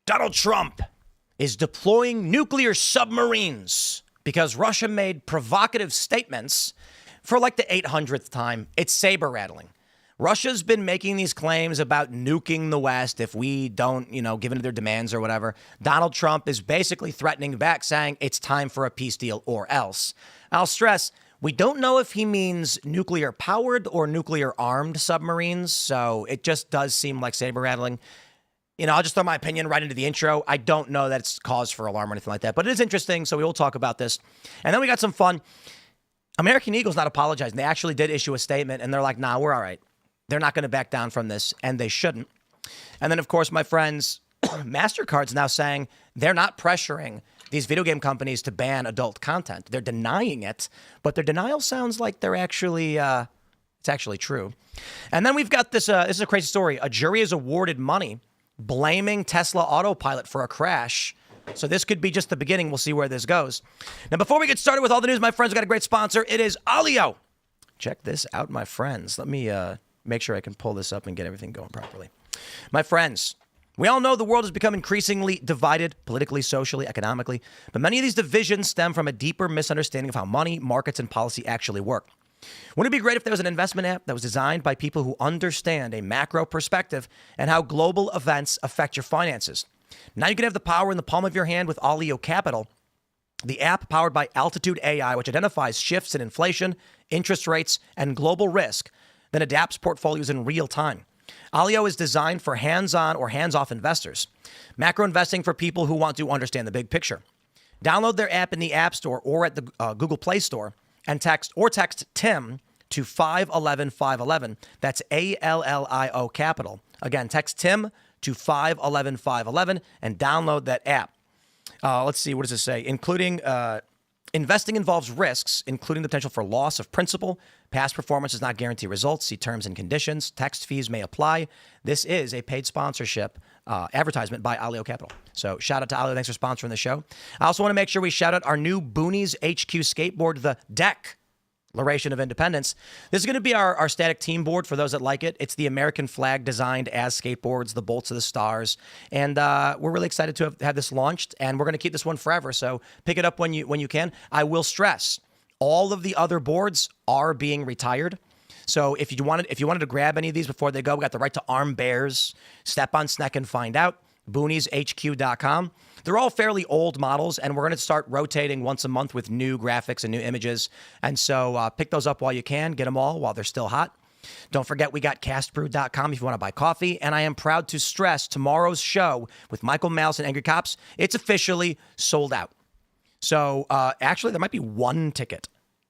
Donald Trump is deploying nuclear submarines because Russia made provocative statements for like the 800th time. It's saber rattling. Russia's been making these claims about nuking the West if we don't, give in to their demands or whatever. Donald Trump is basically threatening back, saying it's time for a peace deal or else. I'll stress, we don't know if he means nuclear-powered or nuclear-armed submarines, so it just does seem like saber rattling. I'll just throw my opinion right into the intro. I don't know that it's cause for alarm or anything like that, but it is interesting, so we will talk about this. And then we got some fun. American Eagle's not apologizing. They actually did issue a statement, and they're like, nah, we're all right. They're not going to back down from this, and they shouldn't. And then, of course, my friends, MasterCard's now saying they're not pressuring these video game companies to ban adult content. They're denying it, but their denial sounds like they're actually, it's actually true. And then we've got this, this is a crazy story. A jury is awarded money blaming Tesla Autopilot for a crash. So this could be just the beginning. We'll see where this goes. Now, before we get started with all the news, my friends, we've got a great sponsor. It is Alio. Check this out, my friends. Let me make sure I can pull this up and get everything going properly. My friends, we all know the world has become increasingly divided politically, socially, economically, but many of these divisions stem from a deeper misunderstanding of how money, markets, and policy actually work. Wouldn't it be great if there was an investment app that was designed by people who understand a macro perspective and how global events affect your finances? Now you can have the power in the palm of your hand with Alio Capital, the app powered by Altitude AI, which identifies shifts in inflation, interest rates, and global risk, then adapts portfolios in real time. Alio is designed for hands-on or hands-off investors. Macro investing for people who want to understand the big picture. Download their app in the App Store or at the Google Play Store and text TIM to 511-511. That's ALLIO Capital. Again, text TIM to 511-511 and download that app. Let's see, what does it say? Including investing involves risks, including the potential for loss of principal. Past performance does not guarantee results. See terms and conditions. Text fees may apply. This is a paid sponsorship advertisement by Alio Capital. So shout out to Alio. Thanks for sponsoring the show. I also want to make sure we shout out our new Boonies HQ skateboard, the Declaration of Independence. This is going to be our static team board for those that like it. It's the American flag designed as skateboards, the bolts of the stars. And we're really excited to have had this launched, and we're going to keep this one forever. So pick it up when you can. I will stress, all of the other boards are being retired. So if you wanted to grab any of these before they go, we got the right to arm bears, step on Sneck and find out, boonieshq.com. They're all fairly old models, and we're going to start rotating once a month with new graphics and new images. And so pick those up while you can. Get them all while they're still hot. Don't forget, we got castbrew.com if you want to buy coffee. And I am proud to stress tomorrow's show with Michael Malice and Angry Cops, it's officially sold out. So actually, there might be one ticket.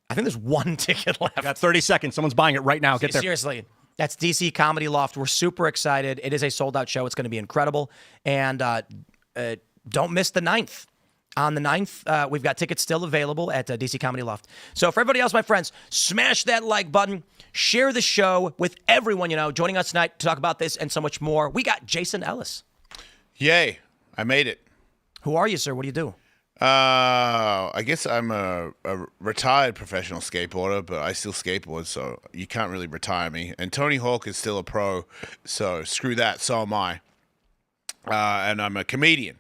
I think there's one ticket left. I got 30 seconds. Someone's buying it right now. Get there. Seriously. That's DC Comedy Loft. We're super excited. It is a sold-out show. It's going to be incredible. And don't miss the 9th. On the 9th, we've got tickets still available at DC Comedy Loft. So for everybody else, my friends, smash that like button. Share the show with everyone you know. Joining us tonight to talk about this and so much more, we got Jason Ellis. Yay. I made it. Who are you, sir? What do you do? I guess I'm a retired professional skateboarder, but I still skateboard, so you can't really retire me. And Tony Hawk is still a pro, so screw that, so am I. And I'm a comedian.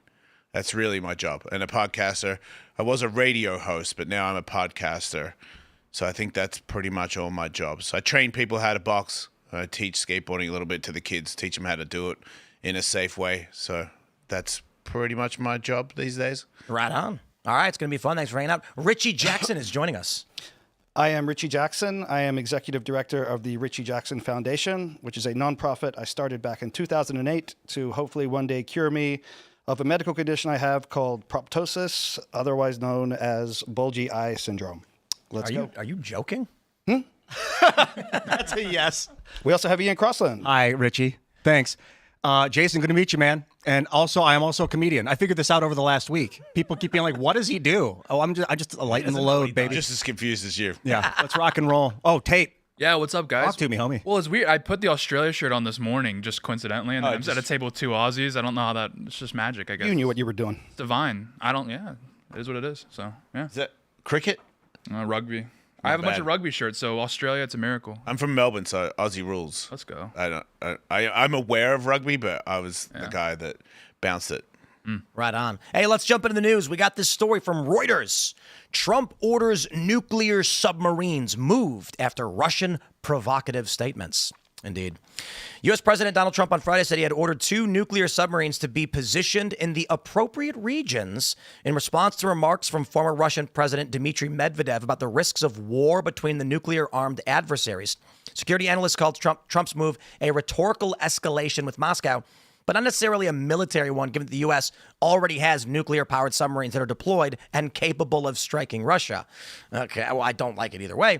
That's really my job. And a podcaster. I was a radio host, but now I'm a podcaster. So I think that's pretty much all my jobs. I train people how to box. I teach skateboarding a little bit to the kids, teach them how to do it in a safe way. So that's pretty much my job these days. Right on. All right, it's going to be fun. Thanks for hanging out. Richie Jackson is joining us. I am Richie Jackson. I am executive director of the Richie Jackson Foundation, which is a nonprofit I started back in 2008 to hopefully one day cure me of a medical condition I have called proptosis, otherwise known as bulgy eye syndrome. Let's go. Are you joking? That's a yes. We also have Ian Crossland. Hi, Richie. Thanks. Jason, good to meet you, man. And also, I am also a comedian. I figured this out over the last week. People keep being like, what does he do? Oh, I just lighten the load, baby. Just as confused as you. Yeah, let's rock and roll. Oh, Tate. Yeah, what's up, guys? Talk to me, homie. Well, it's weird. I put the Australia shirt on this morning, just coincidentally, and then I was at a table with two Aussies. I don't know how that. It's just magic, I guess. You knew what you were doing. It's divine. Yeah, it is what it is. So, yeah. Is that cricket? Rugby. I have a bunch of rugby shirts, so Australia, it's a miracle. I'm from Melbourne, so Aussie rules. Let's go. I'm aware of rugby, but I was the guy that bounced it. Right on. Hey, let's jump into the news. We got this story from Reuters. Trump orders nuclear submarines moved after Russian provocative statements. Indeed. U.S. President Donald Trump on Friday said he had ordered 2 nuclear submarines to be positioned in the appropriate regions in response to remarks from former Russian President Dmitry Medvedev about the risks of war between the nuclear-armed adversaries. Security analysts called Trump's move a rhetorical escalation with Moscow, but not necessarily a military one, given that the U.S. already has nuclear-powered submarines that are deployed and capable of striking Russia. Okay, well, I don't like it either way.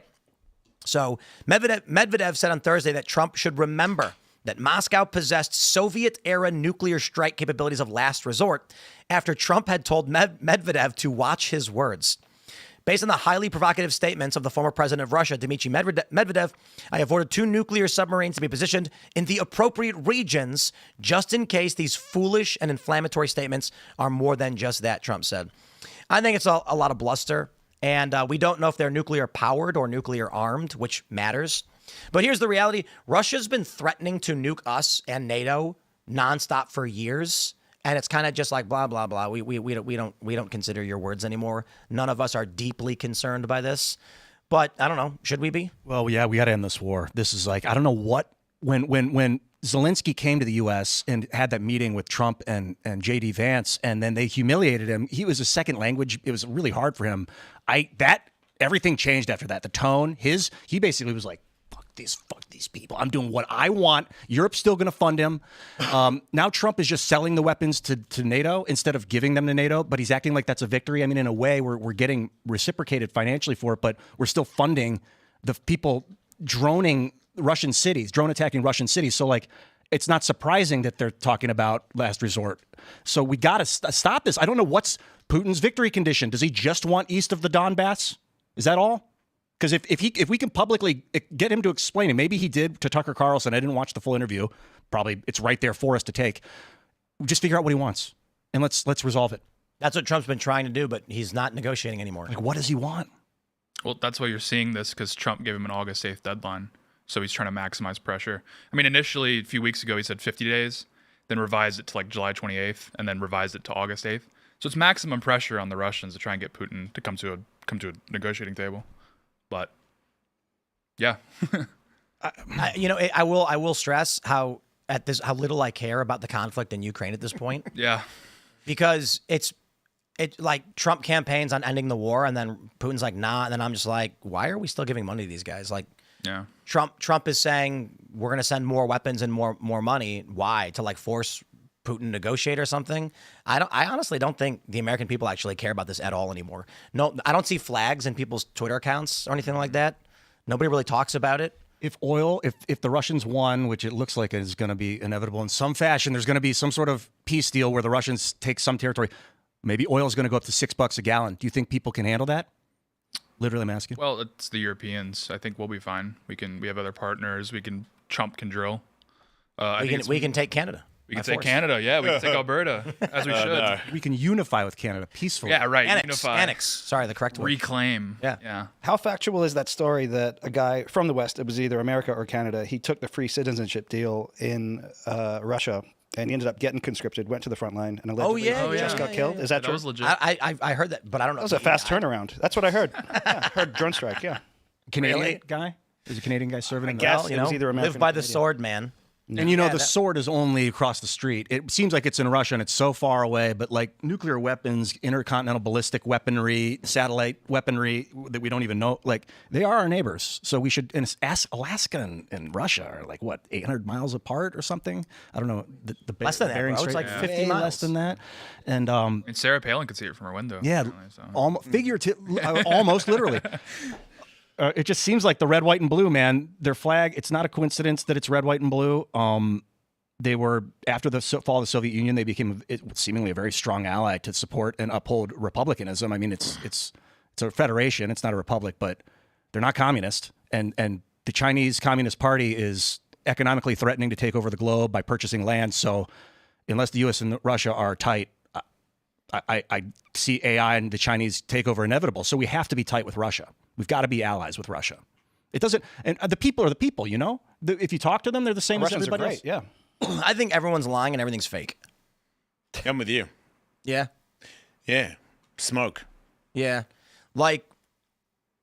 So Medvedev said on Thursday that Trump should remember that Moscow possessed Soviet-era nuclear strike capabilities of last resort after Trump had told Medvedev to watch his words. Based on the highly provocative statements of the former president of Russia, Dmitry Medvedev, I have ordered 2 nuclear submarines to be positioned in the appropriate regions just in case these foolish and inflammatory statements are more than just that, Trump said. I think it's a lot of bluster, and we don't know if they're nuclear powered or nuclear armed, which matters. But here's the reality. Russia's been threatening to nuke us and NATO nonstop for years. And it's kind of just like blah, blah, blah. We don't consider your words anymore. None of us are deeply concerned by this. But I don't know. Should we be? Well, yeah, we got to end this war. This is like, I don't know what, when Zelensky came to the U.S. and had that meeting with Trump and J.D. Vance, and then they humiliated him. He was a second language. It was really hard for him. Everything changed after that. The tone, he basically was like, fuck these people. I'm doing what I want. Europe's still going to fund him. Now Trump is just selling the weapons to NATO instead of giving them to NATO, but he's acting like that's a victory. I mean, in a way, we're getting reciprocated financially for it, but we're still funding the people drone attacking Russian cities. So, like, it's not surprising that they're talking about last resort. So we got to stop this. I don't know what's Putin's victory condition. Does he just want east of the Donbass? Is that all? Because if we can publicly get him to explain it, maybe he did to Tucker Carlson. I didn't watch the full interview. Probably it's right there for us to take. Just figure out what he wants, and let's resolve it. That's what Trump's been trying to do, but he's not negotiating anymore. Like, what does he want? Well, that's why you're seeing this, because Trump gave him an August 8th deadline. So he's trying to maximize pressure. I mean, initially, a few weeks ago, he said 50 days, then revised it to like July 28th, and then revised it to August 8th. So it's maximum pressure on the Russians to try and get Putin to come to a negotiating table. But yeah, I will stress how little I care about the conflict in Ukraine at this point. Yeah, because it's like Trump campaigns on ending the war, and then Putin's like, nah, and then I'm just like, why are we still giving money to these guys? Like, yeah, Trump is saying we're going to send more weapons and more money. Why? To like force Putin to negotiate or something? I honestly don't think the American people actually care about this at all anymore. No, I don't see flags in people's Twitter accounts or anything like that. Nobody really talks about it. If the Russians won, which it looks like is going to be inevitable in some fashion, there's going to be some sort of peace deal where the Russians take some territory. Maybe oil is going to go up to $6 a gallon. Do you think people can handle that? Literally, I'm asking. Well, it's the Europeans. I think we'll be fine. We have other partners. Trump can drill. We can take Canada. We can take Canada, yeah. We can take Alberta, as we should. No. We can unify with Canada peacefully. Yeah, right. Annex. Sorry, the correct word. Reclaim. Yeah. How factual is that story that a guy from the West, it was either America or Canada, he took the free citizenship deal in Russia, and he ended up getting conscripted, went to the front line, and allegedly just got killed? Is that That true? was legit. I heard that, but I don't know. That was a fast turnaround. That's what I heard. Yeah, I heard drone strike, yeah. Canadian guy? There's a Canadian guy serving in the guess it was either American live by or the Canadian. sword, man. And the sword is only across the street. It seems like it's in Russia and it's so far away, but like nuclear weapons, intercontinental ballistic weaponry, satellite weaponry that we don't even know, like they are our neighbors. So we should, and Alaska and Russia are like, what, 800 miles apart or something? I don't know. The Less than that, Bering bro. It's Strait, like 50 way miles. less than that. And And Sarah Palin could see it from her window. yeah, apparently, so. almost literally. It just seems like the red, white, and blue, man. Their flag, it's not a coincidence that it's red, white, and blue. They were, after the fall of the Soviet Union, they became seemingly a very strong ally to support and uphold republicanism. I mean, it's a federation. It's not a republic, but they're not communist. And the Chinese Communist Party is economically threatening to take over the globe by purchasing land. So unless the U.S. and Russia are tight, I see AI and the Chinese takeover inevitable. So we have to be tight with Russia. We've got to be allies with Russia. It doesn't, and the people are the people, you know? If you talk to them, they're the same as Russians are everybody great, else. yeah. I think everyone's lying and everything's fake. I'm with you. Yeah. Yeah. Smoke. Yeah. Like,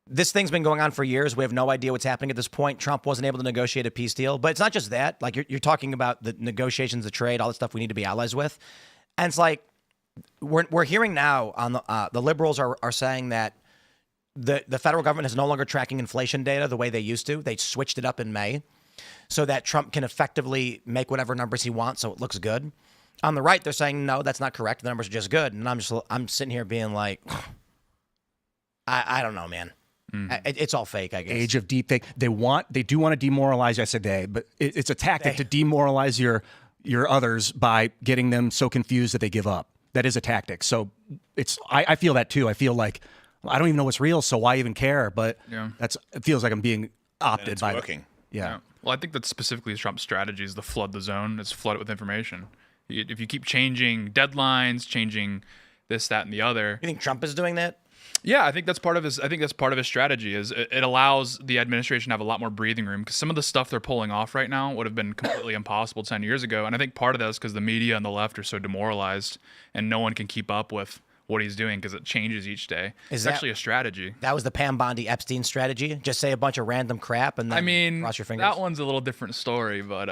this thing's been going on for years. We have no idea what's happening at this point. Trump wasn't able to negotiate a peace deal. But it's not just that. Like, you're talking about the negotiations, the trade, all the stuff we need to be allies with. And it's like, we're hearing now on the liberals are saying that the federal government is no longer tracking inflation data the way they used to. They switched it up in May so that Trump can effectively make whatever numbers he wants so it looks good. On the right, they're saying, no, that's not correct. The numbers are just good. And I'm sitting here being like, I don't know, man. It's all fake, I guess. Age of deep fake. They do want to demoralize yesterday, but it's a tactic to demoralize your others by getting them so confused that they give up. That is a tactic. So I feel that too. I feel like I don't even know what's real, so why even care? But it feels like I'm being opted by working. Yeah. Well, I think that specifically Trump's strategy is to flood the zone. It's flood it with information. If you keep changing deadlines, changing this, that, and the other. You think Trump is doing that? Yeah, I think that's part of his. I think that's part of his strategy. Is it allows the administration to have a lot more breathing room because some of the stuff they're pulling off right now would have been completely impossible 10 years ago. And I think part of that is because the media and the left are so demoralized, and no one can keep up with what he's doing because it changes each day. It's actually a strategy. That was the Pam Bondi Epstein strategy. Just say a bunch of random crap and then cross your fingers. That one's a little different story, but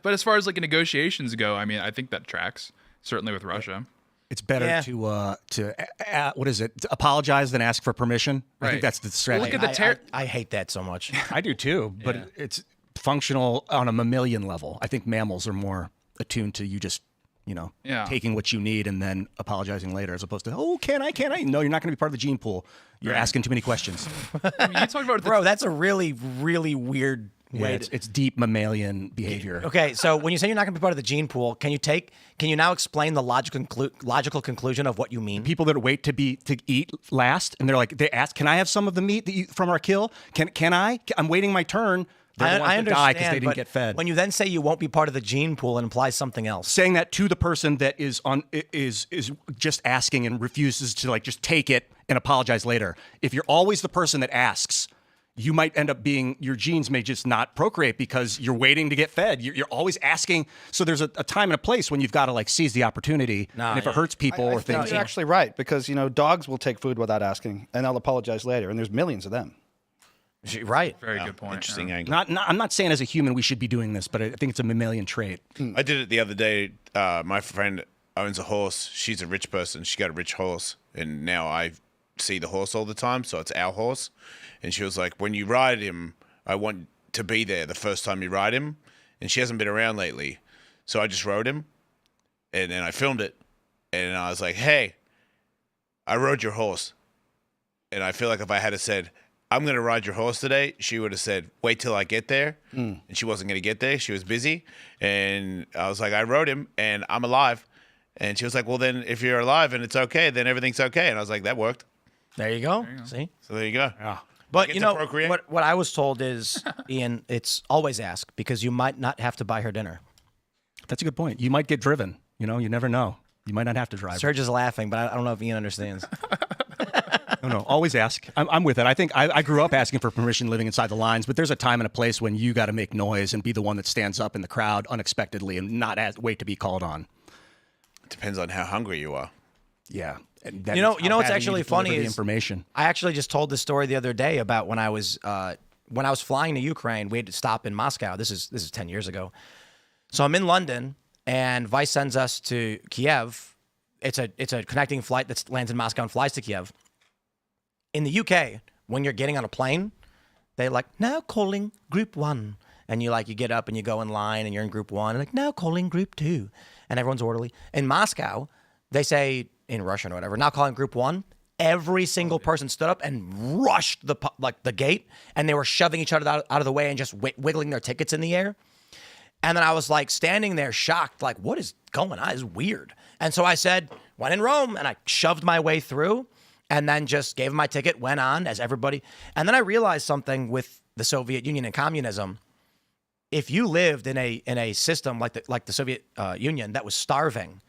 but as far as like negotiations go, I mean, I think that tracks certainly with Russia. It's better to what is it? To apologize than ask for permission. I think that's the strategy. Look at the I hate that so much. I do too, but it's functional on a mammalian level. I think mammals are more attuned to you just, taking what you need and then apologizing later, as opposed to, oh, can I? No, you're not going to be part of the gene pool. You're asking too many questions. I mean, you talk about Bro, that's a really, really weird way. It's deep mammalian behavior. Okay, so when you say you're not going to be part of the gene pool, can you now explain the logical conclusion of what you mean? People that wait to eat last, and they ask, can I have some of the meat from our kill? Can I? I'm waiting my turn. They're the ones that die because they didn't get fed. When you then say you won't be part of the gene pool, it implies something else. Saying that to the person that is just asking and refuses to just take it and apologize later. If you're always the person that asks, you might end up being, your genes may just not procreate because you're waiting to get fed. You're always asking. So there's a time and a place when you've got to seize the opportunity. And if it hurts people or things. You're actually right, because dogs will take food without asking and they'll apologize later, and there's millions of them. Right. Very good point. Interesting angle. I'm not saying as a human we should be doing this, but I think it's a mammalian trait. I did it the other day. My friend owns a horse. She's a rich person. She got a rich horse, and now I see the horse all the time, so it's our horse. And she was like, when you ride him, I want to be there the first time you ride him. And she hasn't been around lately. So I just rode him, and then I filmed it. And I was like, hey, I rode your horse. And I feel like if I had said, I'm going to ride your horse today, she would have said, wait till I get there. And she wasn't going to get there. She was busy. And I was like, I rode him, and I'm alive. And she was like, well, then if you're alive and it's okay, then everything's okay. And I was like, that worked. There you go. See? So there you go. Yeah. But what I was told is, Ian, it's always ask, because you might not have to buy her dinner. That's a good point. You might get driven. You never know. You might not have to drive. Serge is laughing, but I don't know if Ian understands. No, always ask. I'm with it. I think I grew up asking for permission living inside the lines, but there's a time and a place when you got to make noise and be the one that stands up in the crowd unexpectedly and not wait to be called on. It depends on how hungry you are. Yeah. And you know what's actually funny is information. I actually just told this story the other day about when I was flying to Ukraine. We had to stop in Moscow. This is 10 years ago. So I'm in London, and Vice sends us to Kiev. It's a connecting flight that lands in Moscow and flies to Kiev. In the UK, when you're getting on a plane, they're like, now calling group 1. And you get up and you go in line and you're in group 1. And now calling group 2. And everyone's orderly. In Moscow, they say, in Russian or whatever, now calling group 1. Every single person stood up and rushed the gate. And they were shoving each other out of the way and just wiggling their tickets in the air. And then I was standing there shocked, what is going on? It's weird. And so I said, when in Rome, and I shoved my way through. And then just gave him my ticket, went on as everybody. And then I realized something with the Soviet Union and communism. If you lived in a system like the Soviet Union that was starving,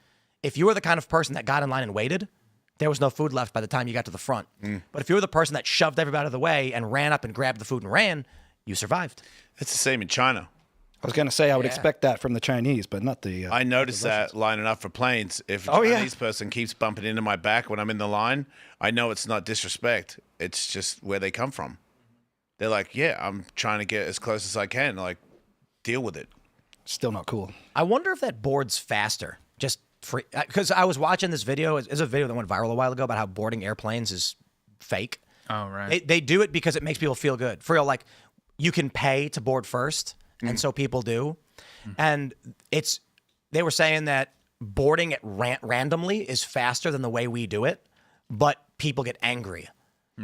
if you were the kind of person that got in line and waited, there was no food left by the time you got to the front. But if you were the person that shoved everybody out of the way and ran up and grabbed the food and ran, you survived. It's the same in China. I was going to say I would Yeah. expect that from the Chinese, but not the. I noticed that lining up for planes. If a Oh, yeah. Chinese person keeps bumping into my back when I'm in the line, I know it's not disrespect. It's just where they come from. They're like, yeah, I'm trying to get as close as I can. Like, deal with it. Still not cool. I wonder if that boards faster. Just because I was watching this video. It's a video that went viral a while ago about how boarding airplanes is fake. Oh, right. They do it because it makes people feel good. For real, like you can pay to board first, and so people do. And they were saying that boarding it randomly is faster than the way we do it, but people get angry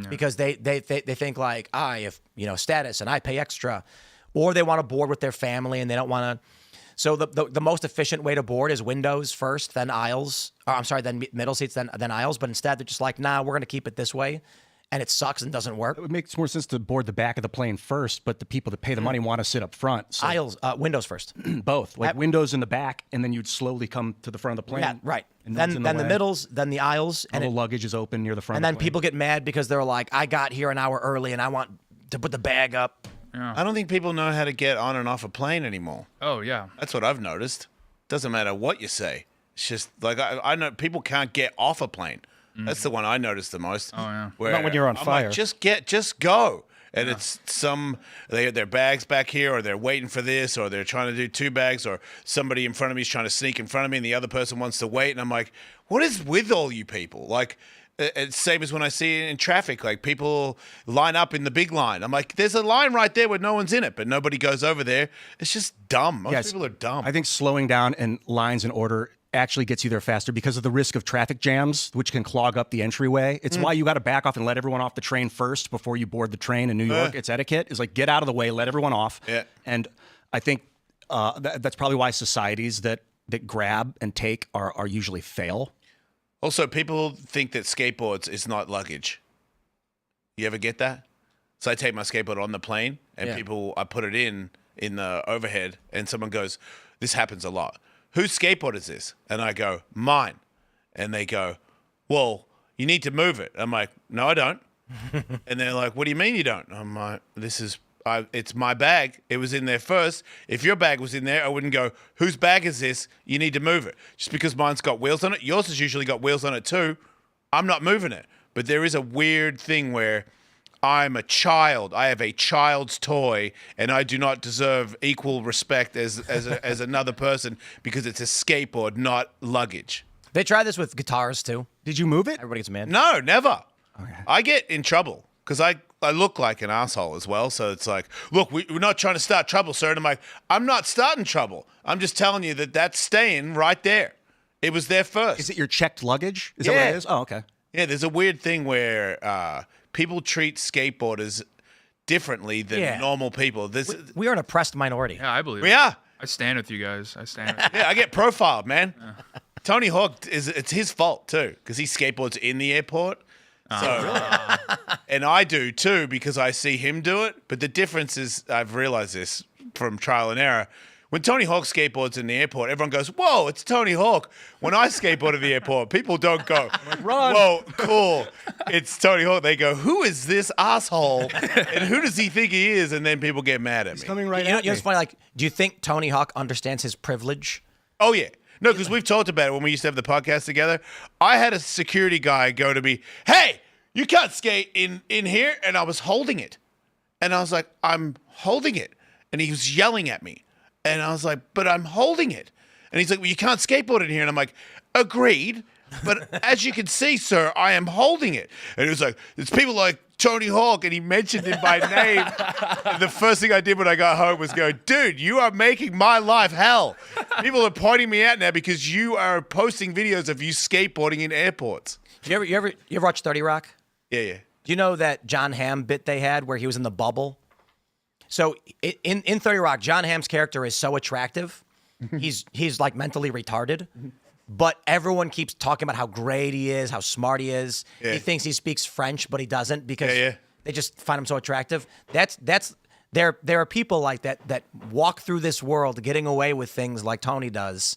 because they think like, if status and I pay extra, or they want to board with their family and they don't want to. So the most efficient way to board is windows first, then aisles. Or I'm sorry, then middle seats, then aisles. But instead, they're just like, nah, we're going to keep it this way. And it sucks and doesn't work. It makes more sense to board the back of the plane first, but the people that pay the money want to sit up front. So Aisles, windows first. both, like windows in the back, and then you'd slowly come to the front of the plane. Yeah, right. And Then the middles, then the aisles, all and the luggage is open near the front. and of then the plane. people get mad because they're like, I got here an hour early and I want to put the bag up. I don't think people know how to get on and off a plane anymore. Oh, yeah. That's what I've noticed. Doesn't matter what you say. It's just like I know people can't get off a plane. That's the one I noticed the most. Oh yeah. Where Not when you're on I'm fire. Like, just go. And it's they have their bags back here, or they're waiting for this, or they're trying to do two bags, or somebody in front of me is trying to sneak in front of me, and the other person wants to wait. And I'm like, what is with all you people? Like, it's same as when I see it in traffic. Like, people line up in the big line. I'm like, there's a line right there where no one's in it, but nobody goes over there. It's just dumb. Most people are dumb. I think slowing down and lines in order actually gets you there faster because of the risk of traffic jams, which can clog up the entryway. It's why you got to back off and let everyone off the train first before you board the train in New York. It's etiquette. It's like, get out of the way, let everyone off. Yeah. And I think that's probably why societies that grab and take are usually fail. Also, people think that skateboards is not luggage. You ever get that? So I take my skateboard on the plane, and I put it in the overhead, and someone goes, this happens a lot. Whose skateboard is this? And I go, mine. And they go, well, you need to move it. I'm like, no, I don't. And they're like, what do you mean you don't? I'm like, it's my bag. It was in there first. If your bag was in there, I wouldn't go, whose bag is this? You need to move it. Just because mine's got wheels on it. Yours has usually got wheels on it too. I'm not moving it. But there is a weird thing where I'm a child. I have a child's toy, and I do not deserve equal respect as another person because it's a skateboard, not luggage. They try this with guitars too. Did you move it? Everybody gets mad. No, never. Okay. I get in trouble because I look like an asshole as well. So it's like, look, we're not trying to start trouble, sir. And I'm like, I'm not starting trouble. I'm just telling you that that's staying right there. It was there first. Is it your checked luggage? Is that what it is? Oh, okay. Yeah, there's a weird thing where people treat skateboarders differently than normal people. We are an oppressed minority. Yeah, I believe it. Yeah. I stand with you guys. I stand with you. Yeah, I get profiled, man. Tony Hawk, it's his fault too because he skateboards in the airport. And I do too because I see him do it. But the difference is, I've realized this from trial and error. When Tony Hawk skateboards in the airport, everyone goes, whoa, it's Tony Hawk. When I skateboard in the airport, people don't go, Run. whoa, cool, it's Tony Hawk. They go, who is this asshole? And who does he think he is? And then people get mad at me. Coming right You know, at you know me. what's funny? Like, do you think Tony Hawk understands his privilege? Oh, yeah. No, because we've talked about it when we used to have the podcast together. I had a security guy go to me, hey, you can't skate in here. And I was holding it. And I was like, I'm holding it. And he was yelling at me. And I was like, but I'm holding it. And he's like, well, you can't skateboard in here. And I'm like, agreed. But as you can see, sir, I am holding it. And he was like, it's people like Tony Hawk. And he mentioned him by name. And the first thing I did when I got home was go, dude, you are making my life hell. People are pointing me out now because you are posting videos of you skateboarding in airports. You ever watch 30 Rock? Yeah, yeah. Do you know that John Hamm bit they had where he was in the bubble? So in 30 Rock, John Hamm's character is so attractive. He's like mentally retarded. But everyone keeps talking about how great he is, how smart he is. Yeah. He thinks he speaks French, but he doesn't because Yeah. they just find him so attractive. There are people like that walk through this world getting away with things like Tony does.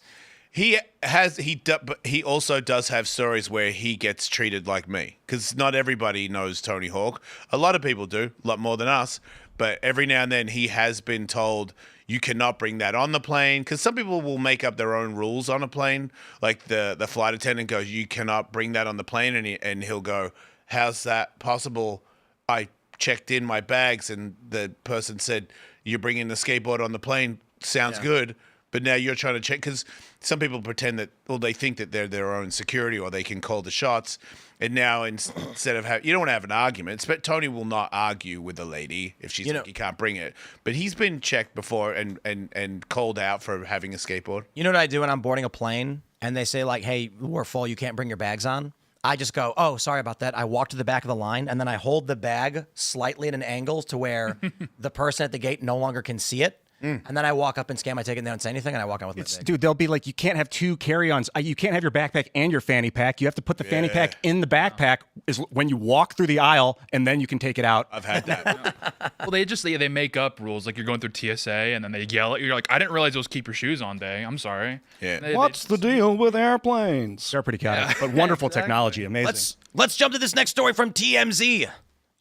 But he also does have stories where he gets treated like me because not everybody knows Tony Hawk. A lot of people do, a lot more than us. but every now and then he has been told you cannot bring that on the plane, because some people will make up their own rules on a plane. Like the flight attendant goes, you cannot bring that on the plane, and he'll go, how's that possible? I checked in my bags and the person said, you're bringing the skateboard on the plane, sounds good, but now you're trying to check, because some people pretend that, well, they think that they're their own security or they can call the shots. And now instead of you don't want to have an argument, but Tony will not argue with the lady if she's like, you can't bring it. But he's been checked before and called out for having a skateboard. You know what I do when I'm boarding a plane and they say like, hey, we're full, you can't bring your bags on? I just go, oh, sorry about that. I walk to the back of the line and then I hold the bag slightly at an angle to where the person at the gate no longer can see it. And then I walk up and scan my ticket and they don't say anything, and I walk out with my bag. Dude, they'll be like, you can't have two carry-ons. You can't have your backpack and your fanny pack. You have to put the fanny pack in the backpack is when you walk through the aisle, and then you can take it out. I've had that. Well, they make up rules. Like you're going through TSA, and then they yell at you. You're like, I didn't realize those keep your shoes on day. I'm sorry. Yeah. What's the deal with airplanes? They're pretty chaotic, but wonderful technology. Amazing. Let's jump to this next story from TMZ.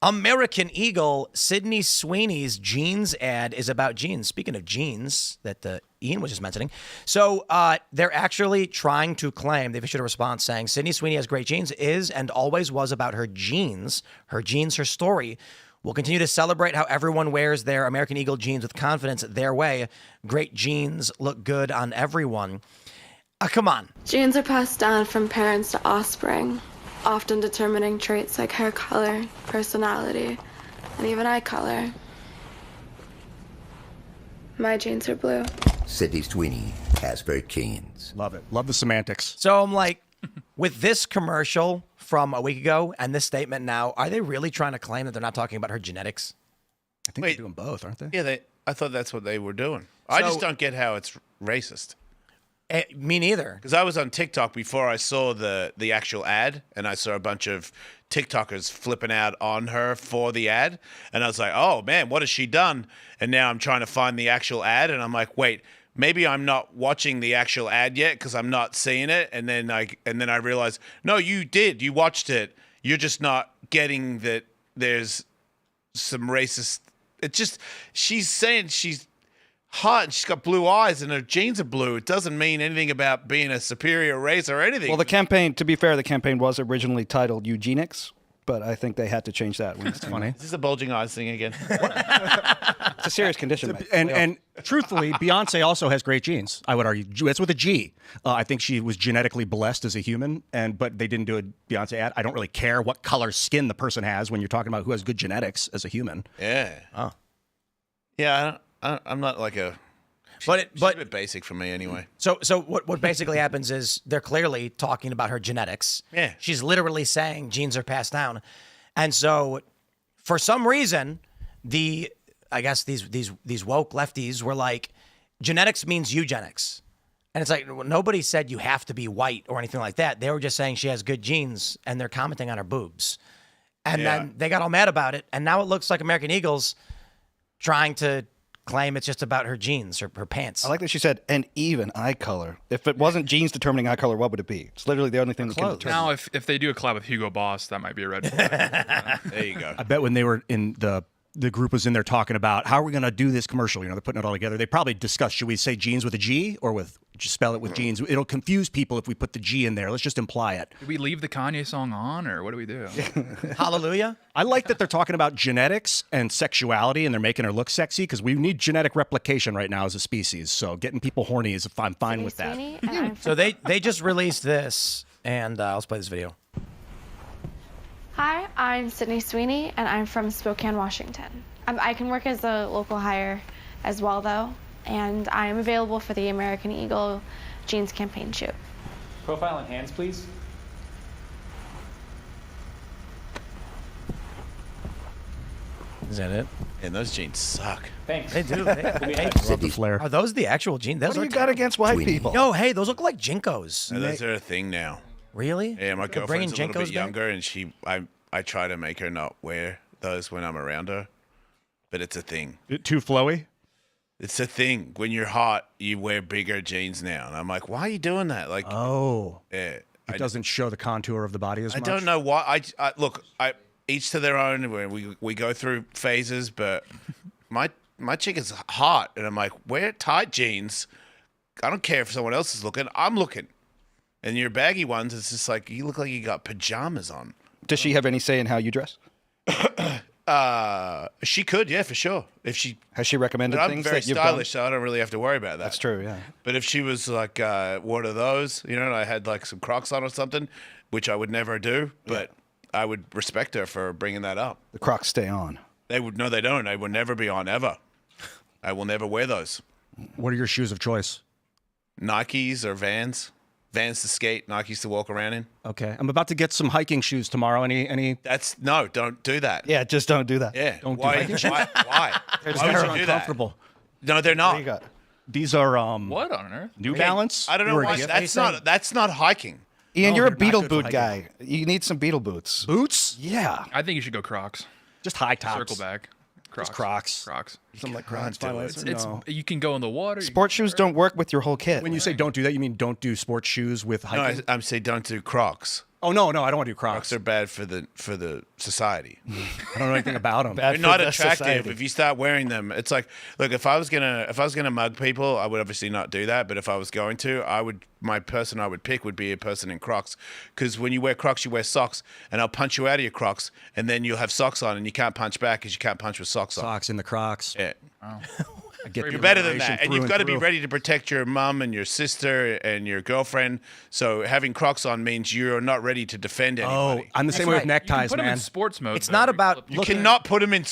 American Eagle Sydney Sweeney's jeans ad is about jeans. Speaking of jeans that Ian was just mentioning. So they're actually trying to claim, they've issued a response saying Sydney Sweeney has great jeans is and always was about her jeans, her story. We'll continue to celebrate how everyone wears their American Eagle jeans with confidence their way. Great jeans look good on everyone. Come on. Genes are passed down from parents to offspring, often determining traits like hair color, personality, and even eye color. My jeans are blue. Sydney Sweeney has great jeans. Love it. Love the semantics. So I'm like, with this commercial from a week ago and this statement now, are they really trying to claim that they're not talking about her genetics? I think they're doing both, aren't they? Yeah, I thought that's what they were doing. I just don't get how it's racist. Me neither. Because I was on TikTok before I saw the actual ad, and I saw a bunch of TikTokers flipping out on her for the ad, and I was like, oh man, what has she done? And now I'm trying to find the actual ad, and I'm like, wait, maybe I'm not watching the actual ad yet because I'm not seeing it, and then I realized, no, you did, you watched it, you're just not getting that there's some racist. It's just she's saying she's hot and she's got blue eyes and her jeans are blue. It doesn't mean anything about being a superior race or anything. Well, the campaign, to be fair, the campaign was originally titled Eugenics, but I think they had to change that. When it's funny. Is this a bulging eyes thing again? It's a serious condition, mate. And truthfully, Beyonce also has great genes. I would argue it's with a G. I think she was genetically blessed as a human, but they didn't do a Beyonce ad. I don't really care what color skin the person has when you're talking about who has good genetics as a human. Yeah. Oh. Yeah, I'm not like a... But She's a bit basic for me anyway. So what basically happens is they're clearly talking about her genetics. Yeah. She's literally saying genes are passed down. And so for some reason, I guess these woke lefties were like, genetics means eugenics. And it's like, nobody said you have to be white or anything like that. They were just saying she has good genes, and they're commenting on her boobs. And then they got all mad about it. And now it looks like American Eagle's trying to claim it's just about her jeans or her pants. I like that she said, and even eye color. If it wasn't genes determining eye color, what would it be? It's literally the only thing that can determine. Now, if they do a collab with Hugo Boss, that might be a red flag. There you go. I bet when they were in the group was in there talking about how are we going to do this commercial, they're putting it all together. They probably discussed, should we say jeans with a G or just spell it with jeans? It'll confuse people if we put the G in there. Let's just imply it. Do we leave the Kanye song on, or what do we do? Hallelujah. I like that they're talking about genetics and sexuality, and they're making her look sexy because we need genetic replication right now as a species. So getting people horny I'm fine with that. Sweeney, and I'm So they just released this, and let's play this video. Hi, I'm Sydney Sweeney, and I'm from Spokane, Washington. I can work as a local hire as well, though, and I am available for the American Eagle jeans campaign shoot. Profile and hands, please. Is that it? And those jeans suck. Thanks. They do. Love the flair. Are those the actual jeans? Those What do are you got against white Sweeney. people? No, hey, those look like Jinkos. No, those are a thing now. Really? Yeah, my They're bringing girlfriend's a little bit Jinkos back? younger, and I try to make her not wear those when I'm around her, but it's a thing. Too flowy? It's a thing. When you're hot, you wear bigger jeans now, and I'm like, why are you doing that? Like, Oh. yeah, It doesn't show the contour of the body as I much. don't know why. Look, each to their own. We go through phases, but my chick is hot, and I'm like, wear tight jeans. I don't care if someone else is looking. I'm looking. And your baggy ones, it's just like you look like you got pajamas on. Does she have any say in how you dress? She could, yeah, for sure. If she Has she recommended I'm things very that you've stylish, so I don't really have to worry about that. That's true, yeah. But if she was like one of those, you know, and I had like some Crocs on or something, which I would never do, but I would respect her for bringing that up. The Crocs stay on. They would no, they don't. They would never be on ever. I will never wear those. What are your shoes of choice? Nikes or Vans. Vans to skate, Nikes to walk around in. Okay, I'm about to get some hiking shoes tomorrow. Any? That's no, don't do that. Yeah, just don't do that. Yeah. Don't do why? hiking shoes? Why? Why They're would you do that? uncomfortable. No, they're What not. do you got? These are What on earth? New Balance. I don't They know were a why. gift. That's not hiking. Ian, No, you're a they're not beetle good for boot hiking. guy. You need some beetle boots. Boots. Yeah. I think you should go Crocs. Just high tops. Circle back. Crocs. Crocs. Crocs. Something like Can't Crocs. do Finally. it. It's No. you can go in the water. you Sports shoes don't work with your whole kit. When you say don't do that, you mean don't do sports shoes with No, hiking? I'm saying don't do Crocs. Oh no, I don't want to do Crocs Crocs. are bad for the society. I don't know anything about them. Bad They're for not the attractive society. if you start wearing them. It's like, look, if I was gonna mug people, I would obviously not do that. But if I was going to, my person I would pick would be a person in Crocs, because when you wear Crocs, you wear socks, and I'll punch you out of your Crocs, and then you'll have socks on, and you can't punch back because you can't punch with socks on. Socks in the Crocs. Yeah. I get You're the better than alliteration that, and through you've got to be through. ready to protect your mum and your sister and your girlfriend. So having Crocs on means you're not ready to defend Oh, anybody. I'm the same That's way right. with can neckties, put them man. in sports mode. It's though. not You about flip- you cannot put them in.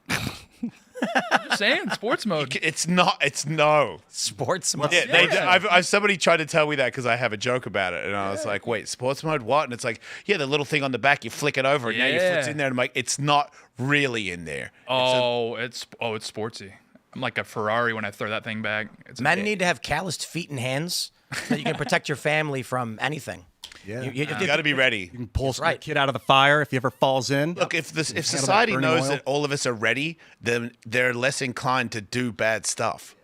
I'm just saying sports mode. It's not. It's no. Sports mode. Yeah, I've somebody tried to tell me that because I have a joke about it, and I was like, "Wait, sports mode? What?" And it's like, "Yeah, the little thing on the back, you flick it over, and now your foot's Yeah. in there." And I'm like, "It's not really in there." It's sportsy. I'm like a Ferrari when I throw that thing back. It's Men need to have calloused feet and hands so that you can protect your family from anything. Yeah. You You got to be ready. You can pull some right. kid out of the fire if he ever falls in. Look, if that society burning knows oil. that all of us are ready, then they're less inclined to do bad stuff.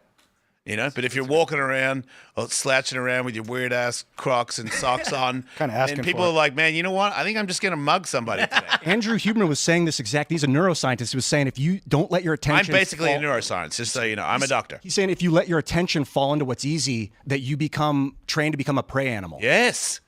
You know, but if you're walking around or slouching around with your weird ass Crocs and socks on, Kinda asking and people for are it. like, "Man, you know what? I think I'm just gonna mug somebody today." Andrew Huberman was saying this exact. He's a neuroscientist. He was saying if you don't let your I'm attention, basically a fall- neuroscience, just so you know. I'm a doctor. He's saying if you let your attention fall into what's easy, that you become trained to become a prey animal. Yes.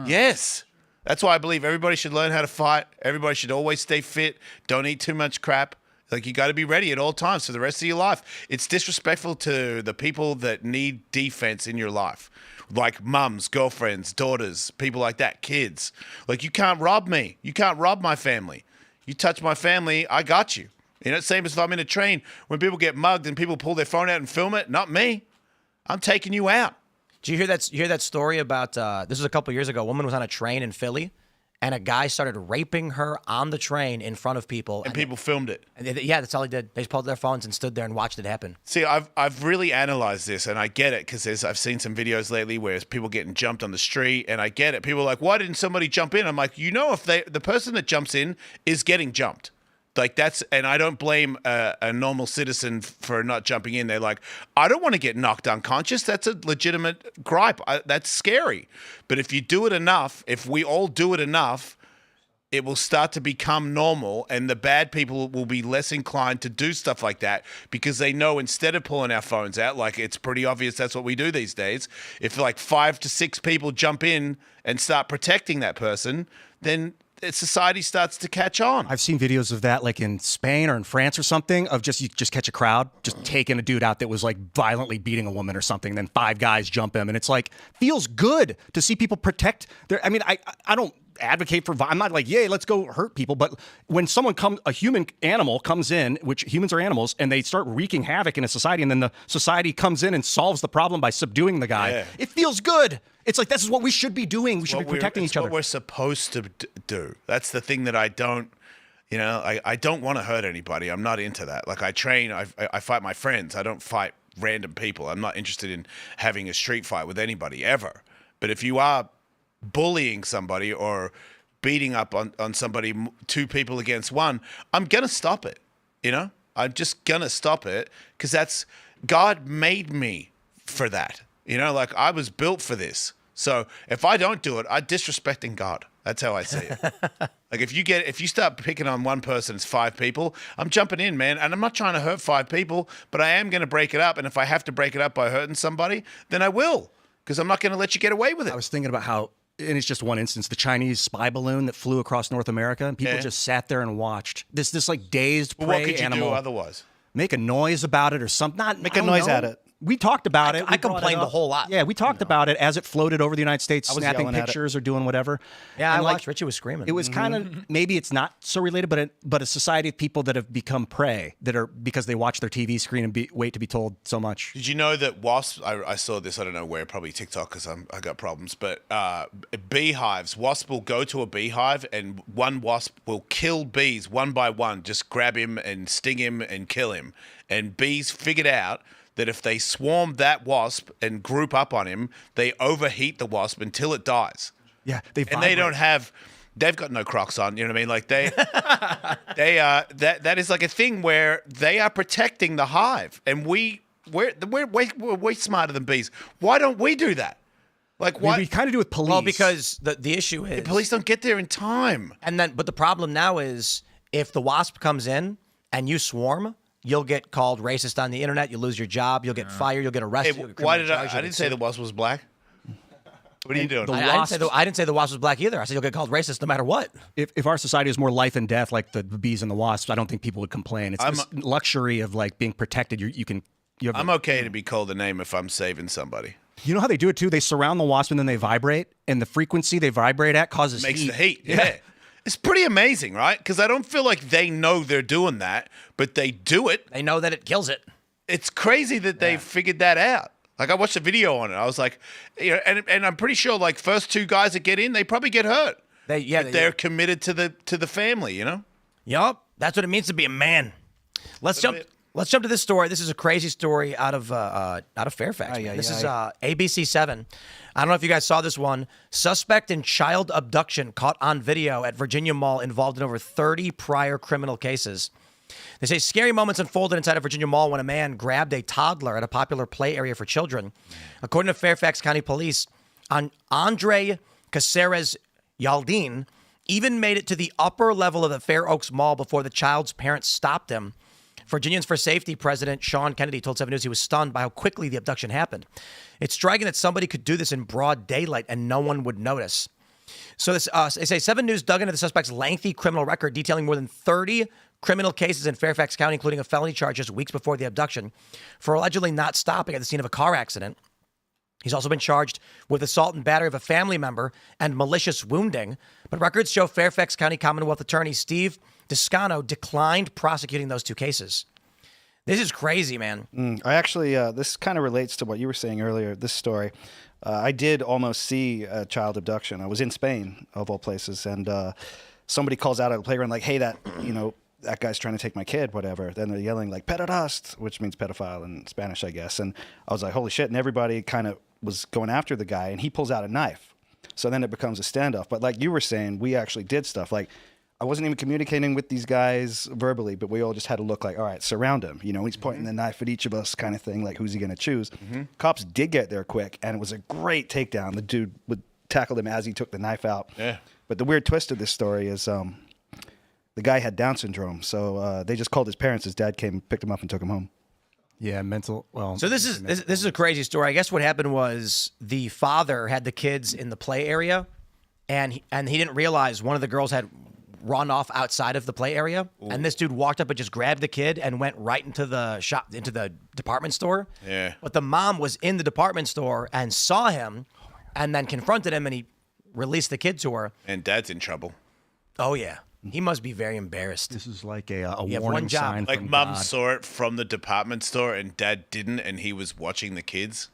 Yes. That's why I believe everybody should learn how to fight. Everybody should always stay fit. Don't eat too much crap. Like, you got to be ready at all times for the rest of your life. It's disrespectful to the people that need defense in your life, like mums, girlfriends, daughters, people like that, kids. Like, you can't rob me. You can't rob my family. You touch my family, I got you. You know, same as if I'm in a train. When people get mugged and people pull their phone out and film it, not me. I'm taking you out. Did you hear that? You hear that story about this was a couple years ago. A woman was on a train in Philly, and a guy started raping her on the train in front of people. And people filmed it. Yeah, that's all he did. They just pulled their phones and stood there and watched it happen. See, I've really analyzed this, and I get it because I've seen some videos lately where there's people getting jumped on the street, and I get it. People are like, "Why didn't somebody jump in?" I'm like, you know, if the person that jumps in is getting jumped. Like, that's, and I don't blame a normal citizen for not jumping in. They're like, I don't want to get knocked unconscious. That's a legitimate gripe. That's scary. But if you do it enough, if we all do it enough, it will start to become normal, and the bad people will be less inclined to do stuff like that because they know instead of pulling our phones out, like, it's pretty obvious that's what we do these days. If like 5 to 6 people jump in and start protecting that person, then society starts to catch on. I've seen videos of that, like in Spain or in France or something, of you just catch a crowd, just taking a dude out that was like violently beating a woman or something. Then 5 guys jump him, and it's like feels good to see people protect their. I mean, I don't advocate for. I'm not like, yay, let's go hurt people. But when a human animal comes in, which humans are animals, and they start wreaking havoc in a society, and then the society comes in and solves the problem by subduing the guy, Yeah. it feels good. It's like, this is what we should be doing. We should be protecting each other. What we're supposed to do. That's the thing that I don't, you know, I don't want to hurt anybody. I'm not into that. Like, I train, I fight my friends. I don't fight random people. I'm not interested in having a street fight with anybody ever. But if you are bullying somebody or beating up on somebody, 2 people against 1, I'm going to stop it. You know, I'm just going to stop it because God made me for that. You know, like, I was built for this. So if I don't do it, I'm disrespecting God. That's how I see it. Like if you start picking on one person, it's 5 people. I'm jumping in, man, and I'm not trying to hurt 5 people, but I am going to break it up. And if I have to break it up by hurting somebody, then I will, because I'm not going to let you get away with it. I was thinking about how, and it's just one instance, the Chinese spy balloon that flew across North America, and people just sat there and watched this like dazed prey What could you animal do otherwise? make a noise about it or something. Not Make a noise at it. We talked about it. I We brought complained it a up. whole lot. Yeah, we talked about it as it floated over the United States, was snapping yelling at it. pictures or doing whatever. Yeah, And, I like, watched. Richie was screaming. It was kind of, maybe it's not so related, but a society of people that have become prey, that are, because they watch their TV screen and wait to be told so much. Did you know that wasps? I saw this. I don't know where. Probably TikTok, because I got problems. But beehives. Wasp will go to a beehive, and one wasp will kill bees one by one. Just grab him and sting him and kill him. And bees figured out that if they swarm that wasp and group up on him, they overheat the wasp until it dies. Yeah, And they don't have. They've got no Crocs on. You know what I mean? Like that is like a thing where they are protecting the hive, and we're way smarter than bees. Why don't we do that? Like why? We kind of do with police. well, because the issue is The police don't get there in time. but the problem now is if the wasp comes in and you swarm, you'll get called racist on the internet. You'll lose your job. You'll get fired. You'll get arrested. Hey, you'll get why criminally did charged, I you'll didn't get say the sued. wasp was black. What are you doing? I didn't say the wasp was black either. I said you'll get called racist no matter what. If our society was more life and death like the bees and the wasps, I don't think people would complain. It's this luxury of like being protected. I'm okay to be called a name if I'm saving somebody. You know how they do it too? They surround the wasp and then they vibrate, and the frequency they vibrate at causes Makes heat. the heat. Yeah. It's pretty amazing, right? Because I don't feel like they know they're doing that, but they do it. They know that it kills it. It's crazy that they figured that out. Like I watched a video on it. I was like, you know, and I'm pretty sure like first 2 guys that get in, they probably get hurt. They're committed to the family, you know? Yup, that's what it means to be a man. Let's jump to this story. This is a crazy story out of Fairfax. Man. This is ABC 7. I don't know if you guys saw this one. Suspect in child abduction caught on video at Virginia Mall, involved in over 30 prior criminal cases. They say scary moments unfolded inside a Virginia Mall when a man grabbed a toddler at a popular play area for children. According to Fairfax County Police, Andre Caceres Yaldin even made it to the upper level of the Fair Oaks Mall before the child's parents stopped him. Virginians for Safety President Sean Kennedy told 7 News he was stunned by how quickly the abduction happened. It's striking that somebody could do this in broad daylight and no one would notice. So this, they say 7 News dug into the suspect's lengthy criminal record, detailing more than 30 criminal cases in Fairfax County, including a felony charge just weeks before the abduction for allegedly not stopping at the scene of a car accident. He's also been charged with assault and battery of a family member and malicious wounding. But records show Fairfax County Commonwealth Attorney Steve Descano declined prosecuting those 2 cases. This is crazy, man. I actually, this kind of relates to what you were saying earlier, this story. I did almost see a child abduction. I was in Spain, of all places, and somebody calls out at a playground like, hey, that guy's trying to take my kid, whatever. Then they're yelling like, pederast, which means pedophile in Spanish, I guess. And I was like, holy shit. And everybody kind of was going after the guy, and he pulls out a knife. So then it becomes a standoff. But like you were saying, we actually did stuff. Like, I wasn't even communicating with these guys verbally, but we all just had to look like, all right, surround him. You know, he's pointing the knife at each of us kind of thing, like who's he going to choose? Cops did get there quick, and it was a great takedown. The dude would tackle him as he took the knife out. Yeah. But the weird twist of this story is the guy had Down syndrome, so they just called his parents. His dad came, picked him up, and took him home. Yeah, mental. Well, so this is a crazy story. I guess what happened was the father had the kids in the play area, and he didn't realize one of the girls had run off outside of the play area. Ooh. And this dude walked up and just grabbed the kid and went right into the shop, into the department store. Yeah. But the mom was in the department store and saw him and then confronted him, and he released the kid to her. And dad's in trouble. Oh, yeah. He must be very embarrassed. This is like a warning sign. Like from mom God. saw it from the department store and dad didn't, and he was watching the kids.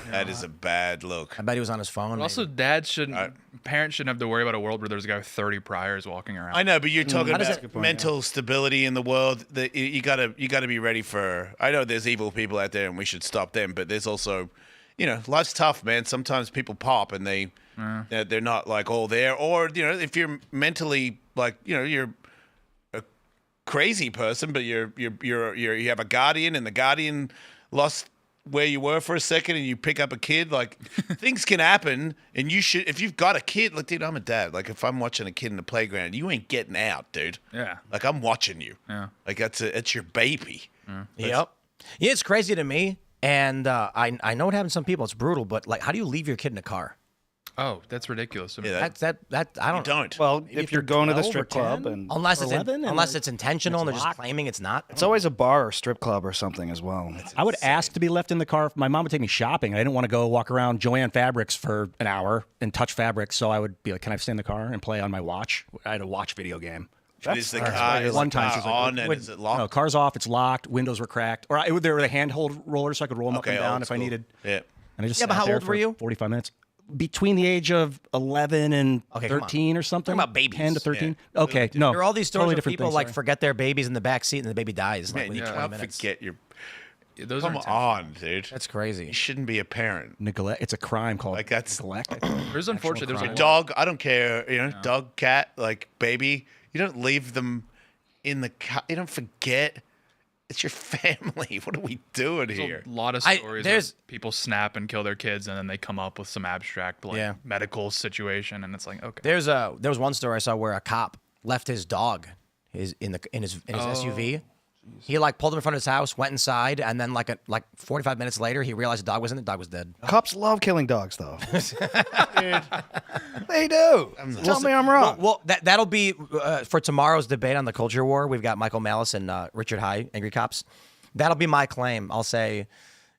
That is a bad look. I bet he was on his phone. But also, parents shouldn't have to worry about a world where there's a guy with 30 priors walking around. I know, but you're talking about mental stability in the world. That you gotta be ready for. I know there's evil people out there, and we should stop them. But there's also, life's tough, man. Sometimes people pop, and they're not like all there. Or if you're mentally like you're a crazy person, but you have a guardian, and the guardian lost where you were for a second and you pick up a kid, like things can happen, and you should. If you've got a kid, like dude, I'm a dad. Like if I'm watching a kid in the playground, you ain't getting out, dude. Yeah. Like I'm watching you. Yeah. Like it's your baby. Yep. Yeah, it's crazy to me, and I know it happens to some people. It's brutal, but like, how do you leave your kid in a car? Oh, that's ridiculous. Yeah, That I don't. don't. Well, if you're going to the 12 or strip club 10? and Unless it's 11 and unless like- it's intentional and they're just locked. claiming it's not. it's always a bar or strip club or something as well. I would ask to be left in the car. My mom would take me shopping. I didn't want to go walk around Joanne Fabrics for an hour and touch fabrics, so I would be like, "Can I stay in the car and play on my watch?" I had a watch video game. Is the car, is One the time car she's like, on and is it locked? No, car's off. It's locked. Windows were cracked. Or there were the handhold rollers, so I could roll them up Okay, and down old if I school. needed. Yeah. And I just Yeah, but sat how there old were for you? 45 minutes. Between the age of 11 and Okay, come on. 13 or something. Talking about babies. 10 to 13. Okay, no. There are all these stories totally where different people things, like sorry. forget their babies in the back seat and the baby dies. Like, Man, you within 20 can't minutes. forget your. Those Come are on, dude. That's You crazy. shouldn't be a parent. Neglect. It's a crime called Like, that's- neglect. There's unfortunately there's a crime. lot. Dog, I don't care. You know, dog, cat, like baby. You don't leave them in the car. You don't forget. It's your family. What are we doing There's here? a lot of I- stories there's- of people snap and kill their kids, and then they come up with some abstract like Yeah. medical situation, and it's like, okay. There was one story I saw where a cop left his dog in his SUV. He like pulled him in front of his house, went inside, and then like 45 minutes later, he realized the dog was in it. The dog was dead. Cops love killing dogs, though. They do. Tell me I'm wrong. Well, that'll be for tomorrow's debate on the culture war. We've got Michael Malice and Richard High, Angry Cops. That'll be my claim. I'll say,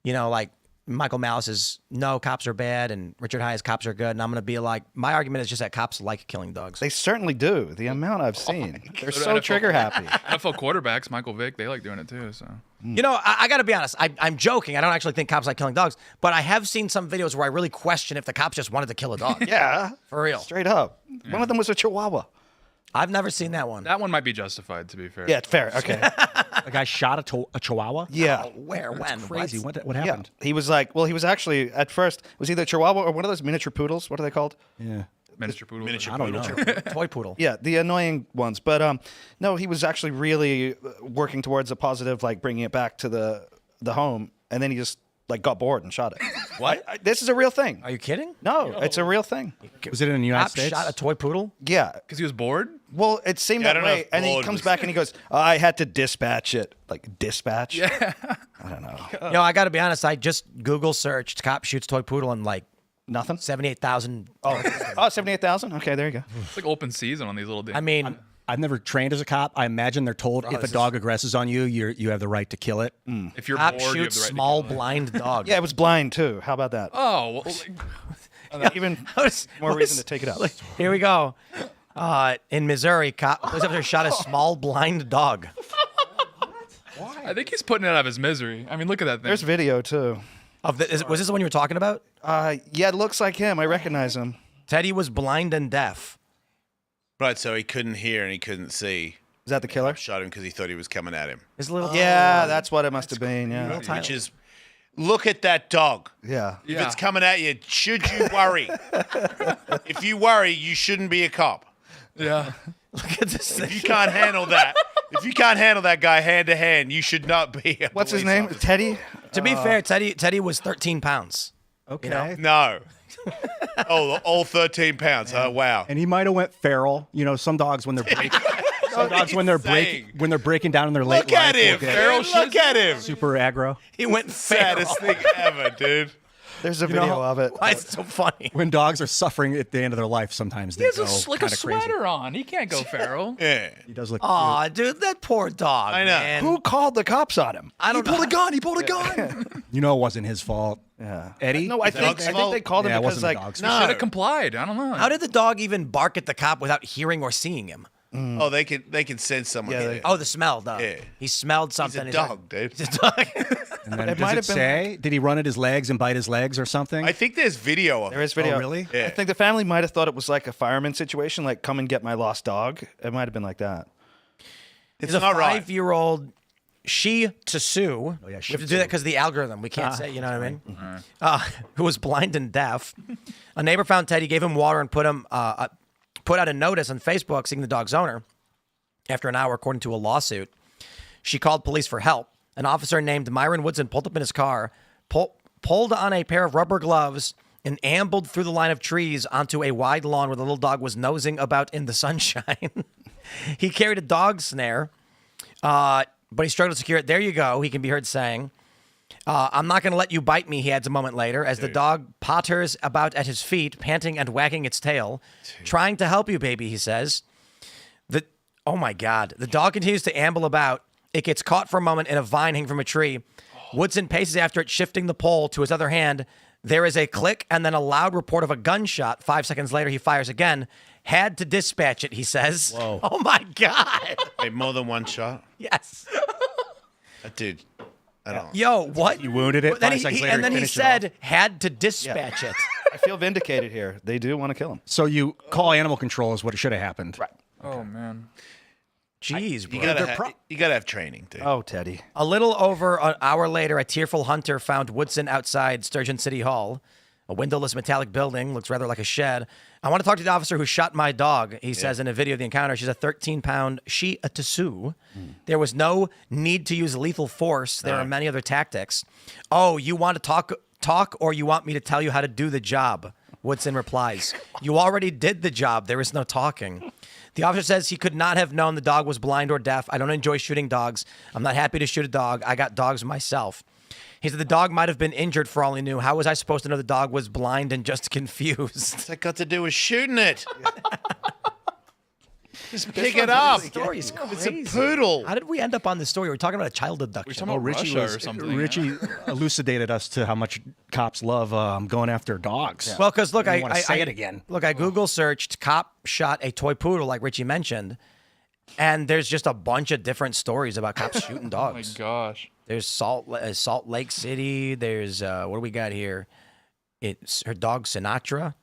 like Michael Malice is no, cops are bad, and Richard High is cops are good. And I'm going to be like, my argument is just that cops like killing dogs. They certainly do. The amount I've seen. They're So so NFL trigger happy. NFL quarterbacks, Michael Vick, they like doing it too. So I got to be honest. I'm joking. I don't actually think cops like killing dogs, but I have seen some videos where I really question if the cops just wanted to kill a dog. Yeah. For real. Straight up. One of them was a Chihuahua. I've never seen that one. that one might be justified, to be fair. Yeah, fair. Okay. A guy shot a chihuahua? Yeah. Where? When? Crazy. What Yeah. happened? He was like, well, he was actually, at first, it was either Chihuahua or one of those miniature poodles. What are they called? Yeah. Miniature poodle. Miniature I don't poodle. know. Toy poodle. Yeah, the annoying ones. But no, he was actually really working towards a positive, like bringing it back to the home, and then he just like got bored and shot it. What? This is a real thing. Are you kidding? No, it's a real thing. Was it in the United Cop States? shot a toy poodle? Yeah. Because he was bored. Well, it seemed Yeah, I that don't know way, if and then he bored comes was- back and he goes, I had to dispatch it. Like dispatch? Yeah. I don't know. I got to be honest. I just Google searched cop shoots toy poodle and like Nothing. 78,000. Oh, 78,000. Okay, there you go. It's like open season on these little. I mean, I've never trained as a cop. I imagine they're told if a dog aggresses on you, you have the right to kill it. if you're cop bored, you have the right shoots to small kill it. blind dog. Yeah, it was blind too. How about that? Oh, well, Even more reason to take it out. Here we go. In Missouri, cop police officer shot a small blind dog. I think he's putting it out of his misery. I mean, look at that thing. There's video too. Was this the one you were talking about? Yeah, it looks like him. I recognize him. Teddy was blind and deaf. Right, so he couldn't hear and he couldn't see. Is that the killer? Shot him because he thought he was coming at him. His little Yeah, that's what it must have been. Yeah. Which is, look at that dog. Yeah. If it's coming at you, should you worry? If you worry, you shouldn't be a cop. yeah. Look at this thing. If you can't handle that, if you can't handle that guy hand to hand, you should not be a What's his police name? officer. Teddy? To be fair, Teddy was 13 pounds. Okay. No. Oh, all 13 pounds. Huh? Wow. And he might have went feral. Some dogs when they're breaking, some dogs when they're saying? breaking down in their late Look at life, him. will get Feral Look at him. super aggro. He went feral. Saddest thing ever, dude. There's a video of it. Why is it so funny? When dogs are suffering at the end of their life, sometimes they He has go like a kind of crazy. sweater on. He can't go feral. Yeah. He does look. Aw, dude, that poor dog. I know. Man. Who called the cops on him? I don't know. a gun. He pulled a gun. It wasn't his fault. Yeah. Eddie. No, I dog's think fault? they called him Yeah, it because wasn't the like dog's He should have complied. I don't know. How did the dog even bark at the cop without hearing or seeing him? Oh, they can send someone. Yeah, Yeah, they- Oh, the smell, dog. Yeah. He smelled He's something. a He's like- dog, dude. He's a dog. And then It does might it have been- say? Did he run at his legs and bite his legs or something? I think there's video of there it. is video. Oh, really? Yeah. I think the family might have thought it was like a fireman situation, like come and get my lost dog. It might have been like that. It's a not right. 5-year-old Shih Tzu. yeah, we Shih have to do that because of the algorithm. We can't say, you know what I mean? Who was blind and deaf. A neighbor found Teddy, gave him water, and put out a notice on Facebook seeking the dog's owner. After an hour, according to a lawsuit, she called police for help. An officer named Myron Woodson pulled up in his car, pulled on a pair of rubber gloves and ambled through the line of trees onto a wide lawn where the little dog was nosing about in the sunshine. He carried a dog snare, but he struggled to secure it. There you go, he can be heard saying. I'm not going to let you bite me, he adds a moment later, as the dog potters about at his feet, panting and wagging its tail. Trying to help you, baby, he says. Oh, my God. The dog continues to amble about. It gets caught for a moment in a vine hanging from a tree. Woodson paces after it, shifting the pole to his other hand. There is a click and then a loud report of a gunshot. 5 seconds later, he fires again. Had to dispatch it, he says. Whoa. Oh, my God. Wait, more than one shot? Yes. Dude, I don't. Yo, what? You wounded it. Then 5 seconds later, and then he finished it said, had to dispatch it. I feel vindicated here. They do want to kill him. So you call animal control is what should have happened. Right. Oh man. Jeez, bro. You gotta have training, dude. Oh, Teddy. A little over an hour later, a tearful hunter found Woodson outside Sturgeon City Hall. A windowless metallic building, looks rather like a shed. I want to talk to the officer who shot my dog, he says in a video of the encounter. She's a 13-pound Shih Tzu. There was no need to use lethal force. There are many other tactics. Oh, you want to talk, or you want me to tell you how to do the job? Woodson replies, you already did the job. There is no talking. The officer says he could not have known the dog was blind or deaf. I don't enjoy shooting dogs. I'm not happy to shoot a dog. I got dogs myself. He said the dog might have been injured for all he knew. How was I supposed to know the dog was blind and just confused? What's that got to do with shooting it? Just pick it up. The story's crazy. It's a poodle. How did we end up on this story? We're talking about a child abduction. We're talking about Russia or something. Richie elucidated us to how much cops love going after dogs. Well, because look, I I want to say it again. Look, I Google searched cop shot a toy poodle, like Richie mentioned, and there's just a bunch of different stories about cops shooting dogs. Oh my gosh. There's Salt Lake City. There's what do we got here? It's her dog Sinatra.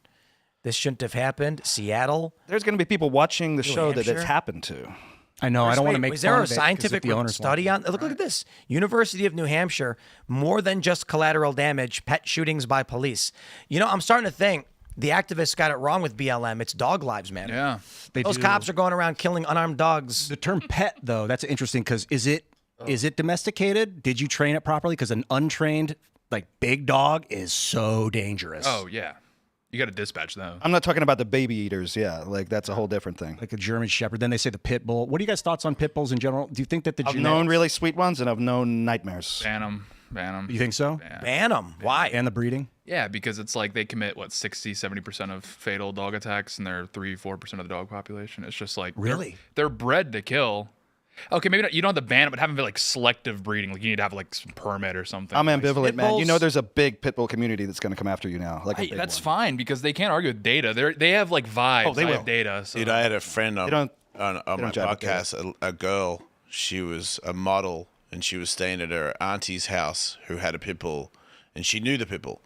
This shouldn't have happened. Seattle. There's going to be people watching the show that Hampshire? it's happened to. I know. I don't want to make Was fun there a of it 'cause scientific the owners study on? Look at this. University of New Hampshire. More than just collateral damage. Pet shootings by police. You know, I'm starting to think the activists got it wrong with BLM. It's dog lives, man. Yeah. Those cops are going around killing unarmed dogs. The term pet, though, that's interesting because is it domesticated? Did you train it properly? Because an untrained, like, big dog is so dangerous. Oh yeah. You got to dispatch them. I'm not talking about the baby eaters. Yeah, like that's a whole different thing. Like a German Shepherd. Then they say the pit bull. What are you guys' thoughts on pit bulls in general? Do you think that the I've known really sweet ones and I've known nightmares. Ban them. Ban them. You think so? Yeah. Ban them. Why? And the breeding? Yeah, because it's like they commit, 60-70% of fatal dog attacks, and they're 3-4% of the dog population. It's just like Really? they're bred to kill. Okay, maybe not, you don't have to ban it, but have them be like selective breeding. Like you need to have like some permit or something. I'm ambivalent, Pit man. You know, bulls- there's a big pit bull community that's going to come after you now. Like a big That's one. fine because they can't argue with data. They have like vibes. Oh, they I will. have data. So. Dude, I had a friend on don't my jive with that. podcast, a girl. She was a model, and she was staying at her auntie's house who had a pit bull, and she knew the pit bull.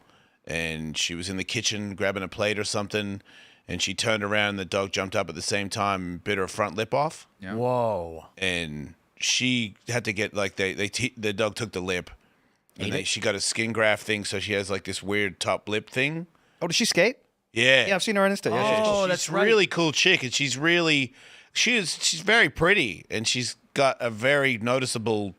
And she was in the kitchen grabbing a plate or something, and she turned around, and the dog jumped up at the same time and bit her front lip off. Yeah. Whoa. And she had to get, like, the dog took the lip, and she got a skin graft thing, so she has, like, this weird top lip thing. Oh, does she skate? Yeah. Yeah, I've seen her on Insta. Yeah, Oh, She's that's a right. really cool chick, and she's very pretty, and she's got a very noticeable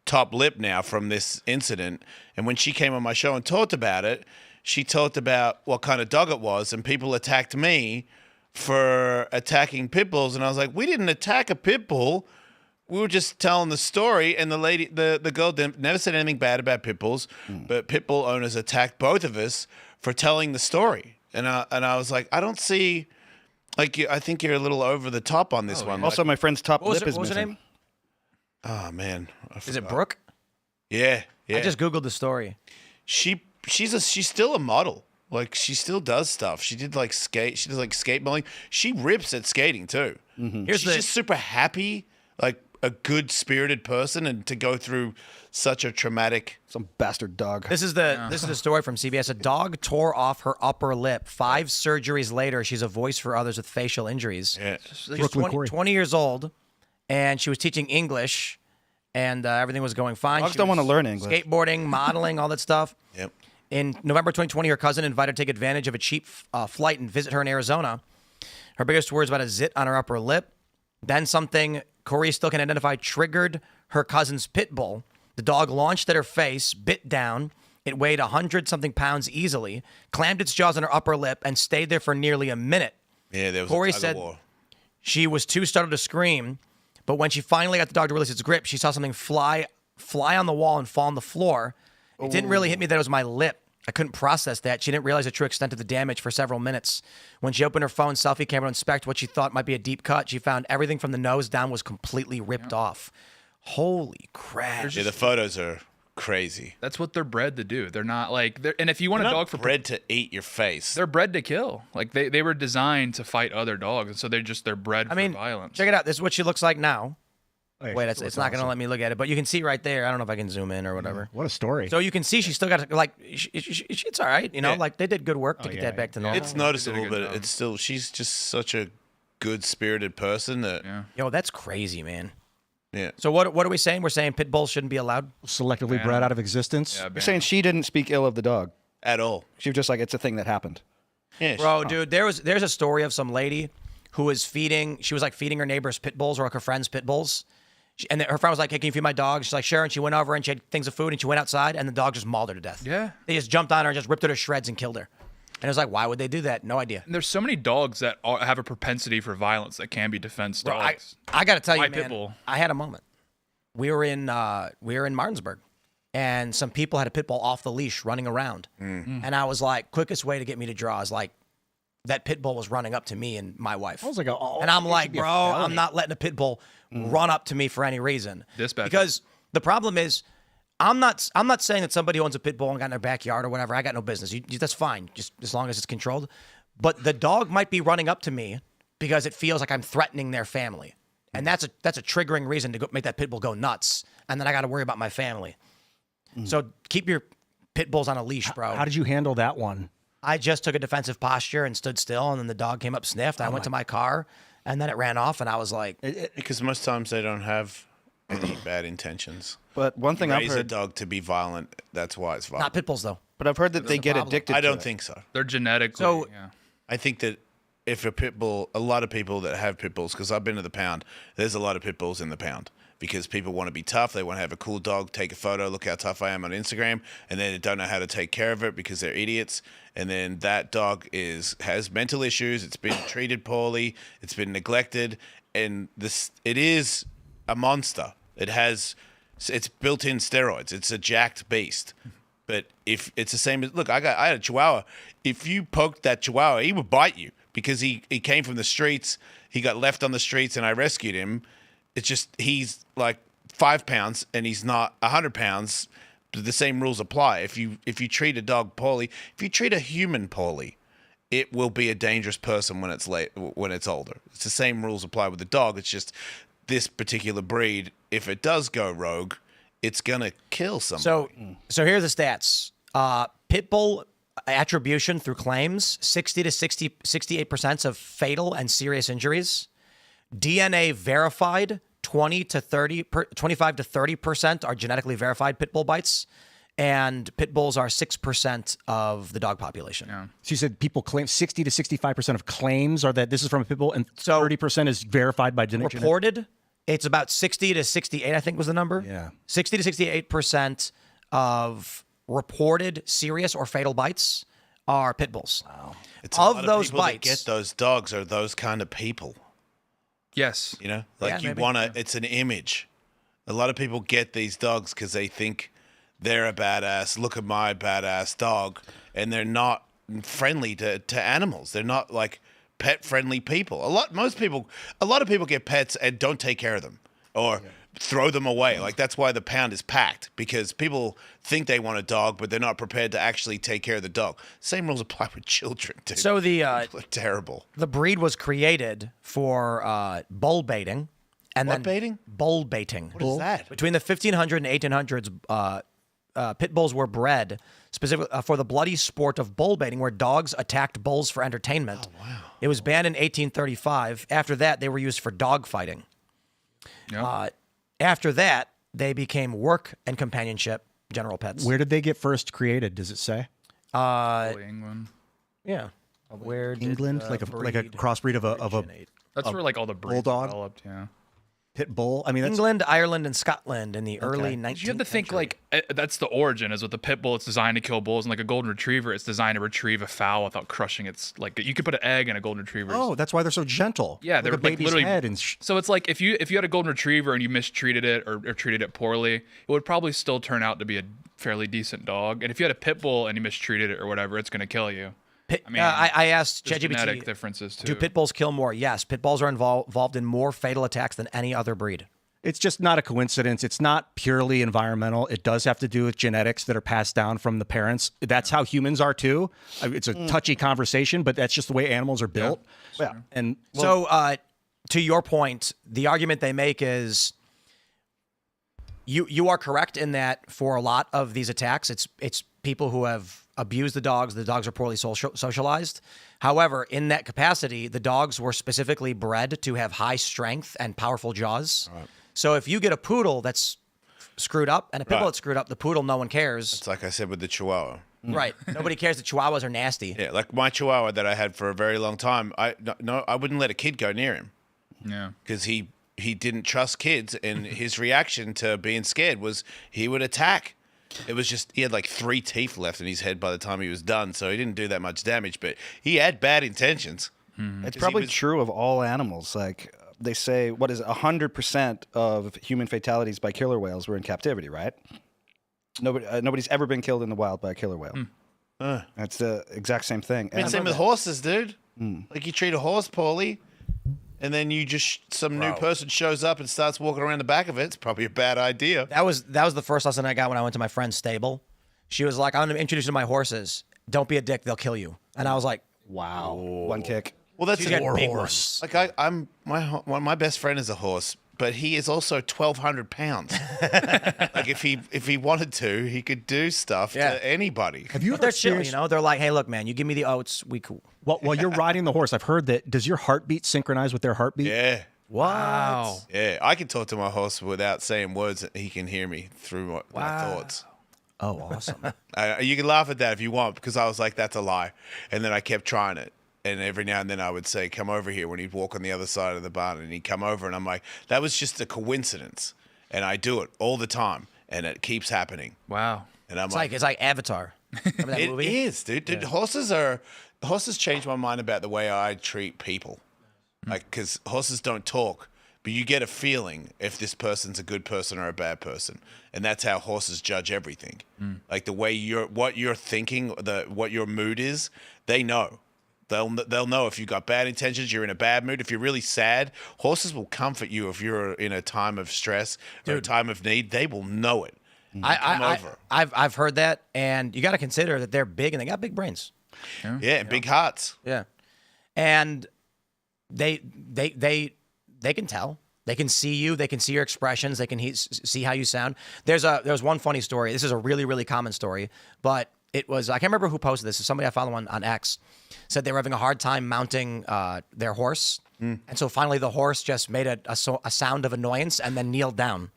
top lip now from this incident. And when she came on my show and talked about it, she talked about what kind of dog it was, and people attacked me for attacking pit bulls, and I was like, we didn't attack a pit bull. We were just telling the story, and the girl never said anything bad about pit bulls, but pit bull owners attacked both of us for telling the story. And I was like, I don't see, like, I think you're a little over the top on this one. Also, my friend's top What was, lip is what was her missing. name? Oh man, Is it Brooke? Yeah. I just Googled the story. She's still a model. Like, she still does stuff. She did like skate. She does like skateboarding. She rips at skating too. Here's She's just super happy, like a good spirited person, and to go through such a traumatic. Some bastard dog. This is the story from CBS. A dog tore off her upper lip. 5 surgeries later, she's a voice for others with facial injuries. Yeah. She's 20 years old, and she was teaching English, and everything was going fine. Dogs She don't was want to learn English. Skateboarding, modeling, all that stuff. Yep. In November 2020, her cousin invited her to take advantage of a cheap flight and visit her in Arizona. Her biggest words about a zit on her upper lip. Then something Corey still can identify triggered her cousin's pit bull. The dog launched at her face, bit down, It weighed 100-something pounds easily, clammed its jaws on her upper lip, and stayed there for nearly a minute. Yeah, there was Corey a tug said of war. she was too startled to scream, but when she finally got the dog to release its grip, she saw something fly on the wall and fall on the floor. It didn't really hit me that it was my lip. I couldn't process that. She didn't realize the true extent of the damage for several minutes. When she opened her phone selfie camera to inspect what she thought might be a deep cut, she found everything from the nose down was completely ripped off. Holy crap. Yeah, the photos are crazy. That's what they're bred to do. They're not like and if you want They're a not dog for bred to eat your face. they're bred to kill. Like they were designed to fight other dogs, and so they're bred for violence. Check it out. This is what she looks like now. Oh, yeah, Wait, she it's looks not going to awesome. let me look at it, but you can see right there. I don't know if I can zoom in or whatever. What a story. So you can see she's still got like it's all right, you know, Yeah. like they did good work to get that back to normal. It's noticeable, good but job. it's still, she's just such a good-spirited person that, Yo, that's crazy, man. yeah. So what are we saying? We're saying pit bulls shouldn't be allowed. Selectively bred out of existence. Yeah, You're saying she didn't speak ill of the dog. At all. She was just like, it's a thing that happened. Yeah, Bro, dude, there's a story of some lady who was feeding her neighbor's pit bulls or like her friend's pit bulls. And her friend was like, hey, can you feed my dog? She's like, sure. And she went over and she had things of food and she went outside and the dog just mauled her to death. Yeah. They just jumped on her and just ripped her to shreds and killed her. And it was like, why would they do that? No idea. And there's so many dogs that have a propensity for violence that can be defense Bro, dogs. I got to tell you, My man, pit bull. I had a moment. We were in Martinsburg, and some people had a pit bull off the leash running around. And I was like, quickest way to get me to draw is like, that pit bull was running up to me and my wife. I was like, and I'm like, bro, I'm not letting a pit bull run up to me for any reason. Dispatch. Because the problem is, I'm not saying that somebody owns a pit bull and got in their backyard or whatever. I got no business. That's fine, just as long as it's controlled. But the dog might be running up to me because it feels like I'm threatening their family, and that's a triggering reason to go make that pit bull go nuts. And then I got to worry about my family. So keep your pit bulls on a leash, bro. How did you handle that one? I just took a defensive posture and stood still, and then the dog came up, sniffed. I went to my car, and then it ran off, and I was like, Because most times they don't have any bad intentions. But one thing I've Raise a heard, dog to be violent. That's why it's violent. not pit bulls though. but I've heard that they a get problem. addicted. I don't to think so. They're genetically. So- yeah. I think that if a pit bull, a lot of people that have pit bulls, because I've been to the pound, there's a lot of pit bulls in the pound because people want to be tough. They want to have a cool dog, take a photo, look how tough I am on Instagram, and then they don't know how to take care of it because they're idiots. And then that dog has mental issues. It's been treated poorly. It's been neglected, and it is a monster. It's built-in steroids. It's a jacked beast. But if it's the same as, look, I had a Chihuahua. If you poked that Chihuahua, he would bite you because he came from the streets. He got left on the streets, and I rescued him. It's just he's like 5 pounds, and he's not 100 pounds. The same rules apply. If you treat a dog poorly, if you treat a human poorly, it will be a dangerous person when it's older. It's the same rules apply with the dog. It's just this particular breed. If it does go rogue, it's gonna kill somebody. So here's the stats. Pit bull attribution through claims, 60 to 68% of fatal and serious injuries. DNA verified, 25 to 30% are genetically verified pit bull bites. And pit bulls are 6% of the dog population. Yeah. So you said people claim 60 to 65% of claims are that this is from a pit bull, and So- 30% is verified by genetic. Reported, it's about 60 to 68, I think was the number. Yeah. 60 to 68% of reported serious or fatal bites are pit bulls. Wow. It's Of a lot those people that bites- get those dogs are those kind of people. Yes. You know, like Yeah, you maybe. want to. It's an image. A lot of people get these dogs because they think they're a badass. Look at my badass dog, and they're not friendly to animals. They're not like pet friendly people. A lot of people get pets and don't take care of them or throw them away. Like that's why the pound is packed, because people think they want a dog, but they're not prepared to actually take care of the dog. Same rules apply with children, dude. So the People are terrible. the breed was created for bull baiting. And What then baiting? Bull baiting. What is that? Between the 1500s and 1800s, pit bulls were bred specifically for the bloody sport of bull baiting, where dogs attacked bulls for entertainment. Oh, wow. It was banned in 1835. After that, they were used for dog fighting. Yeah. After that, they became work and companionship general pets. Where did they get first created? Does it say? Probably England. Yeah. Where did England, the like a breed crossbreed of a originate? That's where like all the breeds bulldog? developed. Yeah. Pit bull. I mean, that's England, Ireland, and Scotland in the early 19th You have to think century. that's the origin. Is with the pit bull, it's designed to kill bulls, and like a golden retriever, it's designed to retrieve a fowl without crushing its. Like you could put an egg in a golden retriever. oh, that's why they're so gentle. Yeah, like they're a like baby's literally. head and So it's like if you had a golden retriever and you mistreated it or treated it poorly, it would probably still turn out to be a fairly decent dog. And if you had a pit bull and you mistreated it or whatever, it's going to kill you. I mean, I asked There's genetic ChatGPT, differences too. do pit bulls kill more? Yes, pit bulls are involved in more fatal attacks than any other breed. it's just not a coincidence. It's not purely environmental. It does have to do with genetics that are passed down from the parents. That's how humans are too. I mean, it's a touchy conversation, but that's just the way animals are built. Yeah. And So, to your point, the argument they make is you are correct in that for a lot of these attacks, it's people who have abused the dogs. The dogs are poorly socialized. However, in that capacity, the dogs were specifically bred to have high strength and powerful jaws. Right. So if you get a poodle that's screwed up and a pit bull that's screwed up, the poodle, no one cares. It's like I said with the Chihuahua. Right. Nobody cares. The Chihuahuas are nasty. Yeah, like my Chihuahua that I had for a very long time. I wouldn't let a kid go near him. Yeah. Because he didn't trust kids, and his reaction to being scared was he would attack. It was just he had like 3 teeth left in his head by the time he was done, so he didn't do that much damage, but he had bad intentions. It's probably true of all animals. Like they say, 100% of human fatalities by killer whales were in captivity, right? Nobody's ever been killed in the wild by a killer whale. That's the exact same thing. I mean, same with horses, dude. Like you treat a horse poorly, and then you just some new person shows up and starts walking around the back of it. It's probably a bad idea. That was the first lesson I got when I went to my friend's stable. She was like, "I'm going to introduce you to my horses. Don't be a dick; they'll kill you." And I was like, wow. One kick. Well, that's She's a got big horse. Like my best friend is a horse, but he is also 1,200 pounds. Like if he wanted to, he could do stuff to anybody. Have you but ever they're chill, serious- you know. They're like, "Hey, look, man, you give me the oats, we cool." Well, while you're riding the horse, I've heard that. Does your heartbeat synchronize with their heartbeat? Yeah. Wow. Yeah, I can talk to my horse without saying words. And he can hear me through my thoughts. Oh, awesome. You can laugh at that if you want, because I was like, that's a lie. And then I kept trying it. And every now and then I would say, come over here when he'd walk on the other side of the barn. And he'd come over and I'm like, that was just a coincidence. And I do it all the time. And it keeps happening. Wow. And I'm It's like Avatar. Remember that it movie? is, dude. Dude, horses changed my mind about the way I treat people. Like, because horses don't talk, but you get a feeling if this person's a good person or a bad person, and that's how horses judge everything. Like the way what you're thinking, what your mood is, they know. They'll know if you got bad intentions, you're in a bad mood. If you're really sad, horses will comfort you. If you're in a time of stress or a time of need, they will know it. I've heard that, and you got to consider that they're big and they got big brains. Yeah, big hearts. Yeah, and they can tell. They can see you. They can see your expressions. They can see how you sound. There's one funny story. This is a really, really common story, but it was, I can't remember who posted this. It's somebody I follow on X said they were having a hard time mounting their horse. And so finally the horse just made a sound of annoyance and then kneeled down.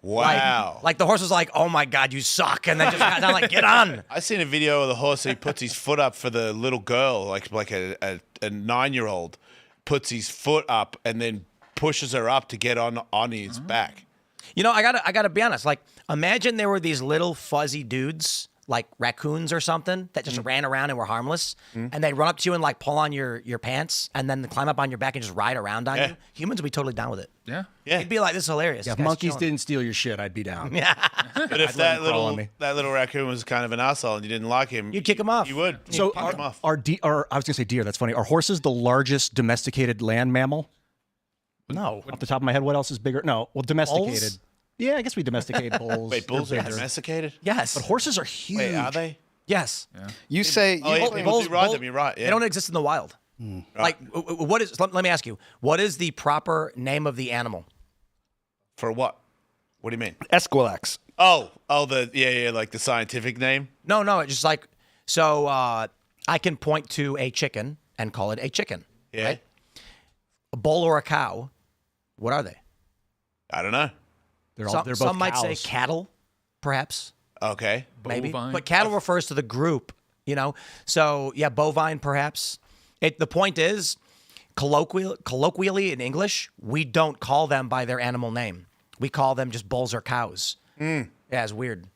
Wow. Like the horse was like, "Oh my God, you suck." And then just got down like, "Get on." I seen a video of the horse. He puts his foot up for the little girl, like a 9-year-old, puts his foot up and then pushes her up to get on his back. You know, I gotta be honest. Like, imagine there were these little fuzzy dudes, like raccoons or something, that just ran around and were harmless, and they'd run up to you and like pull on your pants and then climb up on your back and just ride around on you. Humans would be totally down with it. Yeah. Yeah. It'd be like, "This is hilarious." Yeah, if This guy's monkeys chilling. didn't steal your shit, I'd be down. But if let him crawl on me. that little raccoon was kind of an asshole and you didn't like him, You'd kick him off. You would. So You'd punch him off. I was gonna say deer. That's funny. Are horses the largest domesticated land mammal? No. Off the top of my head, what else is bigger? No, well, domesticated. Bulls? Yeah, I guess we domesticate bulls. Wait, bulls They're are bigger. domesticated? Yes. But horses are huge. Wait, are they? Yes. You say Oh, yeah, people do ride them. You're right. Yeah. They don't exist in the wild. Like, what is? Let me ask you. What is the proper name of the animal? For what? What do you mean? Esquilax. Oh, like the scientific name? No, it's just like, so I can point to a chicken and call it a chicken. Yeah. Right? A bull or a cow. What are they? I don't know. They're Some both might say cows. cattle, perhaps. Okay. Maybe. Bovine. But cattle refers to the group, you know? So, yeah, bovine, perhaps. The point is, colloquially in English, we don't call them by their animal name. We call them just bulls or cows. Yeah, it's weird.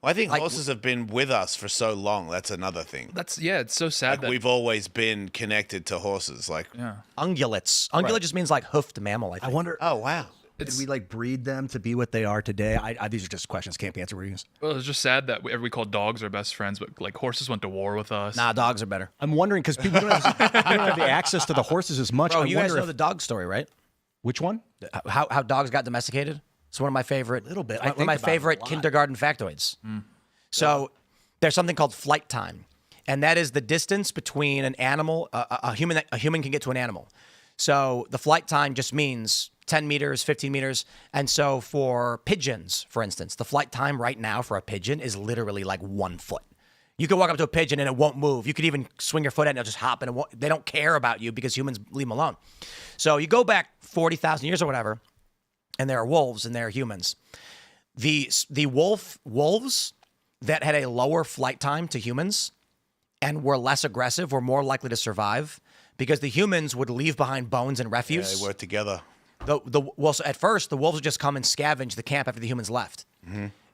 Well, I think horses have been with us for so long. That's another thing. It's so sad that We've always been connected to horses. Like, Ungulates. Ungulate just means like hoofed mammal, I think. I wonder. oh wow, Did we like breed them to be what they are today? These are just questions can't be answered. well, it's just sad that we call dogs our best friends, but like horses went to war with us. Nah, dogs are better. I'm wondering because people don't have the access to the horses as much. Bro, I you guys wonder know if- the dog story, right? which one? How dogs got domesticated? It's one of my favorite. Little bit. I One of think my about it a favorite lot. kindergarten factoids. So there's something called flight time, and that is the distance between an animal, a human can get to an animal. So the flight time just means 10 meters, 15 meters. And so for pigeons, for instance, the flight time right now for a pigeon is literally like 1 foot. You can walk up to a pigeon and it won't move. You could even swing your foot at it and it'll just hop and they don't care about you because humans leave them alone. So you go back 40,000 years or whatever, and there are wolves and there are humans. The wolves that had a lower flight time to humans and were less aggressive were more likely to survive because the humans would leave behind bones and yeah, refuse. they work together. So at first, the wolves would just come and scavenge the camp after the humans left.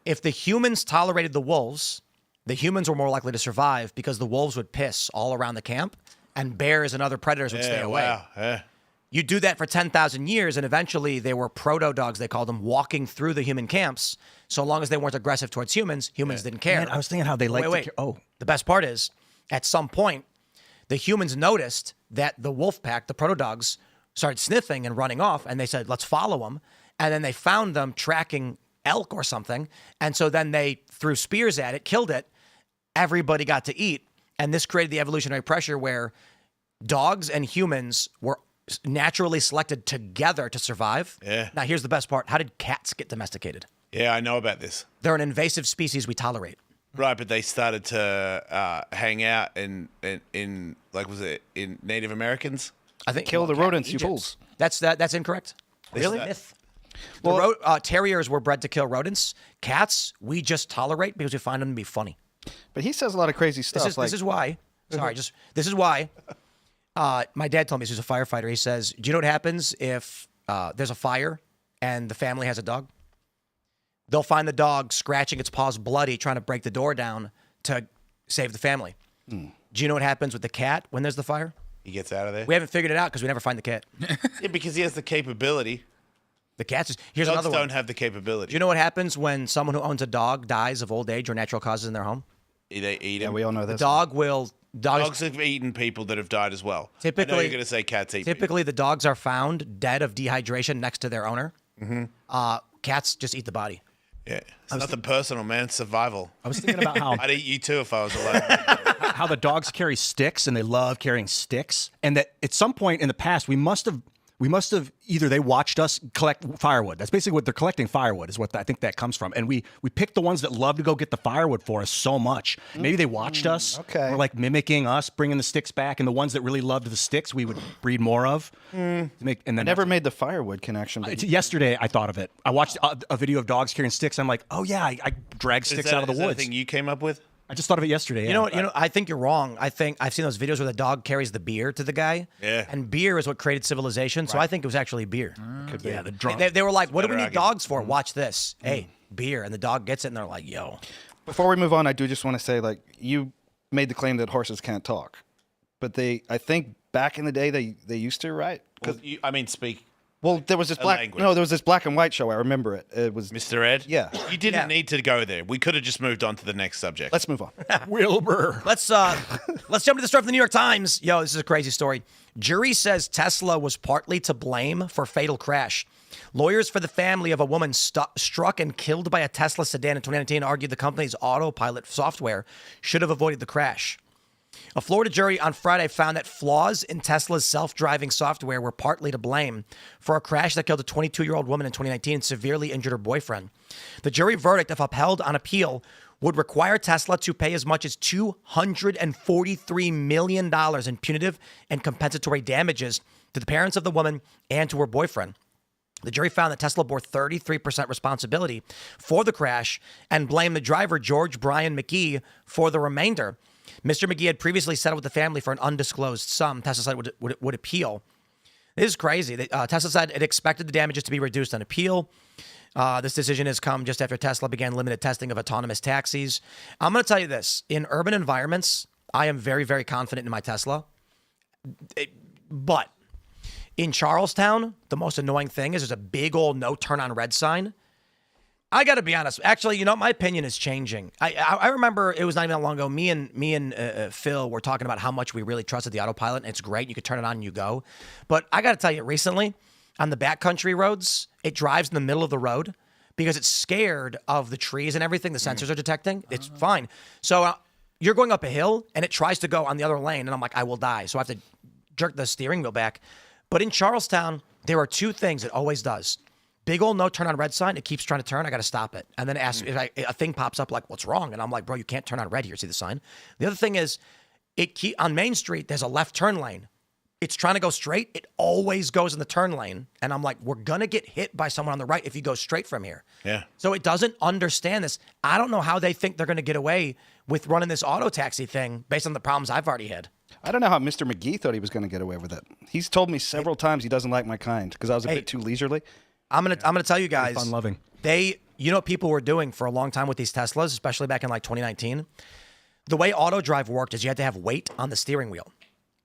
If the humans tolerated the wolves were more likely to survive because the wolves would piss all around the camp and bears and other predators would stay away. Wow. Yeah. You do that for 10,000 years, and eventually they were proto-dogs, they called them, walking through the human camps. So long as they weren't aggressive towards humans didn't care. Man, I was thinking how they like Wait. to. Oh, The best part is, at some point, the humans noticed that the wolf pack, the proto-dogs, started sniffing and running off, and they said, let's follow them. And then they found them tracking elk or something, and so then they threw spears at it, killed it. Everybody got to eat, and this created the evolutionary pressure where dogs and humans were naturally selected together to survive. Yeah. Now, here's the best part. How did cats get domesticated? Yeah, I know about this. They're an invasive species we tolerate. Right, but they started to hang out in like, was it in Native Americans? I think Kill the rodents, you Egypt. fools. That's incorrect. Really? Myth. Terriers were bred to kill rodents. Cats, we just tolerate because we find them to be funny. But he says a lot of crazy stuff. This is why. Sorry, this is why. My dad told me, he's a firefighter. He says, do you know what happens if there's a fire and the family has a dog? They'll find the dog scratching its paws bloody, trying to break the door down to save the family. Do you know what happens with the cat when there's the fire? He gets out of there. We haven't figured it out because we never find the cat. Yeah, because he has the capability. The cat's just, here's Dogs another don't one. have the capability. Do you know what happens when someone who owns a dog dies of old age or natural causes in their home? They eat Yeah, him. we all know The this. Dogs have eaten people that have died as well. I know Typically- you're going to say cats eat people. Typically, the dogs are found dead of dehydration next to their owner. Cats just eat the body. Yeah. It's nothing personal, man. It's survival. I was thinking about how I'd eat you too if I was alive. how the dogs carry sticks and they love carrying sticks, and that at some point in the past we must have either they watched us collect firewood. That's basically what they're collecting. Firewood is what I think that comes from, and we picked the ones that love to go get the firewood for us so much. Maybe they watched us. Okay. Or like mimicking us, bringing the sticks back, and the ones that really loved the sticks we would breed more of. To make, and then Never made the firewood connection. But Yesterday, I thought of it. I watched a video of dogs carrying sticks. I'm like, oh yeah, I drag sticks out of the Is that a woods. thing you came up with? I just thought of it yesterday. You know what? I think you're wrong. I think I've seen those videos where the dog carries the beer to the guy. Yeah. And beer is what created civilization. So I think it was actually beer. Yeah, the drunk. They were like, what do we better need argument. dogs for? Watch this. Hey, beer. And the dog gets it and they're like, yo. before we move on, I do just want to say, like, you made the claim that horses can't talk, but I think back in the day they used to, right? Well, speak. Well, there was this language. there was this black and white show. I remember it. It was. Mr. Ed? Yeah. You didn't Yeah. need to go there. We could have just moved on to the next subject. Let's move on. Wilbur. Let's jump to the story from the New York Times. Yo, this is a crazy story. Jury says Tesla was partly to blame for fatal crash. Lawyers for the family of a woman struck and killed by a Tesla sedan in 2019 argued the company's autopilot software should have avoided the crash. A Florida jury on Friday found that flaws in Tesla's self-driving software were partly to blame for a crash that killed a 22-year-old woman in 2019 and severely injured her boyfriend. The jury verdict, if upheld on appeal, would require Tesla to pay as much as $243 million in punitive and compensatory damages to the parents of the woman and to her boyfriend. The jury found that Tesla bore 33% responsibility for the crash and blamed the driver, George Brian McGee, for the remainder. Mr. McGee had previously settled with the family for an undisclosed sum. Tesla said would appeal. This is crazy. Tesla said it expected the damages to be reduced on appeal. This decision has come just after Tesla began limited testing of autonomous taxis. I'm going to tell you this. In urban environments, I am very, very confident in my Tesla. But in Charlestown, the most annoying thing is there's a big old no turn on red sign. I got to be honest. Actually, you know, my opinion is changing. I remember it was not even that long ago. Me and Phil were talking about how much we really trusted the autopilot. And it's great. You could turn it on and you go. But I got to tell you, recently on the backcountry roads, it drives in the middle of the road because it's scared of the trees and everything the sensors are detecting. It's fine. So you're going up a hill and it tries to go on the other lane. And I'm like, I will die. So I have to jerk the steering wheel back. But in Charlestown, there are two things it always does. Big old no turn on red sign. It keeps trying to turn. I got to stop it. And then if a thing pops up like, what's wrong? And I'm like, bro, you can't turn on red here. See the sign? The other thing is, on Main Street, there's a left turn lane. It's trying to go straight. It always goes in the turn lane. And I'm like, we're going to get hit by someone on the right if you go straight from here. Yeah. So it doesn't understand this. I don't know how they think they're going to get away with running this auto taxi thing based on the problems I've already had. I don't know how Mr. McGee thought he was going to get away with it. He's told me several times he doesn't like my kind because I was a bit too leisurely. I'm gonna tell you guys. Fun loving. You know what people were doing for a long time with these Teslas, especially back in like 2019? The way auto drive worked is you had to have weight on the steering wheel.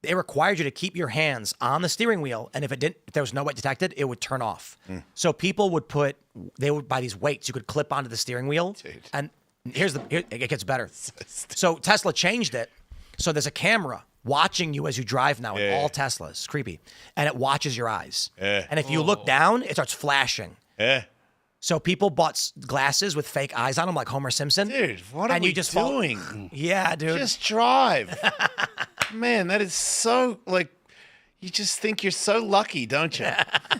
It required you to keep your hands on the steering wheel, and if there was no weight detected, it would turn off. So people would buy these weights you could clip onto the steering wheel. Dude. And it gets better. So Tesla changed it. So there's a camera watching you as you drive now in all Teslas. It's creepy. And it watches your eyes. Yeah. And if you look down, it starts flashing. Yeah. So people bought glasses with fake eyes on them like Homer Simpson. Dude, what are we doing? Yeah, dude. Just drive. Man, that is so, like, you just think you're so lucky, don't you?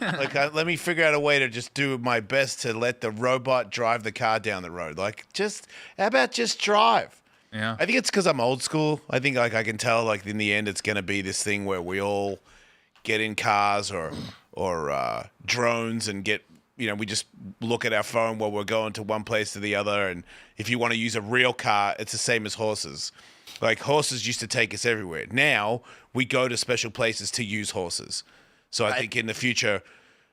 Like, let me figure out a way to just do my best to let the robot drive the car down the road. Like, how about just drive? Yeah. I think it's because I'm old school. I think like I can tell like in the end it's going to be this thing where we all get in cars or drones and get, you know, we just look at our phone while we're going to one place to the other. And if you want to use a real car, it's the same as horses. Like horses used to take us everywhere. Now we go to special places to use horses. So I think in the future,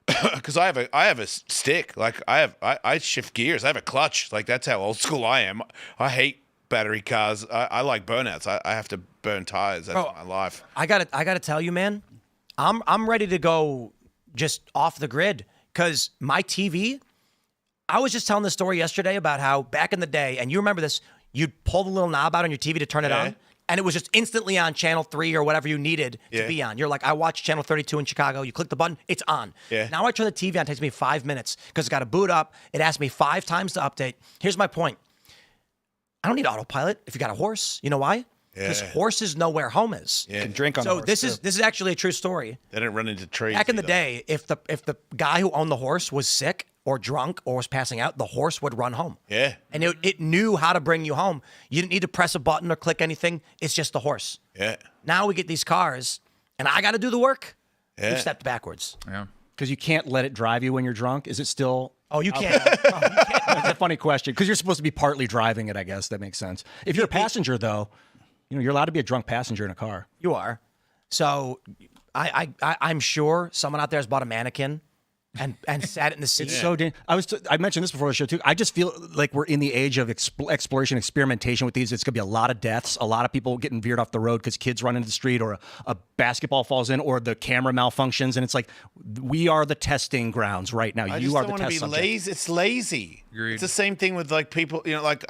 because I have a stick, like I shift gears. I have a clutch. Like that's how old school I am. I hate battery cars. I like burnouts. I have to burn tires. That's my life. I gotta tell you, man, I'm ready to go just off the grid because my TV. I was just telling this story yesterday about how back in the day, and you remember this, you'd pull the little knob out on your TV to turn it on, and it was just instantly on channel 3 or whatever you needed to be on. You're like, I watch channel 32 in Chicago. You click the button, it's on. Yeah. Now I turn the TV on. It takes me 5 minutes because it's got to boot up. It asks me 5 times to update. Here's my point. I don't need autopilot if you got a horse. You know why? Because horses know where home is. You can drink on a So horse, this too. is actually a true story. They don't run into trees. Back in the either. day, if the guy who owned the horse was sick or drunk or was passing out, the horse would run home. Yeah. And it knew how to bring you home. You didn't need to press a button or click anything. It's just the horse. Yeah. Now we get these cars, and I got to do the work. Yeah. We've stepped backwards. Yeah. Because you can't let it drive you when you're drunk. Is it still? Oh, you can't. That's a funny question. Because you're supposed to be partly driving it, I guess. That makes sense. If you're a passenger, though, you know, you're allowed to be a drunk passenger in a car. You are. So I'm sure someone out there has bought a mannequin and sat it in the seat. It's so I mentioned this before the show too. I just feel like we're in the age of exploration, experimentation with these. It's gonna be a lot of deaths, a lot of people getting veered off the road because kids run into the street, or a basketball falls in, or the camera malfunctions, and it's like we are the testing grounds right now. I You just are don't the want to test be subject. lazy. It's lazy. Agreed. It's the same thing with like people. You know, like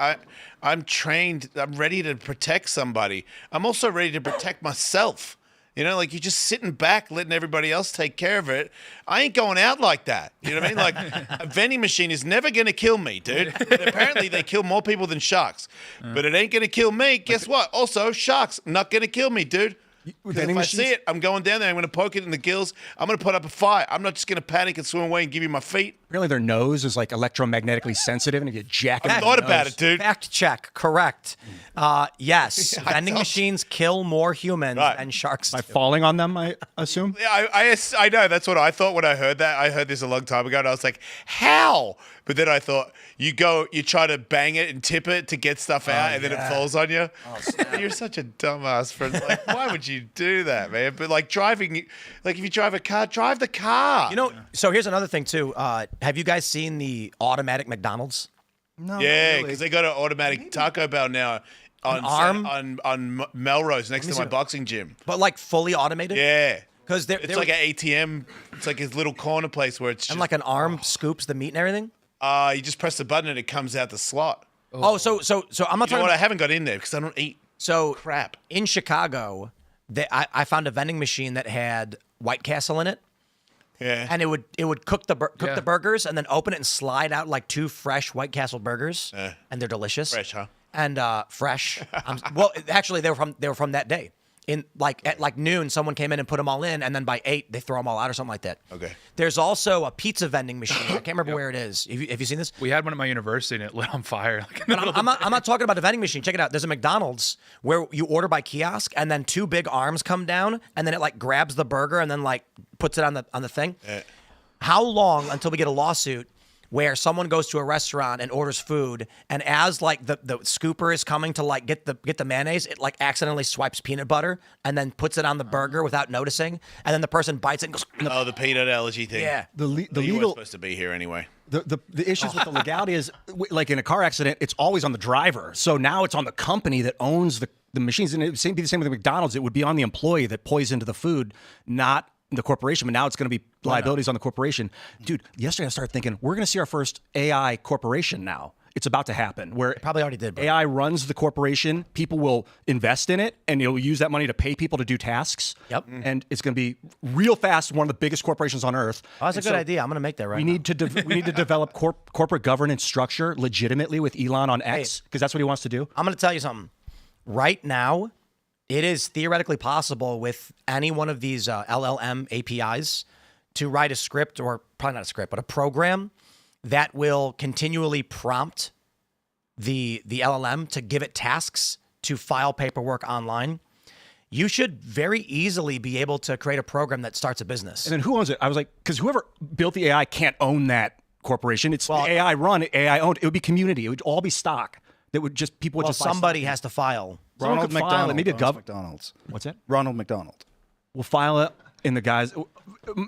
I'm trained. I'm ready to protect somebody. I'm also ready to protect myself. You know, like you're just sitting back, letting everybody else take care of it. I ain't going out like that. You know what I mean? Like a vending machine is never going to kill me, dude. And apparently they kill more people than sharks. But it ain't going to kill me. Guess what? Also, sharks not going to kill me, dude. If I see it, I'm going down there. I'm going to poke it in the gills. I'm going to put up a fight. I'm not just going to panic and swim away and give you my feet. Apparently their nose is like electromagnetically sensitive, and if you jack it, I thought about it, dude. Fact check, correct. Yes, vending machines kill more humans than sharks by do. falling on them, I assume. Yeah, I know. That's what I thought when I heard that. I heard this a long time ago, and I was like, how? But then I thought, you try to bang it and tip it to get stuff out, and then it falls on you. Oh, you're such a dumbass for like, why would you do that, man? But like driving, like if you drive a car, drive the car. You know, so here's another thing too. Have you guys seen the automatic McDonald's? No, Yeah, because they got an automatic Taco Bell now on Melrose next to my boxing gym. But like fully automated? Yeah. Because It's like an ATM. It's like a little corner place where it's just, and like an arm scoops the meat and everything. you just press the button and it comes out the slot. Oh, so I'm not You know talking what? about. I haven't got in there because I don't eat crap. In Chicago, I found a vending machine that had White Castle in it. Yeah. And it would cook the burgers and then open it and slide out like 2 fresh White Castle burgers, and they're delicious. Fresh, huh? And fresh. Well, actually, they were from that day. At noon, someone came in and put them all in, and then by 8, they throw them all out or something like that. Okay. There's also a pizza vending machine. I can't remember where it is. Have you seen this? We had one at my university and it lit on fire. But I'm not talking about the vending machine. Check it out. There's a McDonald's where you order by kiosk, and then 2 big arms come down, and then it like grabs the burger and then like puts it on the thing. How long until we get a lawsuit where someone goes to a restaurant and orders food, and as like the scooper is coming to like get the mayonnaise, it like accidentally swipes peanut butter and then puts it on the burger without noticing, and then the person bites it and goes. Oh, the peanut allergy thing. Yeah. The You weren't legal supposed to be here anyway. the issues with the legality is like in a car accident, it's always on the driver. So now it's on the company that owns the machines, and it would be the same with McDonald's. It would be on the employee that poisoned the food, not the corporation. But now it's going to be liabilities on the corporation. Dude, yesterday I started thinking we're going to see our first AI corporation now. It's about to happen where it probably already did. But AI runs the corporation. People will invest in it, and you'll use that money to pay people to do tasks. Yep. And it's going to be real fast. One of the biggest corporations on earth. Oh, that's a good idea. I'm going to make that right We now. need to develop corporate governance structure legitimately with Elon on X, because that's what he wants to do. I'm going to tell you something. Right now, it is theoretically possible with any one of these LLM APIs to write a script, or probably not a script, but a program that will continually prompt the LLM to give it tasks to file paperwork online. You should very easily be able to create a program that starts a business. And then who owns it? I was like, because whoever built the AI can't own that corporation. It's AI run, AI owned. It would be community. It would all be stock. That would just people would Well, just buy somebody stock. has to file. Someone Ronald could file it. McDonald. Maybe a owns McDonald's. What's that? Ronald McDonald. We'll file it in the guys.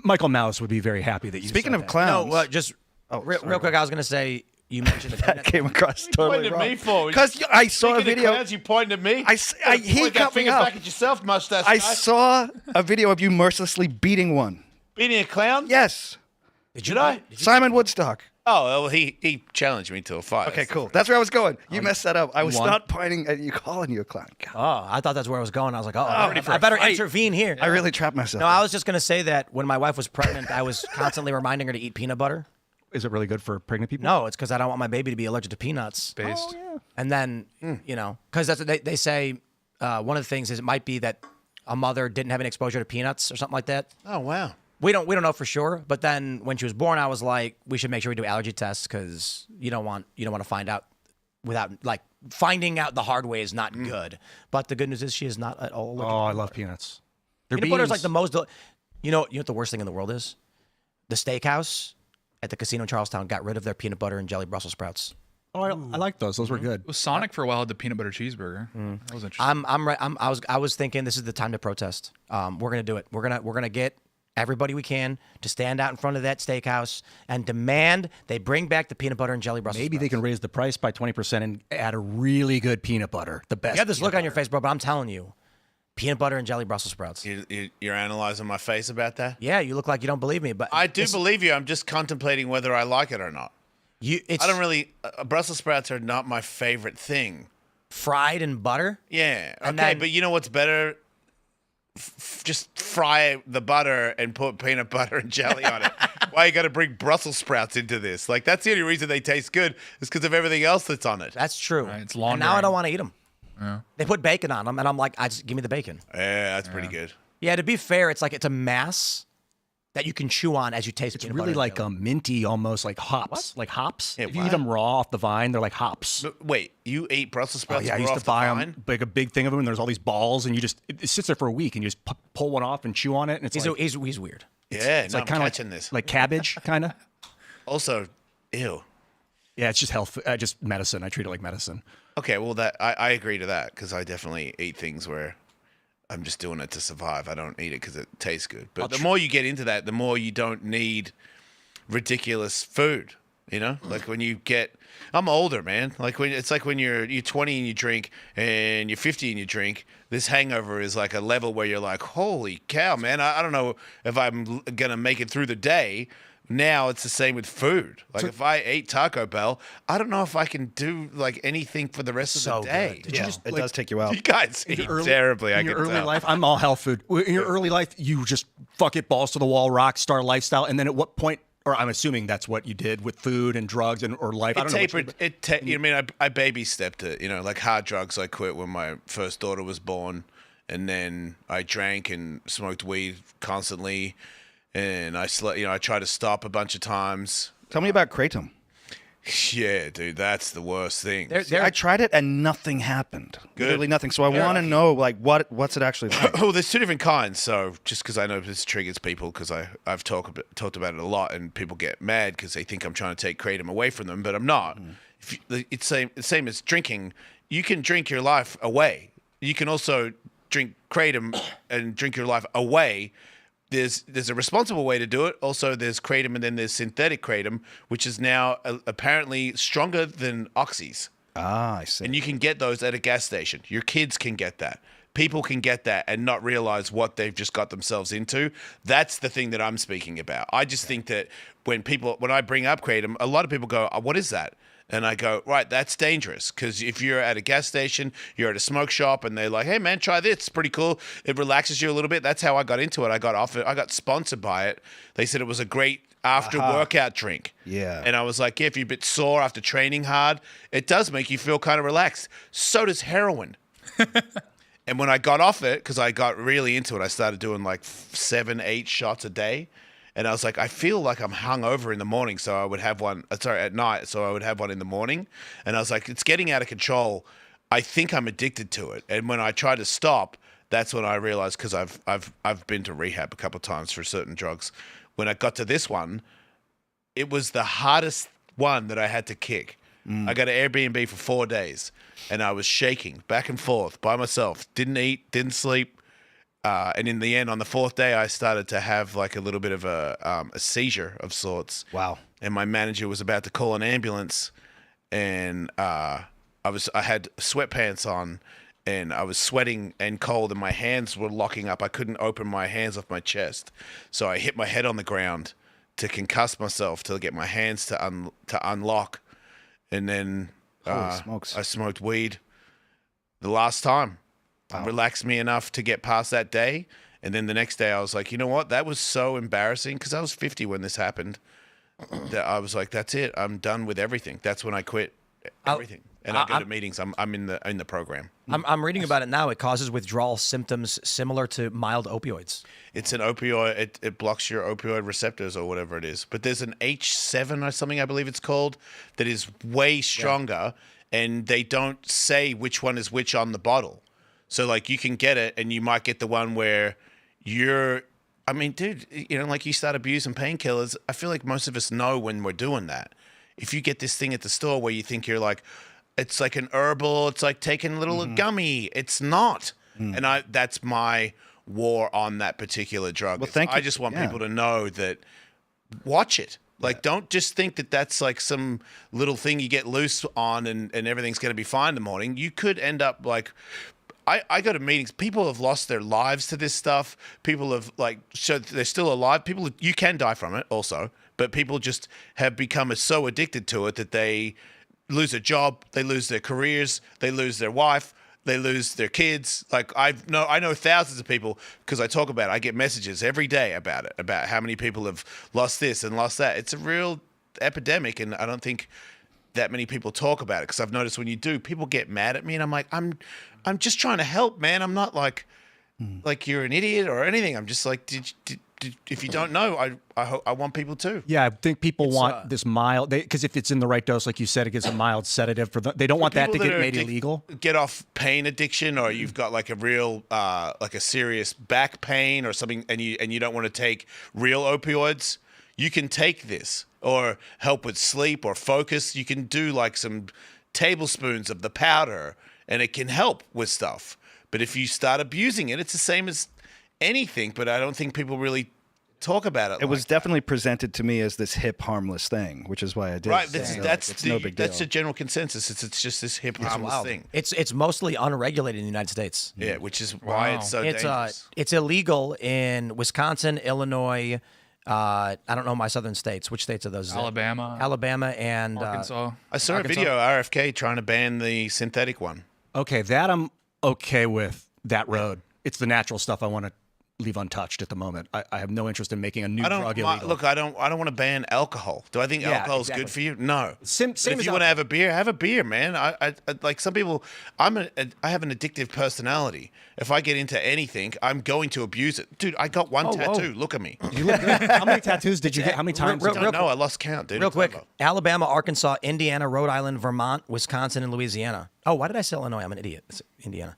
Michael Mouse would be very happy that you. Speaking said of that. clowns, No, just real quick, I was going to say, you mentioned the that came across totally Pointed at wrong. me for? Because I saw a Speaking of video. clowns, you pointed at me. He Point that cut me finger off. back at yourself, mustache I guy. saw a video of you mercilessly beating one. Beating a clown? Yes, Did I? Simon Woodstock. Oh, well, he challenged me to a fight. Okay, cool. That's where I was going. You messed that up. I was not pointing at you, calling you a clown. God, Oh, I thought that's where I was going. I was like, I better intervene here. I really trapped myself. No, I was just going to say that when my wife was pregnant, I was constantly reminding her to eat peanut butter. Is it really good for pregnant people? No, it's because I don't want my baby to be allergic to peanuts. Based. And then, because that's what they say, one of the things is it might be that a mother didn't have any exposure to peanuts or something like that. Oh, wow. We don't know for sure. But then when she was born, I was like, we should make sure we do allergy tests because you don't want to find out without like finding out the hard way is not good. But the good news is she is not at all allergic. Oh, I love peanuts. They're Peanut butter is beans. like the most. You know what the worst thing in the world is? The steakhouse at the casino in Charlestown got rid of their peanut butter and jelly Brussels sprouts. Oh, I like those. Those were good. Well, Sonic for a while had the peanut butter cheeseburger. That was interesting. I was thinking this is the time to protest. We're gonna do it. We're gonna get everybody we can to stand out in front of that steakhouse and demand they bring back the peanut butter and jelly Brussels Maybe sprouts. they can raise the price by 20% and add a really good peanut butter. The best. You have this peanut look on your butter. face, bro, but I'm telling you, peanut butter and jelly Brussels sprouts. You're analyzing my face about that? Yeah, you look like you don't believe me, but I do believe you. I'm just contemplating whether I like it or not. I don't really. Brussels sprouts are not my favorite thing. fried in butter. Yeah. And Okay, then- but you know what's better? Just fry the butter and put peanut butter and jelly on it. Why you got to bring Brussels sprouts into this? Like that's the only reason they taste good is because of everything else that's on it. That's true. Right, it's And now I laundering. don't want to eat them. They put bacon on them, and I'm like, give me the bacon. Yeah, that's pretty good. Yeah, to be fair, it's like it's a mass that you can chew on as you taste. It's really like a minty, almost like hops. Like hops. Yeah, if you eat them raw off the vine, they're like hops. But wait, you eat Brussels sprouts? Yeah, I raw used off to the buy vine? them, like a big thing of them, and there's all these balls, and it sits there for a week, and you just pull one off and chew on it, and it's He's weird. Yeah, it's no, like I'm kind of catching this. like cabbage, kind of. Also, ew. Yeah, it's just health, just medicine. I treat it like medicine. Okay, well, I agree to that because I definitely eat things where I'm just doing it to survive. I don't eat it because it tastes good. But the more you get into that, the more you don't need ridiculous food. You know, like when you get, I'm older, man. Like when you're 20 and you drink, and you're 50 and you drink. This hangover is like a level where you're like, holy cow, man. I don't know if I'm gonna make it through the day. Now it's the same with food. Like if I ate Taco Bell, I don't know if I can do like anything for the rest of the day. Good. It does take you out. You guys eat terribly. In your early life, I'm all health food. In your early life, you just fuck it, balls to the wall, rock star lifestyle, and then at what point? Or I'm assuming that's what you did with food and drugs or life. I don't know. I baby stepped it. You know, like hard drugs. I quit when my first daughter was born, and then I drank and smoked weed constantly, and I tried to stop a bunch of times. Tell me about kratom. Yeah, dude, that's the worst thing. I tried it and nothing happened. Good. Literally nothing. So I want to know, like, what's it actually like? Oh, there's two different kinds. So just because I know this triggers people, because I've talked about it a lot, and people get mad because they think I'm trying to take kratom away from them, but I'm not. It's the same as drinking. You can drink your life away. You can also drink kratom and drink your life away. There's a responsible way to do it. Also, there's kratom, and then there's synthetic kratom, which is now apparently stronger than oxys. Ah, I see. And you can get those at a gas station. Your kids can get that. People can get that and not realize what they've just got themselves into. That's the thing that I'm speaking about. I just think that when I bring up kratom, a lot of people go, "Oh, what is that?" And I go, right, that's dangerous, because if you're at a gas station, you're at a smoke shop, and they're like, hey, man, try this. It's pretty cool. It relaxes you a little bit. That's how I got into it. I got offered. I got sponsored by it. They said it was a great after-workout drink. Yeah. And I was like, yeah, if you're a bit sore after training hard, it does make you feel kind of relaxed. So does heroin. And when I got off it, because I got really into it, I started doing like 7-8 shots a day. And I was like, I feel like I'm hungover in the morning, so I would have one. At night, so I would have one in the morning. And I was like, it's getting out of control. I think I'm addicted to it. And when I tried to stop, that's when I realized, because I've been to rehab a couple of times for certain drugs. When I got to this one, it was the hardest one that I had to kick. I got an Airbnb for 4 days, and I was shaking back and forth by myself. Didn't eat, didn't sleep. And in the end, on the 4th day, I started to have like a little bit of a seizure of sorts. Wow. And my manager was about to call an ambulance, and I had sweatpants on, and I was sweating and cold, and my hands were locking up. I couldn't open my hands off my chest, so I hit my head on the ground to concuss myself to get my hands to unlock, and then Holy smokes. I smoked weed the last time. Wow. Relaxed me enough to get past that day. And then the next day I was like, you know what? That was so embarrassing, because I was 50 when this happened. That I was like, that's it. I'm done with everything. That's when I quit everything. And I go to meetings. I'm in the program. I'm reading about it now. It causes withdrawal symptoms similar to mild opioids. It's an opioid. It blocks your opioid receptors or whatever it is. But there's an H7 or something, I believe it's called, that is way stronger. Yeah. And they don't say which one is which on the bottle. So, like, you can get it, and you might get the one where I mean, dude, like you start abusing painkillers. I feel like most of us know when we're doing that. If you get this thing at the store where you think you're like, it's like an herbal, it's like taking a little gummy. It's not. And that's my war on that particular drug. Well, thank you. I just want people to know that, watch it. Like, don't just think that that's like some little thing you get loose on and everything's going to be fine in the morning. You could end up like... I go to meetings. People have lost their lives to this stuff. People have so they're still alive. You can die from it also, but people just have become so addicted to it that they lose a job, they lose their careers, they lose their wife, they lose their kids. Like I know thousands of people, because I talk about it. I get messages every day about it, about how many people have lost this and lost that. It's a real epidemic, and I don't think that many people talk about it, because I've noticed when you do, people get mad at me, and I'm like, I'm just trying to help, man. I'm not like you're an idiot or anything. I'm just like, if you don't know, I want people to. Yeah, I think people want this mild, because if it's in the right dose, like you said, it gives a mild sedative for they don't want that to get made illegal. Get off pain addiction, or you've got like a real like a serious back pain or something, and you don't want to take real opioids. You can take this, or help with sleep or focus. You can do like some tablespoons of the powder, and it can help with stuff. But if you start abusing it, it's the same as anything. But I don't think people really talk about it. It was definitely presented to me as this hip, harmless thing, which is why I did. Right, it's no big deal. That's the general consensus. It's just this hip, harmless thing. It's mostly unregulated in the United States. Yeah, which is why it's so dangerous. It's illegal in Wisconsin, Illinois. I don't know my southern states. Which states are those? Alabama and Arkansas. I saw a video of RFK trying to ban the synthetic one. Okay, that I'm okay with, that road. It's the natural stuff I want to leave untouched at the moment. I have no interest in making a new drug illegal. Look, I don't want to ban alcohol. Do I think alcohol is good for you? No. Same if you want to have a beer, man. I like some people. I have an addictive personality. If I get into anything, I'm going to abuse it. Dude, I got one tattoo. Look at me. You look good. How many tattoos did you get? How many times? I don't know. I lost count, dude. Real quick, Alabama, Arkansas, Indiana, Rhode Island, Vermont, Wisconsin, and Louisiana. Oh, why did I say Illinois? I'm an idiot. It's Indiana.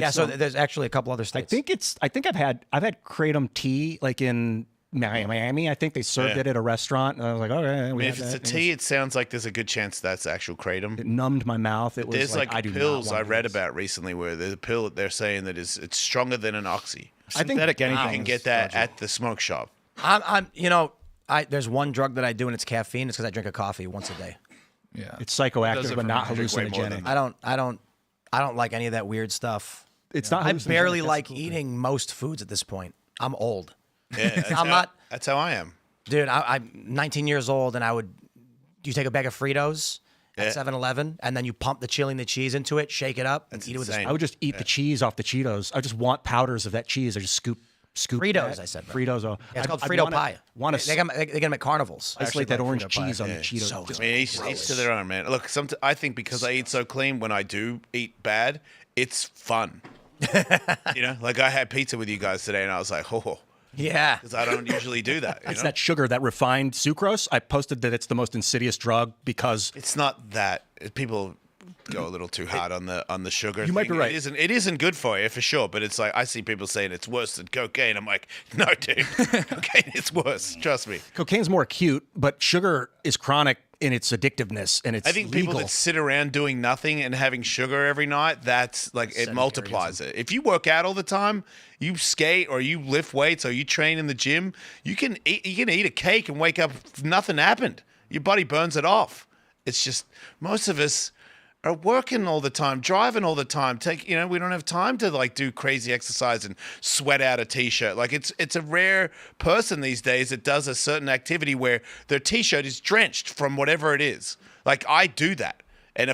So there's actually a couple other states. I think I've had kratom tea like in Miami. I think they served it at a restaurant, and I was like, okay. If it's a tea, it sounds like there's a good chance that's actual kratom. It numbed my mouth. There's like pills I read about recently where there's a pill that they're saying that it's stronger than an oxy. Synthetic anything. You can get that at the smoke shop. There's one drug that I do, and it's caffeine. It's because I drink a coffee once a day. Yeah, it's psychoactive but not way more hallucinogenic. than I don't like any of that weird stuff. It's not. I barely like eating most foods at this point. I'm old. Yeah, that's how I am. Dude, I'm 19 years old, and you take a bag of Fritos at 7-Eleven, and then you pump the chili and the cheese into it, shake it up, and eat it with I would just eat the cheese off the Cheetos. I just want powders of that cheese. I just scoop Fritos, that. I said. Fritos. Oh, yeah, it's called Frito pie. They get them at carnivals. Isolate that orange cheese on the Cheetos. So I mean, each to their own, man. Look, I think because I eat so clean, when I do eat bad, it's fun. Like I had pizza with you guys today, and I was like, oh. Yeah. Because I don't usually do that. It's that sugar, that refined sucrose. I posted that it's the most insidious drug because it's not that. People go a little too hard on the sugar. You might be right. It isn't good for you for sure, but it's like I see people saying it's worse than cocaine. I'm like, no, dude, cocaine is worse. Trust me. Cocaine's more acute, but sugar is chronic in its addictiveness, and it's I think legal. people that sit around doing nothing and having sugar every night, that's like it multiplies it. If you work out all the time, you skate or you lift weights or you train in the gym, you can eat a cake and wake up nothing happened. Your body burns it off. It's just most of us are working all the time, driving all the time. We don't have time to like do crazy exercise and sweat out a t-shirt. Like it's a rare person these days that does a certain activity where their t-shirt is drenched from whatever it is. Like I do that. And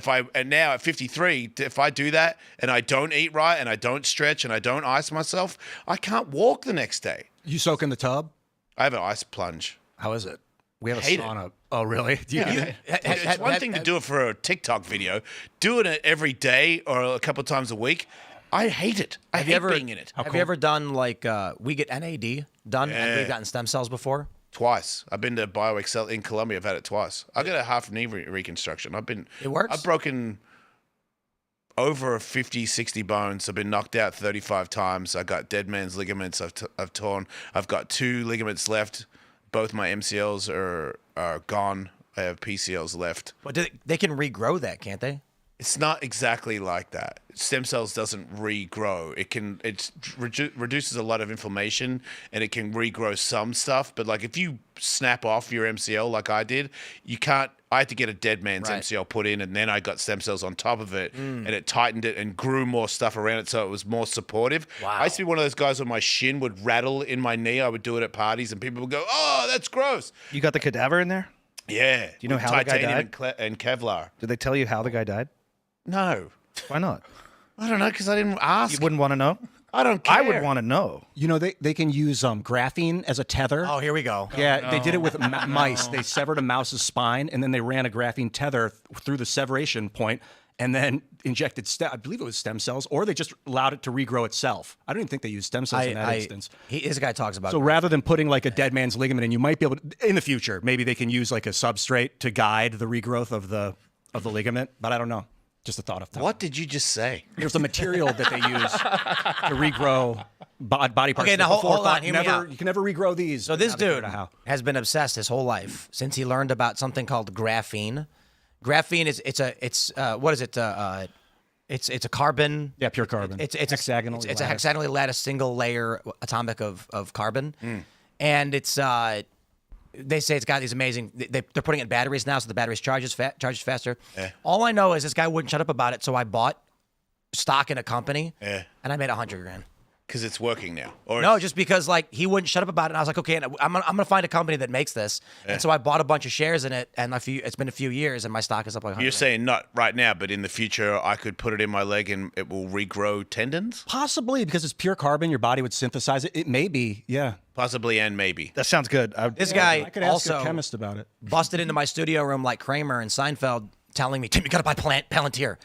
now at 53, if I do that and I don't eat right and I don't stretch and I don't ice myself, I can't walk the next day. You soak in the tub? I have an ice plunge. How is it? We have a hate sauna. Oh, really? It's one thing to do it for a TikTok video. Doing it every day or a couple of times a week, I hate it. I hate being in it. Have you ever done like we get NAD done and we've gotten stem cells before? Twice. I've been to BioExcel in Colombia. I've had it twice. I got a half knee reconstruction. It works? I've broken over 50, 60 bones. I've been knocked out 35 times. I got dead man's ligaments. I've torn. I've got 2 ligaments left. Both my MCLs are gone. I have PCLs left. But they can regrow that, can't they? It's not exactly like that. Stem cells doesn't regrow. It reduces a lot of inflammation and it can regrow some stuff. But like if you snap off your MCL like I did, you can't. I had to get a dead man's MCL put in, and then I got stem cells on top of it, and it tightened it and grew more stuff around it, so it was more supportive. Wow. I used to be one of those guys when my shin would rattle in my knee. I would do it at parties, and people would go, "Oh, that's gross." You got the cadaver in there? Yeah. Do you know how the guy died? And Kevlar. Did they tell you how the guy died? No. Why not? I don't know, because I didn't ask. You wouldn't want to know? I don't care. I would want to know. You know, they can use graphene as a tether. Oh, here we go. Yeah, they did it with mice. They severed a mouse's spine, and then they ran a graphene tether through the severation point, and then injected, I believe it was stem cells, or they just allowed it to regrow itself. I don't even think they used stem cells in that instance. This guy talks about. So rather than putting like a dead man's ligament in, you might be able to, in the future, maybe they can use like a substrate to guide the regrowth of the ligament, but I don't know. Just a thought of that. What did you just say? There's a material that they use to regrow body parts. Okay, now hold on. Hear me out. You can never regrow these. So this dude has been obsessed his whole life since he learned about something called graphene. Graphene is what is it? It's a carbon. Yeah, pure carbon. It's hexagonal. It's a hexagonally latticed single layer atomic of carbon, and it's. They say it's got these amazing. They're putting it in batteries now, so the batteries charges faster. Yeah. All I know is this guy wouldn't shut up about it, so I bought stock in a company, Yeah. and I made $100,000. Because it's working now. Or No, just because like he wouldn't shut up about it, and I was like, okay, I'm gonna find a company that makes this, and so I bought a bunch of shares in it, and it's been a few years, and my stock is up like 100. You're saying not right now, but in the future, I could put it in my leg and it will regrow tendons? Possibly because it's pure carbon, your body would synthesize it. It may be, yeah. Possibly and maybe. That sounds good. This guy I could ask also a chemist about it. busted into my studio room like Kramer and Seinfeld, telling me, Tim, you gotta buy Palantir.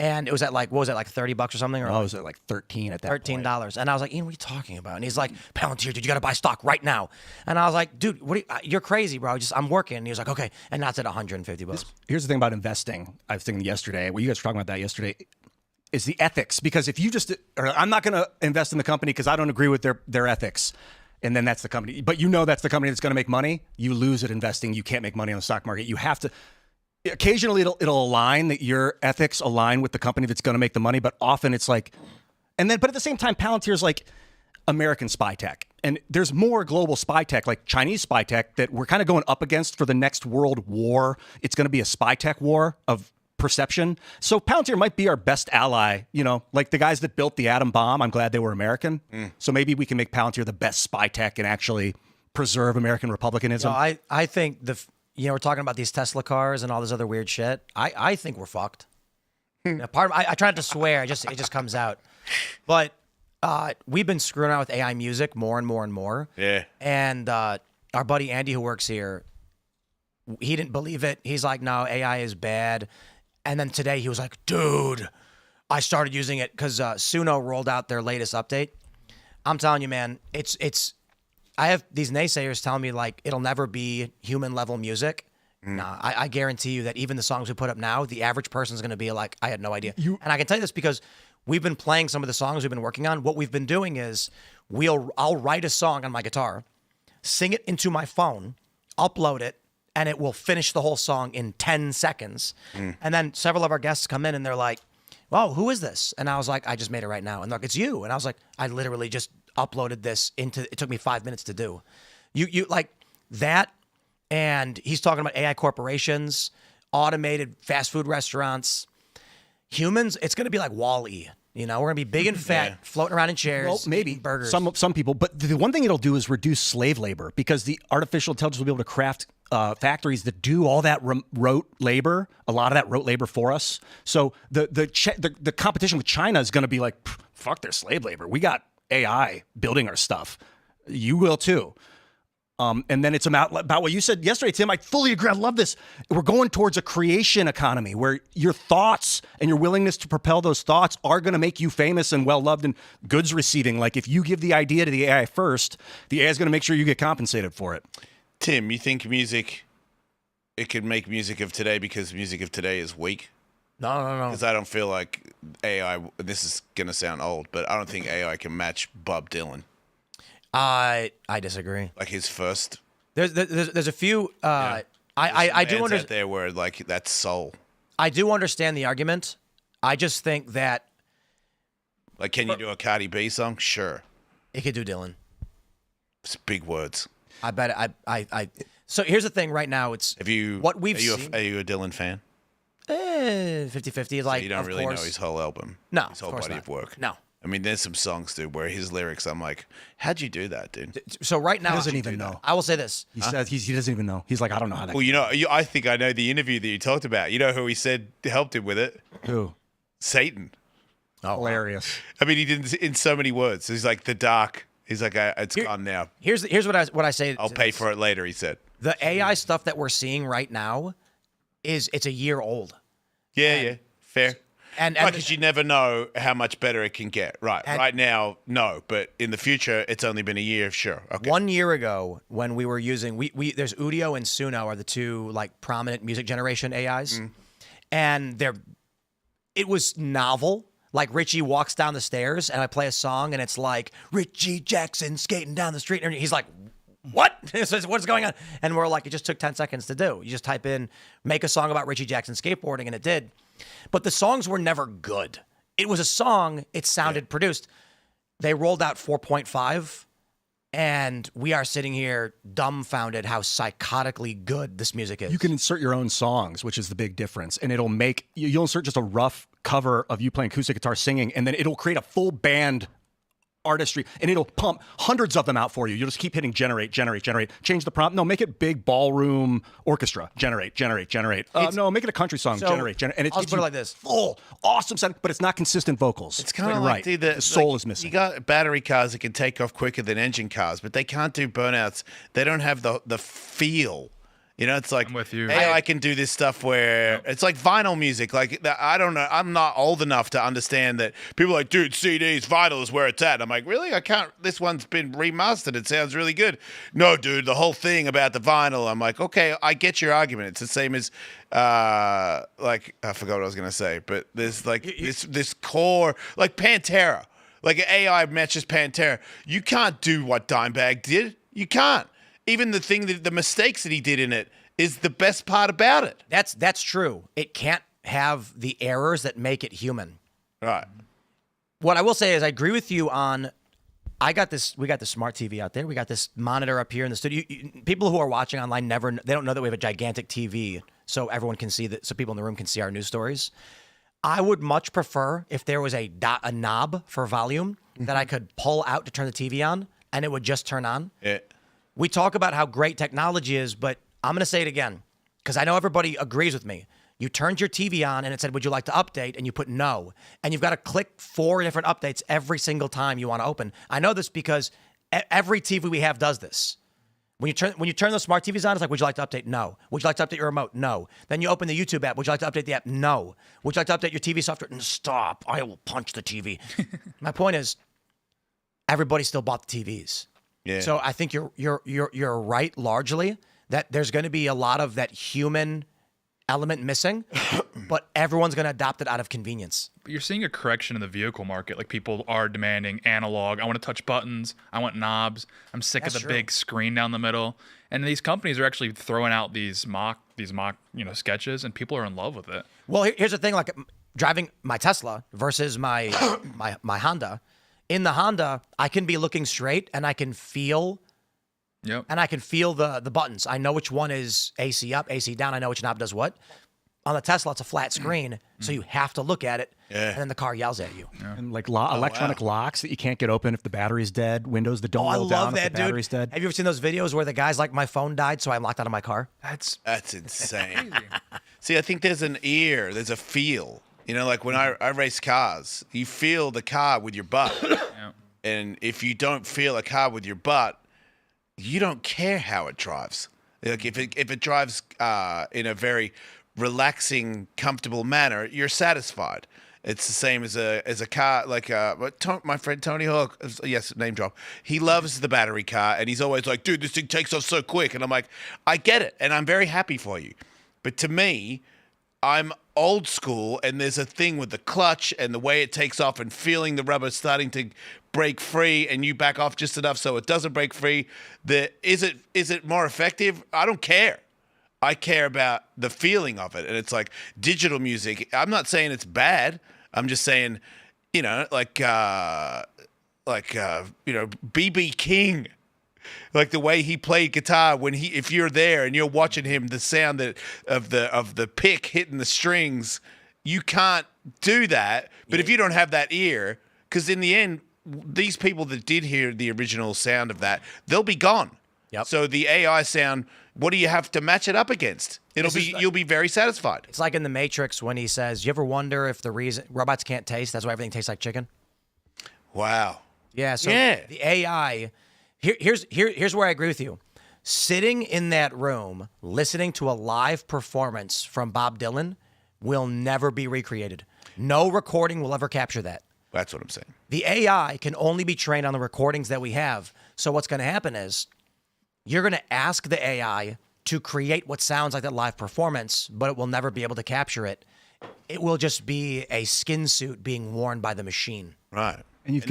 And it was at like, what was it, like $30 or something? Or Oh, it was at like 13 at that point. $13. And I was like, Ian, what are you talking about? And he's like, Palantir, dude, you got to buy stock right now. And I was like, dude, you're crazy, bro. I'm working. And he was like, okay. And that's at $150. Here's the thing about investing. I was thinking yesterday, well, you guys were talking about that yesterday, is the ethics. Because if you just, or I'm not going to invest in the company because I don't agree with their ethics. And then that's the company. But you know that's the company that's going to make money. You lose at investing. You can't make money on the stock market. You have to. Occasionally it'll align that your ethics align with the company that's going to make the money, but often it's like, but at the same time, Palantir is like American spy tech, and there's more global spy tech, like Chinese spy tech, that we're kind of going up against for the next world war. It's going to be a spy tech war of perception. So Palantir might be our best ally, like the guys that built the atom bomb. I'm glad they were American. So maybe we can make Palantir the best spy tech and actually preserve American republicanism. No, I think we're talking about these Tesla cars and all this other weird shit. I think we're fucked. I try not to swear. It just comes out. But we've been screwing around with AI music more and more and more. Yeah. And our buddy Andy, who works here, he didn't believe it. He's like, no, AI is bad. And then today he was like, dude, I started using it because Suno rolled out their latest update. I'm telling you, man, I have these naysayers telling me like it'll never be human level music. Nah, I guarantee you that even the songs we put up now, the average person's going to be like, I had no idea. And I can tell you this because we've been playing some of the songs we've been working on. What we've been doing is I'll write a song on my guitar, sing it into my phone, upload it, and it will finish the whole song in 10 seconds. And then several of our guests come in and they're like, "Whoa, who is this?" And I was like, "I just made it right now." And they're like, "It's you." And I was like, "I literally just uploaded this it took me 5 minutes to do." You like that. And he's talking about AI corporations, automated fast food restaurants, humans. It's going to be like Wall-E. We're going to be big and fat, floating around in chairs, Well, maybe eating burgers. Some people, but the one thing it'll do is reduce slave labor because the artificial intelligence will be able to craft factories that do all that rote labor, a lot of that rote labor for us. So the competition with China is going to be like, fuck their slave labor. We got AI building our stuff. You will too. And then it's about what you said yesterday, Tim. I fully agree. I love this. We're going towards a creation economy where your thoughts and your willingness to propel those thoughts are going to make you famous and well-loved and goods receiving. Like if you give the idea to the AI first, the AI is going to make sure you get compensated for it. Tim, you think it could make music of today because music of today is weak? No. Because I don't feel like AI, this is going to sound old, but I don't think AI can match Bob Dylan. I disagree. Like his first. There's a few. I do understand understand. there where like that's soul. I do understand the argument. I just think that Like, can you do a Cardi B song? Sure. it could do Dylan. It's big words. I bet. So here's the thing. Right now, it's Have you? what we've are you seen. are you a Dylan fan? 50-50. Like You don't of really course. know his whole album. No, his of whole course body not. of work. No. I mean, there's some songs, dude, where his lyrics, I'm like, how'd you do that, dude? So right now, He doesn't even know. I will say this. He says he doesn't even know. He's like, I don't know how that. Well, I think I know the interview that you talked about. You know who he said helped him with it? Who? Satan. Hilarious. I mean, he did in so many words. He's like the dark. He's like, it's gone now. Here's what I say. I'll pay for it later. He said. The AI stuff that we're seeing right now it's a year old. Yeah, fair. And because you never know how much better it can get. Right now, no, but in the future, it's only been a year. Sure. Okay. 1 year ago, when we were using there's Udio and Suno are the two like prominent music generation AIs, and it was novel. Like Richie walks down the stairs and I play a song and it's like Richie Jackson skating down the street and he's like, what? What's going on? And we're like, it just took 10 seconds to do. You just type in, make a song about Richie Jackson skateboarding, and it did. But the songs were never good. It was a song. It sounded produced. They rolled out 4.5, and we are sitting here dumbfounded how psychotically good this music is. You can insert your own songs, which is the big difference. And it'll make, you'll insert just a rough cover of you playing acoustic guitar singing, and then it'll create a full band artistry, and it'll pump hundreds of them out for you. You'll just keep hitting generate, change the prompt. No, make it big ballroom orchestra. Generate. No, make it a country song. Generate. And it's I'll just put it like this. Full, awesome sound, but it's not consistent vocals. It's kind of like, right. The soul is missing. You got battery cars that can take off quicker than engine cars, but they can't do burnouts. They don't have the feel. You know, it's like I'm with you. AI can do this stuff where it's like vinyl music. Like, I don't know. I'm not old enough to understand that people are like, dude, CDs, vinyl is where it's at. I'm like, really? I can't. This one's been remastered. It sounds really good. No, dude, the whole thing about the vinyl. I'm like, okay, I get your argument. It's the same as, like, I forgot what I was going to say, but there's like this core, like Pantera. Like an AI matches Pantera. You can't do what Dimebag did. You can't. Even the mistakes that he did in it is the best part about it. That's true. It can't have the errors that make it human. Right. What I will say is I agree with you on, we got this smart TV out there. We got this monitor up here in the studio. People who are watching online they don't know that we have a gigantic TV so everyone can see that, so people in the room can see our news stories. I would much prefer if there was a knob for volume that I could pull out to turn the TV on and it would just turn on. Yeah. We talk about how great technology is, but I'm going to say it again because I know everybody agrees with me. You turned your TV on and it said, would you like to update? And you put no. And you've got to click 4 different updates every single time you want to open. I know this because every TV we have does this. When you turn those smart TVs on, it's like, would you like to update? No. Would you like to update your remote? No. Then you open the YouTube app. Would you like to update the app? No. Would you like to update your TV software? Stop. I will punch the TV. My point is, everybody still bought the TVs. Yeah. So I think you're right largely that there's going to be a lot of that human element missing, but everyone's going to adopt it out of convenience. But you're seeing a correction in the vehicle market. Like people are demanding analog. I want to touch buttons. I want knobs. I'm sick of the big screen down the middle. And these companies are actually throwing out these mock sketches, and people are in love with it. Well, here's the thing: like driving my Tesla versus my Honda. In the Honda, I can be looking straight and I can feel the buttons. I know which one is AC up, AC down. I know which knob does what. On the Tesla, it's a flat screen, so you have to look at it, and then the car yells at you. Yeah. And like electronic locks that you can't get open if the battery's dead, windows that don't roll down if the battery's dead. Have you ever seen those videos where the guy's like, my phone died, so I'm locked out of my car? That's insane. See, I think there's a feel. You know, like when I race cars, you feel the car with your butt. Yeah. And if you don't feel a car with your butt, you don't care how it drives. Like if it drives in a very relaxing, comfortable manner, you're satisfied. It's the same as a car, like my friend Tony Hawk, yes, name drop. He loves the battery car, and he's always like, dude, this thing takes off so quick. And I'm like, I get it, and I'm very happy for you. But to me, I'm old school, and there's a thing with the clutch and the way it takes off and feeling the rubber starting to break free, and you back off just enough so it doesn't break free. Is it more effective? I don't care. I care about the feeling of it. And it's like digital music. I'm not saying it's bad. I'm just saying, like B.B. King. Like the way he played guitar if you're there and you're watching him, the sound of the pick hitting the strings, you can't do that. But if you don't have that ear, because in the end, these people that did hear the original sound of that, they'll be gone. Yep. So the AI sound what do you have to match it up against? You'll be very satisfied. It's like in The Matrix when he says, "You ever wonder if the reason robots can't taste, that's why everything tastes like chicken?" Wow. Yeah. So Yeah. the AI. Here's where I agree with you. Sitting in that room, listening to a live performance from Bob Dylan, will never be recreated. No recording will ever capture that. That's what I'm saying. The AI can only be trained on the recordings that we have. So what's going to happen is you're going to ask the AI to create what sounds like that live performance, but it will never be able to capture it. It will just be a skin suit being worn by the machine. Right. And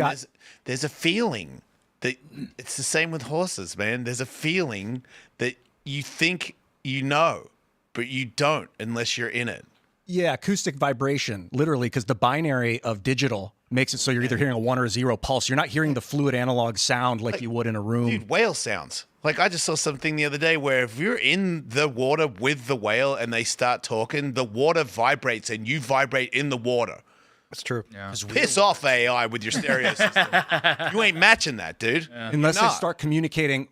there's a feeling that it's the same with horses, man. There's a feeling that you think you know, but you don't unless you're in it. Yeah, acoustic vibration, literally, because the binary of digital makes it so you're either hearing a 1 or a 0 pulse. You're not hearing the fluid analog sound like you would in a room. Dude, whale sounds. Like, I just saw something the other day where if you're in the water with the whale and they start talking, the water vibrates and you vibrate in the water. That's true. Yeah. Piss off, AI, with your stereo system. You ain't matching that, dude. Unless they start communicating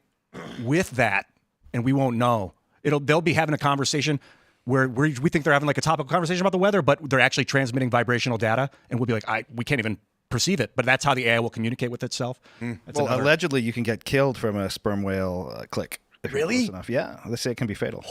with that, and we won't know. They'll be having a conversation where we think they're having like a topical conversation about the weather, but they're actually transmitting vibrational data, and we'll be like, we can't even perceive it. But that's how the AI will communicate with itself. Well, allegedly, you can get killed from a sperm whale click. If you're Really? close enough. Yeah, they say it can be fatal.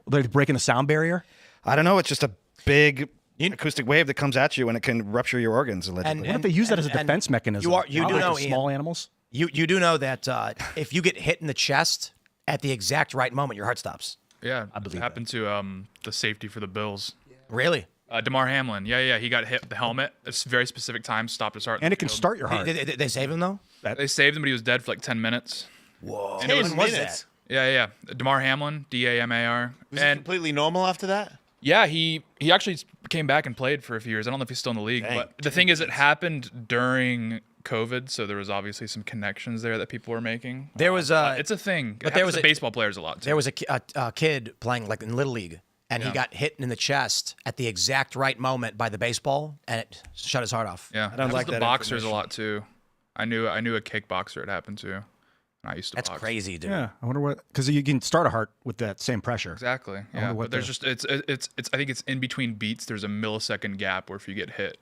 They're breaking the sound barrier. I don't know. It's just a big acoustic wave that comes at you, and it can rupture your organs. Allegedly. What if they use that as a defense mechanism? You do know, small Ian, animals. You do know that if you get hit in the chest at the exact right moment, your heart stops. Yeah, it happened to the safety for the Bills. Really? DeMar Hamlin. Yeah. He got hit with the helmet. It's a very specific time, stopped his heart. And it can start your heart. Did they save him though? They saved him, but he was dead for like 10 minutes. Whoa. And it was 10 minutes. Yeah. DeMar Hamlin, DAMAR. Was it completely normal after that? Yeah, he actually came back and played for a few years. I don't know if he's still in the league, Dang, but the thing is, it happened during COVID, so there was obviously some connections there that people were making. There was it's a thing. but It there happens was to baseball players a lot too. There was a kid playing like in Little League, and he got hit in the chest at the exact right moment by the baseball, and it shut his heart off. Yeah, I don't like the that boxers a information. lot too. I knew a kickboxer it happened to. I used to That's box. crazy, dude. Yeah, I wonder what, because you can start a heart with that same pressure. Exactly. Yeah, wonder what but there's just it's I think it's in between beats. There's a millisecond gap where if you get hit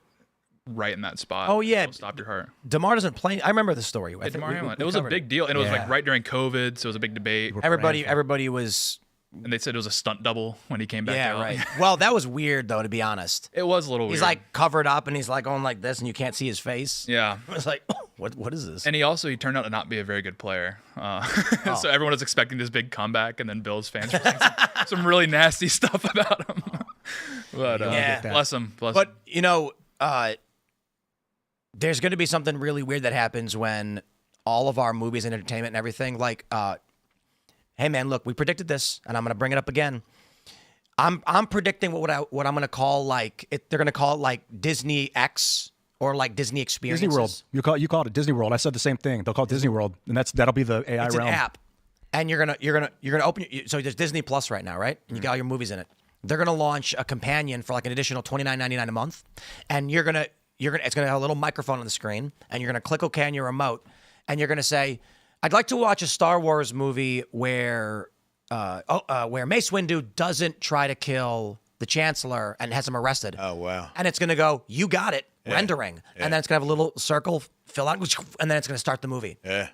right in that spot, Oh, yeah. it'll stop your heart. DeMar doesn't play. I remember the story. I Yeah, think DeMar we Hamlin. It was a covered big deal, and it was Yeah. like right during COVID, so it was a big debate. Everybody was. And they said it was a stunt double when he came back Yeah, out. right. Well, that was weird though, to be honest. It was a little weird. He's like covered up, and he's like going like this, and you can't see his face. yeah. I was like, what is this? And he turned out to not be a very good player. So everyone was expecting this big comeback, and then Bills fans were saying some really nasty stuff about him. But Yeah. bless him. Bless him. But you know, there's going to be something really weird that happens when all of our movies and entertainment and everything, like, hey man, look, we predicted this, and I'm going to bring it up again. I'm predicting what I'm going to call they're going to call it like Disney X or like Disney Experiences. Disney World. You call it Disney World. I said the same thing. They'll call it Disney World, and that'll be the AI It's realm. an app, and you're gonna open. So there's Disney Plus right now, right? And you got all your movies in it. They're gonna launch a companion for like an additional $29.99 a month, and it's gonna have a little microphone on the screen, and you're gonna click OK on your remote, and you're gonna say, "I'd like to watch a Star Wars movie where Mace Windu doesn't try to kill the Chancellor and has him arrested." Oh, wow. And it's gonna go, "You got it," rendering, and then it's gonna have a little circle fill out, and then it's gonna start the movie. Yeah.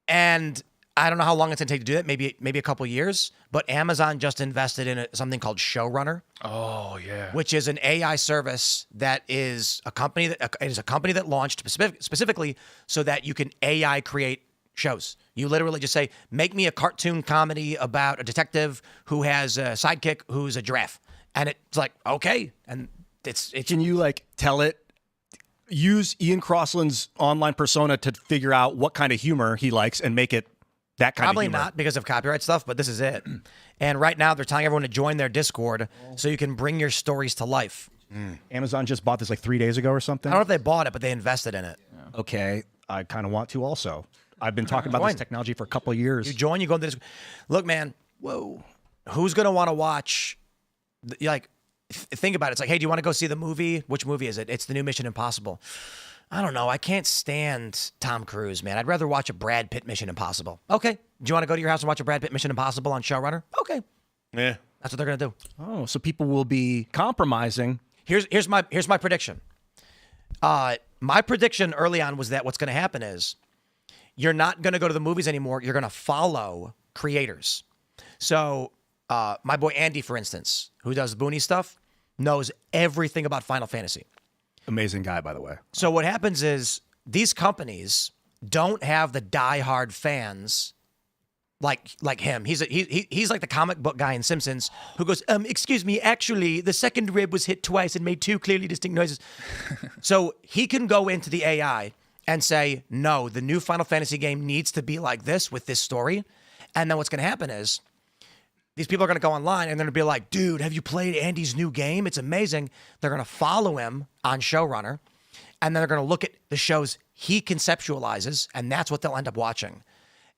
And I don't know how long it's gonna take to do that. Maybe a couple years. But Amazon just invested in something called Showrunner, oh yeah. which is an AI service that is a company that launched specifically so that you can AI create shows. You literally just say, "Make me a cartoon comedy about a detective who has a sidekick who's a giraffe," and it's like, okay, and it's Can you like tell it? Use Ian Crossland's online persona to figure out what kind of humor he likes and make it that kind Probably of humor. not because of copyright stuff, but this is it. And right now they're telling everyone to join their Discord so you can bring your stories to life. Amazon just bought this like 3 days ago or something. I don't know if they bought it, but they invested in it. Okay, I kind of want to also. I've been talking about this Join. technology for a couple of years. You join, you go into this. Look, man, who's going to want to watch? Think about it. It's like, hey, do you want to go see the movie? Which movie is it? It's the new Mission Impossible. I don't know. I can't stand Tom Cruise, man. I'd rather watch a Brad Pitt Mission Impossible. Okay. Do you want to go to your house and watch a Brad Pitt Mission Impossible on Showrunner? Okay. Yeah. That's what they're going to do. Oh, so people will be compromising. Here's my prediction. My prediction early on was that what's going to happen is you're not going to go to the movies anymore. You're going to follow creators. So my boy Andy, for instance, who does Booney stuff, knows everything about Final Fantasy. Amazing guy, by the way. So what happens is these companies don't have the diehard fans like him. He's like the comic book guy in Simpsons who goes, excuse me, actually, the second rib was hit twice and made two clearly distinct noises. So he can go into the AI and say, no, the new Final Fantasy game needs to be like this with this story. And then what's going to happen is these people are going to go online and they're going to be like, dude, have you played Andy's new game? It's amazing. They're going to follow him on Showrunner, and then they're going to look at the shows he conceptualizes, and that's what they'll end up watching.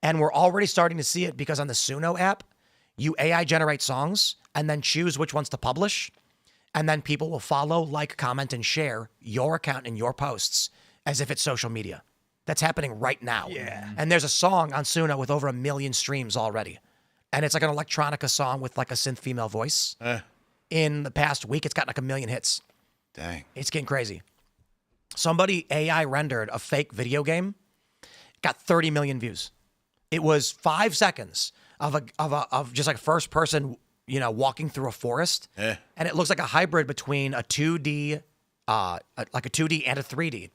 And we're already starting to see it because on the Suno app, you AI generate songs and then choose which ones to publish. And then people will follow, like, comment, and share your account and your posts as if it's social media. That's happening right now. Yeah. And there's a song on Suno with over 1 million streams already. And it's like an electronica song with like a synth female voice. In the past week, it's got like 1 million hits. Dang. It's getting crazy. Somebody AI rendered a fake video game, got 30 million views. It was 5 seconds of just like first person, walking through a forest. And it looks like a hybrid between a 2D, like a 2D and a 3D.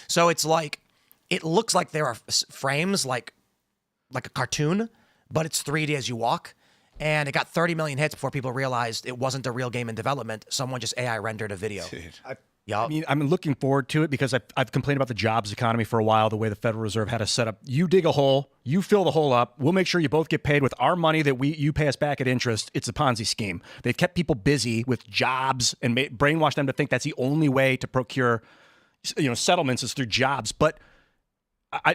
So it's like, it looks like there are frames like a cartoon, but it's 3D as you walk. And it got 30 million hits before people realized it wasn't a real game in development. Someone just AI rendered a video. I mean, I'm looking forward to it because I've complained about the jobs economy for a while, the way the Federal Reserve had us set up. You dig a hole, you fill the hole up. We'll make sure you both get paid with our money that you pay us back at interest. It's a Ponzi scheme. They've kept people busy with jobs and brainwashed them to think that's the only way to procure, settlements is through jobs. But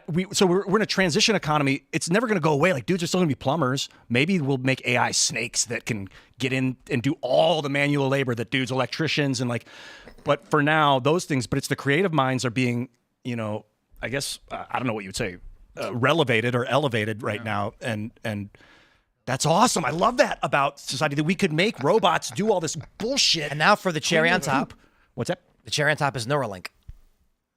we're in a transition economy. It's never going to go away. Like, dudes are still going to be plumbers. Maybe we'll make AI snakes that can get in and do all the manual labor that dudes, electricians, and like. But for now, those things. But it's the creative minds are being, I guess I don't know what you would say, relevated or elevated right now, and that's awesome. I love that about society, that we could make robots do all this bullshit. And now for the cherry on top. What's that? The cherry on top is Neuralink.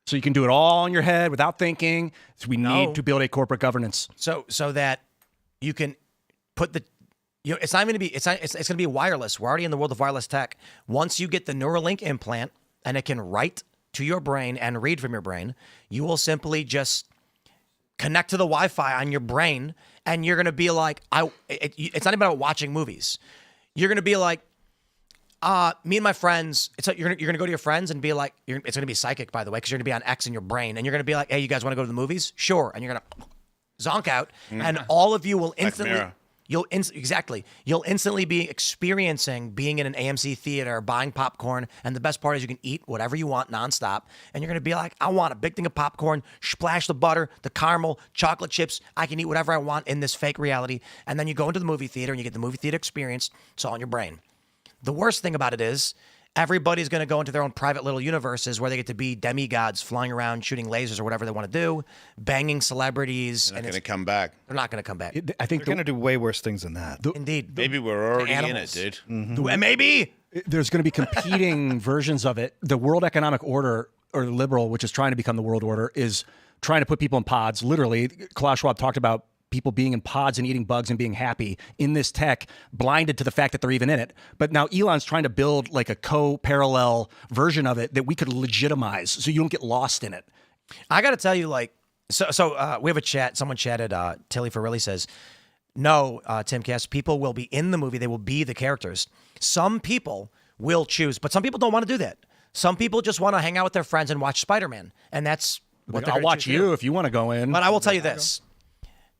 So you can do it all in your head without thinking. So we need to build a corporate governance. So that you can put the, it's not going to be, it's going to be wireless. We're already in the world of wireless tech. Once you get the Neuralink implant and it can write to your brain and read from your brain, you will simply just connect to the Wi-Fi on your brain, and you're going to be like, it's not even about watching movies. You're going to be like, me and my friends, it's like you're gonna go to your friends and be like, it's gonna be psychic, by the way, because you're gonna be on X in your brain, and you're gonna be like, hey, you guys want to go to the movies? Sure. And you're gonna zonk out, and all of you will instantly, you'll instantly be experiencing being in an AMC theater, buying popcorn, and the best part is you can eat whatever you want nonstop, and you're gonna be like, I want a big thing of popcorn, splash the butter, the caramel, chocolate chips. I can eat whatever I want in this fake reality, and then you go into the movie theater and you get the movie theater experience. It's all in your brain. The worst thing about it is everybody's going to go into their own private little universes where they get to be demigods flying around shooting lasers or whatever they want to do, banging celebrities. They're not going to come back. They're not going to come back. I think they're going to do way worse things than that. Indeed. Maybe we're already in it, dude. Maybe. There's going to be competing versions of it. The World Economic Order, or the liberal, which is trying to become the world order, is trying to put people in pods. Literally, Klaus Schwab talked about people being in pods and eating bugs and being happy in this tech, blinded to the fact that they're even in it. But now Elon's trying to build like a co-parallel version of it that we could legitimize so you don't get lost in it. I got to tell you, like, so we have a chat. Someone chatted, Tilly Ferrilli says, no, Timcast, people will be in the movie. They will be the characters. Some people will choose, but some people don't want to do that. Some people just want to hang out with their friends and watch Spider-Man. And that's what I'll watch you if you want to go in. But I will tell you this.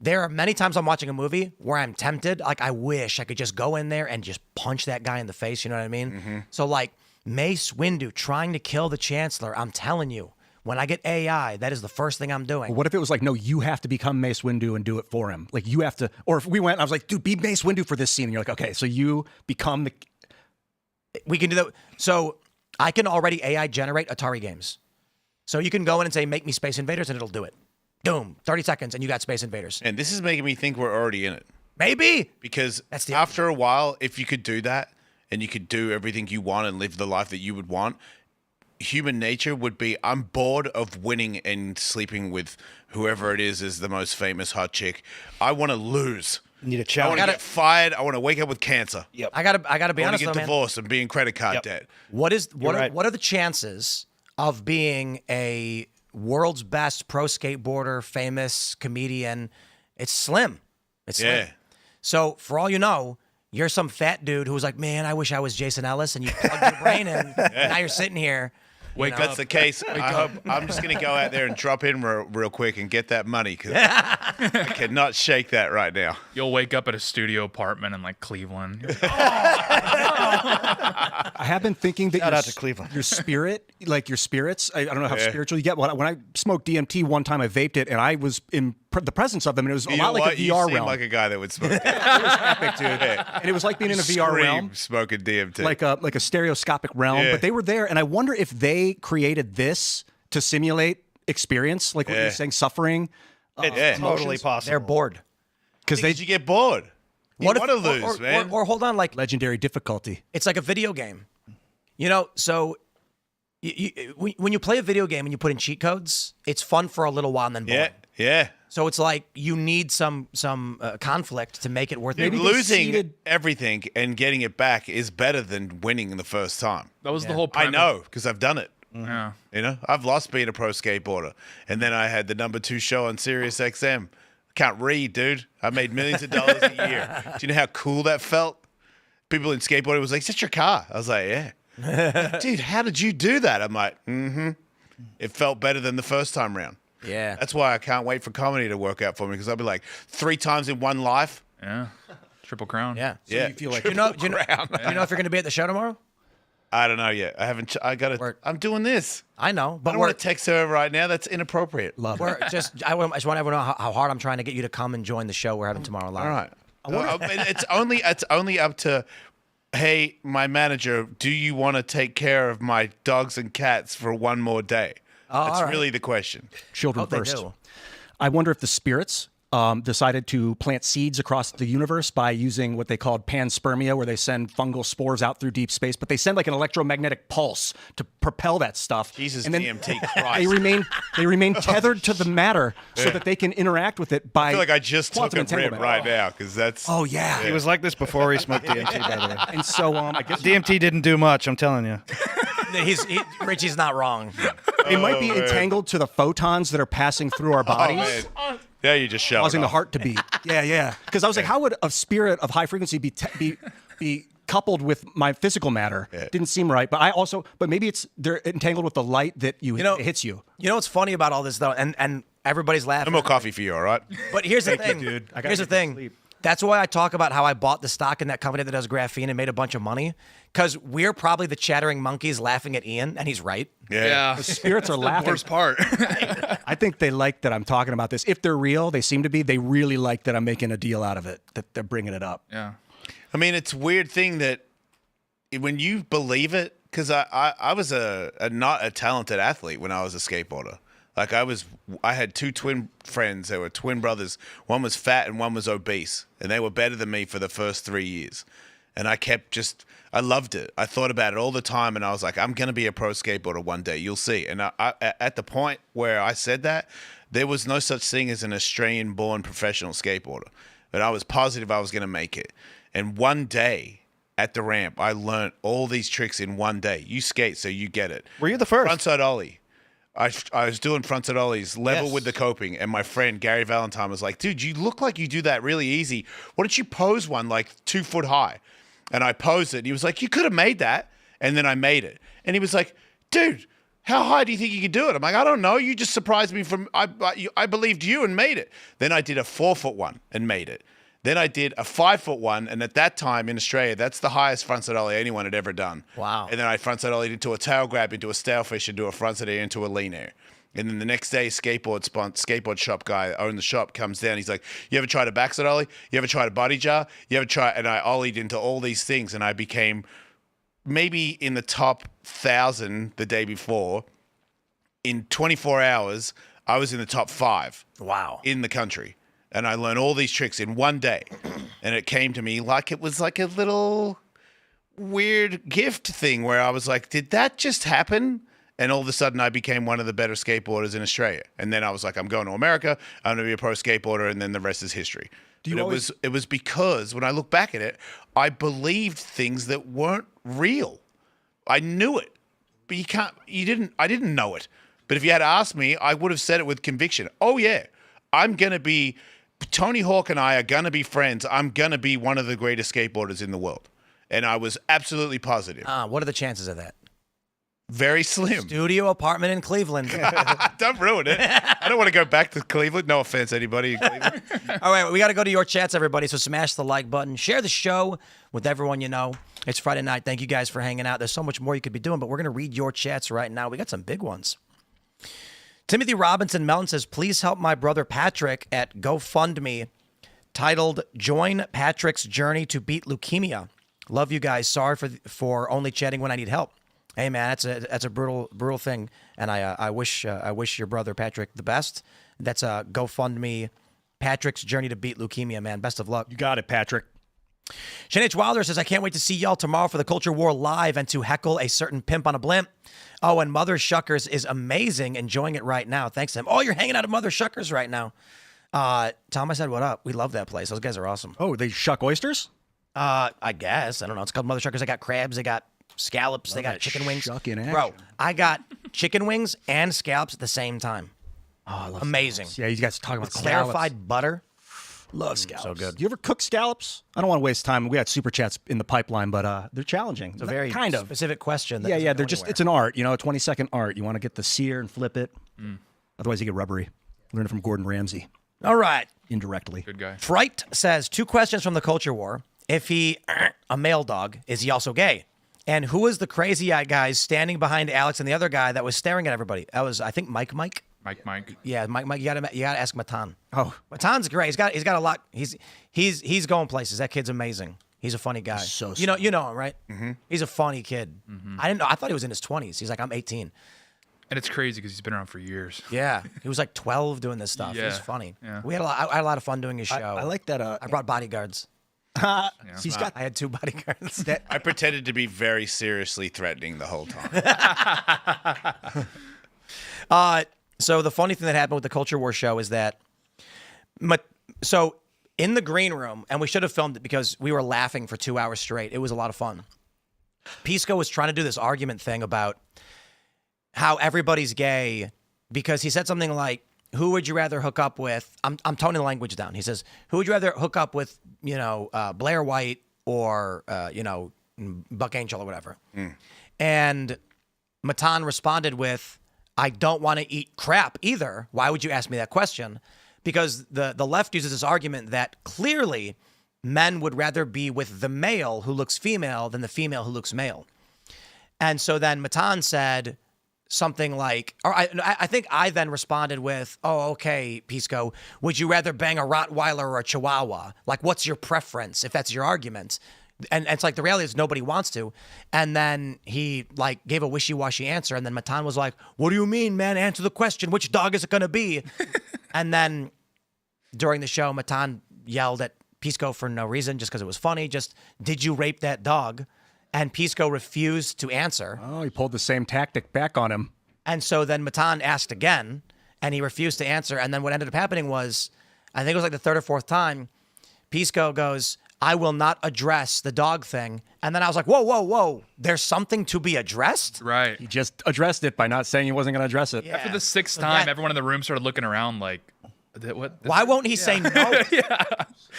There are many times I'm watching a movie where I'm tempted. Like, I wish I could just go in there and just punch that guy in the face. You know what I mean? Mm-hmm. So, like, Mace Windu trying to kill the Chancellor. I'm telling you, when I get AI, that is the first thing I'm doing. What if it was like, no, you have to become Mace Windu and do it for him? Like, you have to, or if we went, I was like, dude, be Mace Windu for this scene. And you're like, okay, so you become the. We can do that. So I can already AI generate Atari games. So you can go in and say, make me Space Invaders, and it'll do it. Boom, 30 seconds, and you got Space Invaders. And this is making me think we're already in it. Maybe. Because That's the after a while, if you could do that and you could do everything you want and live the life that you would want, human nature would be, I'm bored of winning and sleeping with whoever it is the most famous hot chick. I want to lose. You need a I challenge. want to get fired. I want to wake up with cancer. Yep. I gotta be I want to honest, get though, man. divorced and be in credit card Yep. debt. What right. are the chances of being a world's best pro skateboarder, famous comedian? It's slim. It's slim. Yeah. So for all you know, you're some fat dude who's like, man, I wish I was Jason Ellis, and you plugged your brain in, and now you're sitting here. If that's the case, I hope I'm just going to go out there and drop in real quick and get that money because I cannot shake that right now. You'll wake up at a studio apartment in like Cleveland. I have been thinking that Shout out to Cleveland. your spirit, like your spirits, I don't know how spiritual you get. When I smoked DMT one time, I vaped it, and I was in the presence of them, and it was a lot like a You VR seem realm. like a guy that would smoke DMT. It was epic, dude. And it was like being in a VR realm. Smoking DMT. Like a stereoscopic realm, Yeah. but they were there, and I wonder if they created this to simulate experience, like what you're saying, suffering. yeah. Totally possible. They're bored. Because Did you get bored? You want to lose, or, man. Or hold on, like legendary difficulty. it's like a video game. You know, so when you play a video game and you put in cheat codes, it's fun for a little while and then boring. yeah. So it's like you need some conflict to make it worth it. Maybe they Losing seeded- everything and getting it back is better than winning the first time. That was the whole I premise. know because I've done it. Yeah. You know, I've lost being a pro skateboarder, and then I had the #2 show on Sirius XM. Can't read, dude. I made millions of dollars a year. Do you know how cool that felt? People in skateboarding was like, "Is that your car?" I was like, "Yeah." Dude, how did you do that? I'm like, "Mm-hmm." It felt better than the first time round. Yeah. That's why I can't wait for comedy to work out for me because I'll be like 3 times in one life. Yeah. Triple Crown. Yeah. Yeah, you feel like Do you know if you're going to be at the show tomorrow? I don't know yet. I haven't. I got to. I'm doing this. I know, I but don't want to text her right now. That's inappropriate. Love we're it. just I just want everyone to know how hard I'm trying to get you to come and join the show we're having tomorrow live. All right. It's only up to, hey, my manager, do you want to take care of my dogs and cats for one more day? That's all right. really the question. Children Hope they first. do. I wonder if the spirits decided to plant seeds across the universe by using what they called panspermia, where they send fungal spores out through deep space, but they send like an electromagnetic pulse to propel that stuff. Jesus, and then DMT Christ. they remain tethered to the matter so that they can interact with it by I feel like I just took quantum a rip entanglement. right now because that's. Oh yeah. He was like this before he smoked DMT, by the way. And so I guess DMT didn't do much, I'm telling you. Richie's not wrong. it might be man. entangled to the photons that are passing through our Oh, bodies. man. Yeah, you just shove Causing it the off. heart to beat. Yeah. Because I was like, how would a spirit of high frequency be coupled with my physical matter? Didn't seem right. But maybe they're entangled with the light that it hits you. You know what's funny about all this though, and everybody's laughing. No more coffee for you, all right? But here's the thing, dude. I gotta Here's the get to thing. sleep. That's why I talk about how I bought the stock in that company that does graphene and made a bunch of money. Because we're probably the chattering monkeys laughing at Ian, and he's right. Yeah. The spirits are laughing. Worst part. I think they like that I'm talking about this. If they're real, they seem to be. They really like that I'm making a deal out of it. That they're bringing it up. Yeah. I mean, it's a weird thing that when you believe it, because I was not a talented athlete when I was a skateboarder. Like I had 2 twin friends. They were twin brothers. One was fat and one was obese, and they were better than me for the first 3 years. And I loved it. I thought about it all the time, and I was like, I'm going to be a pro skateboarder one day. You'll see. And at the point where I said that, there was no such thing as an Australian-born professional skateboarder. But I was positive I was going to make it. And one day at the ramp, I learned all these tricks in one day. You skate, so you get it. Were you the first? Frontside ollie. I was doing frontside ollies, level Yes. with the coping, and my friend Gary Valentine was like, dude, you look like you do that really easy. Why don't you pose one like 2 foot high? And I posed it. And he was like, you could have made that. And then I made it. And he was like, dude, how high do you think you could do it? I'm like, I don't know. You just surprised me I believed you and made it. Then I did a 4 foot one and made it. Then I did a 5 foot one. And at that time in Australia, that's the highest frontside ollie anyone had ever done. Wow. And then I frontside ollied into a tail grab, into a stalefish, into a frontside air, into a lean air. And then the next day, skateboard shop guy owned the shop comes down. He's like, you ever tried a backside ollie? You ever tried a body jar? You ever tried? And I ollied into all these things, and I became maybe in the top 1,000 the day before. in 24 hours, I was in the top 5. Wow. In the country. And I learned all these tricks in one day. And it came to me like it was like a little weird gift thing where I was like, did that just happen? And all of a sudden I became one of the better skateboarders in Australia. And then I was like, I'm going to America. I'm going to be a pro skateboarder. And then the rest is history. It was because when I look back at it, I believed things that weren't real. I knew it, but I didn't know it. But if you had asked me, I would have said it with conviction. Oh yeah, Tony Hawk and I are going to be friends. I'm going to be one of the greatest skateboarders in the world. And I was absolutely positive. What are the chances of that? Very slim. Studio apartment in Cleveland. Don't ruin it. I don't want to go back to Cleveland. No offense, anybody in Cleveland. All right, we got to go to your chats, everybody. So smash the like button. Share the show with everyone you know. It's Friday night. Thank you guys for hanging out. There's so much more you could be doing, but we're going to read your chats right now. We got some big ones. Timothy Robinson Mellon says, please help my brother Patrick at GoFundMe, titled Join Patrick's Journey to Beat Leukemia. Love you guys. Sorry for only chatting when I need help. Hey man, that's a brutal thing, and I wish your brother Patrick the best. That's a GoFundMe, Patrick's Journey to Beat Leukemia, man. Best of luck. You got it, Patrick. Shane H. Wilder says, I can't wait to see y'all tomorrow for the Culture War live and to heckle a certain pimp on a blimp. Oh, and Mother Shuckers is amazing. Enjoying it right now. Thanks, Tim. Oh, you're hanging out at Mother Shuckers right now. Tom, I said, what up? We love that place. Those guys are awesome. Oh, they shuck oysters? I guess. I don't know. It's called Mother Shuckers. They got crabs. They got scallops. They got chicken wings. Shuck in action. Bro, I got chicken wings and scallops at the same time. Oh, I love amazing. Scallops. Yeah, you guys talking about clarified butter. Love scallops. So good. You ever cook scallops? I don't want to waste time. We got super chats in the pipeline, but they're challenging. It's a very specific question. That they're just, it's an art, a 20-second art. You want to get the sear and flip it. Otherwise, you get rubbery. Learn it from Gordon Ramsay. All right. Indirectly. Good guy. Fright says, 2 questions from the Culture War. If he, a male dog, is he also gay? And who was the crazy guy standing behind Alex and the other guy that was staring at everybody? That was, I think, Mike. Mike. Yeah, Mike. You gotta ask Matan. Oh, Matan's great. He's got a lot. He's going places. That kid's amazing. He's a funny guy. He's so you know him, right? Mm-hmm. He's a funny kid. Mm-hmm. I didn't know. I thought he was in his 20s. He's like, I'm 18. And it's crazy because he's been around for years. Yeah, he was like 12 doing this stuff. Yeah. He's funny. Yeah. I had a lot of fun doing his show. I like that. I brought bodyguards. I had 2 bodyguards. I pretended to be very seriously threatening the whole time. So the funny thing that happened with the Culture War show is that, so in the green room, and we should have filmed it because we were laughing for 2 hours straight. It was a lot of fun. Pisco was trying to do this argument thing about how everybody's gay because he said something like, who would you rather hook up with? I'm toning the language down. He says, who would you rather hook up with, Blair White or, Buck Angel or whatever? And Matan responded with, I don't want to eat crap either. Why would you ask me that question? Because the left uses this argument that clearly men would rather be with the male who looks female than the female who looks male. And so then Matan said something like, or I think I then responded with, oh, okay, Pisco, would you rather bang a Rottweiler or a Chihuahua? Like, what's your preference if that's your argument? And it's like the reality is nobody wants to. And then he gave a wishy-washy answer. And then Matan was like, what do you mean, man? Answer the question. Which dog is it going to be? And then during the show, Matan yelled at Pisco for no reason, just because it was funny. Just, did you rape that dog? And Pisco refused to answer. Oh, he pulled the same tactic back on him. And so then Matan asked again, and he refused to answer. And then what ended up happening was, I think it was like the 3rd or 4th time, Pisco goes, I will not address the dog thing. And then I was like, whoa. There's something to be addressed? Right. He just addressed it by not saying he wasn't going to address it. Yeah. After the 6th time, everyone in the room started looking around like, what? Why won't he say no? Yeah.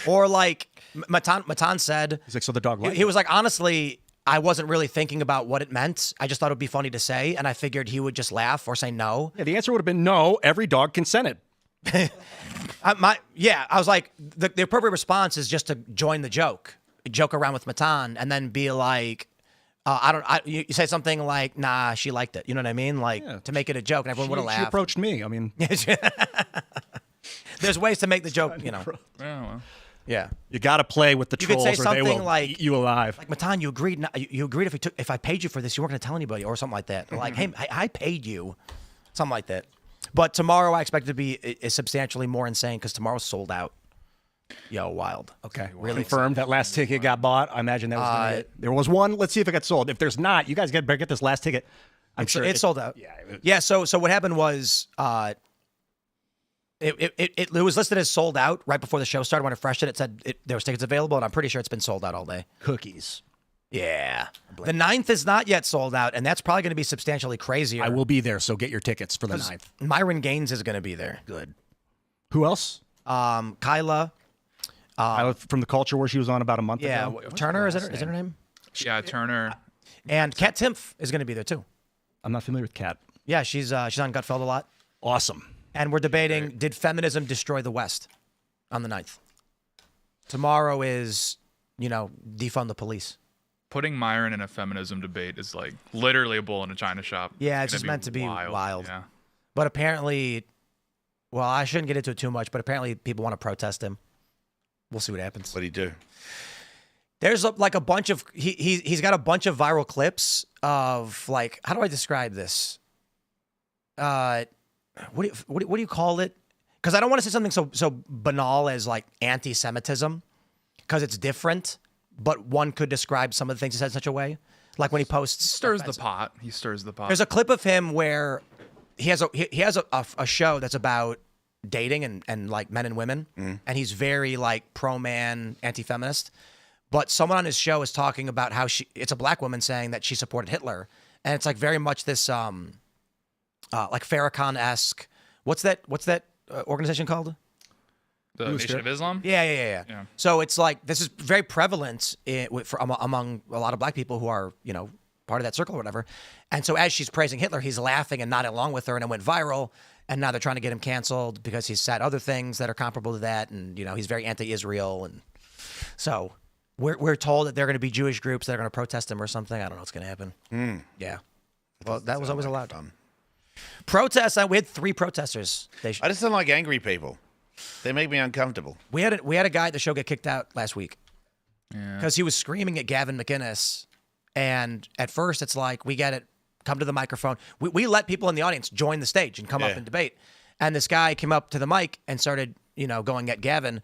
Or like Matan said, He's like, so the dog liked he was like, honestly, I wasn't really thinking about what it meant. I just thought it would be funny to say. And I figured he would just laugh or say no. Yeah, the answer would have been no. Every dog consented. I was like, the appropriate response is just to join the joke around with Matan, and then be like, you say something like, nah, she liked it. You know what I mean? Like, to make it a joke, and everyone would have laughed. She approached me. I mean, there's ways to make the joke, Yeah, well. Yeah, you got to play with the you trolls, could say or they something will like, eat you alive. Like, Matan, you agreed. You agreed if I paid you for this, you weren't going to tell anybody, or something like that. Like, hey, I paid you. something like that. But tomorrow I expect it to be substantially more insane because tomorrow's sold out. Yo, wild. Okay, Really confirmed that last ticket got bought. I imagine that was gonna be it. There was one. Let's see if it got sold. If there's not, you guys better get this last ticket. I'm sure it's sold out. Yeah. So what happened was it was listed as sold out right before the show started. When it freshed it said there was tickets available, and I'm pretty sure it's been sold out all day. Cookies. Yeah. The 9th is not yet sold out, and that's probably going to be substantially crazier. I will be there, so get your tickets for the 9th. Myron Gaines is going to be there. Good. Who else? Kyla. From the Culture War she was on about a month ago. Yeah, Turner, is it her name? Yeah, Turner. And Kat Timpf is going to be there, too. I'm not familiar with Kat. Yeah, she's on Gutfeld a lot. Awesome. And we're debating, did feminism destroy the West on the 9th? Tomorrow is, defund the police. Putting Myron in a feminism debate is like literally a bull in a china shop. Yeah, it's just meant to be wild. Yeah. But apparently, well, I shouldn't get into it too much, but apparently people want to protest him. We'll see what happens. What'd he do? There's like a bunch of, he's got a bunch of viral clips of like, how do I describe this? What do you call it? Because I don't want to say something so banal as like anti-Semitism, because it's different. But one could describe some of the things he said in such a way, like when he posts. Stirs the pot. He stirs the pot. There's a clip of him where he has a show that's about dating and like men and women, and he's very like pro-man, anti-feminist. But someone on his show is talking about how it's a black woman saying that she supported Hitler, and it's like very much this like Farrakhan-esque. What's that organization called? The Nation of Islam? Yeah. So it's like, this is very prevalent among a lot of black people who are, part of that circle or whatever. And so as she's praising Hitler, he's laughing and nodding along with her, and it went viral. And now they're trying to get him canceled because he's said other things that are comparable to that. And, he's very anti-Israel. And so we're told that there are going to be Jewish groups that are going to protest him or something. I don't know what's going to happen. Yeah. Well, that was always allowed. Protests, we had 3 protesters. I just don't like angry people. They make me uncomfortable. We had a guy at the show get kicked out last week because he was screaming at Gavin McInnes. And at first, it's like, we get it. Come to the microphone. We let people in the audience join the stage and come up and debate. And this guy came up to the mic and started, going at Gavin.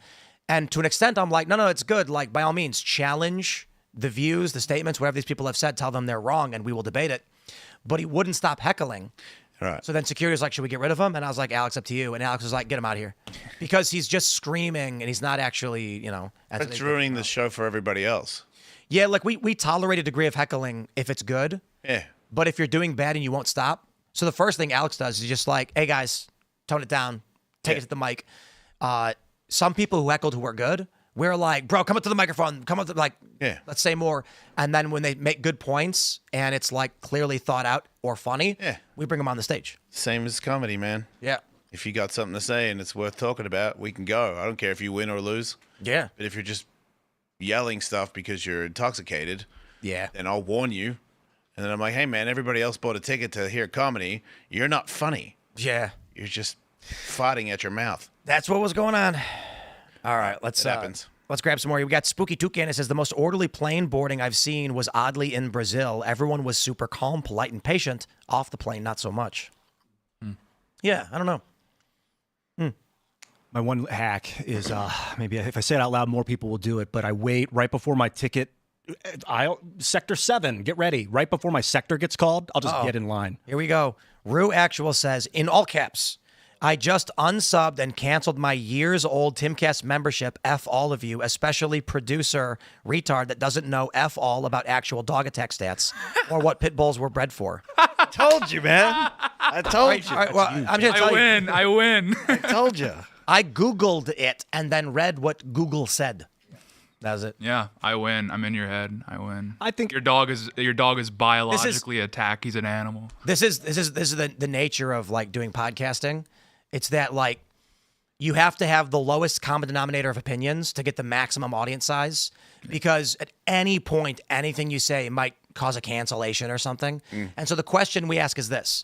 And to an extent, I'm like, no, it's good. Like, by all means, challenge the views, the statements, whatever these people have said. Tell them they're wrong, and we will debate it. But he wouldn't stop heckling. Right. So then security was like, should we get rid of him? And I was like, Alex, up to you. And Alex was like, get him out of here. Because he's just screaming, and he's not actually, It's ruining the show for everybody else. Yeah, like we tolerate a degree of heckling if it's good. Yeah. But if you're doing bad and you won't stop. So the first thing Alex does is just like, hey, guys, tone it down. Take it to the mic. Some people who heckled who were good, we're like, bro, come up to the microphone. Come up to, like, let's say more. And then when they make good points and it's like clearly thought out or funny, we bring them on the stage. Same as comedy, man. Yeah. If you got something to say and it's worth talking about, we can go. I don't care if you win or lose. Yeah. But if you're just yelling stuff because you're intoxicated, then I'll warn you. And then I'm like, hey, man, everybody else bought a ticket to hear comedy. You're not funny. Yeah. You're just farting at your mouth. That's what was going on. All right, let's happens. Let's grab some more. We got Spooky Toucan. It says, the most orderly plane boarding I've seen was oddly in Brazil. Everyone was super calm, polite, and patient. Off the plane, not so much. Yeah, I don't know. My one hack is maybe if I say it out loud, more people will do it. But I wait right before my ticket. Sector 7, get ready. Right before my sector gets called, I'll just get in line. Here we go. Rue Actual says, in all caps, I just unsubbed and canceled my years-old Timcast membership. F all of you, especially producer retard that doesn't know F all about actual dog attack stats or what pit bulls were bred for. I told you, man. I told you. All right, well, I'm just I win. I told you. I Googled it and then read what Google said. That was it. Yeah, I win. I'm in your head. I win. I think your dog is biologically attacked. He's an animal. This is the nature of like doing podcasting. It's that like you have to have the lowest common denominator of opinions to get the maximum audience size, because at any point anything you say might cause a cancellation or something. And so the question we ask is this: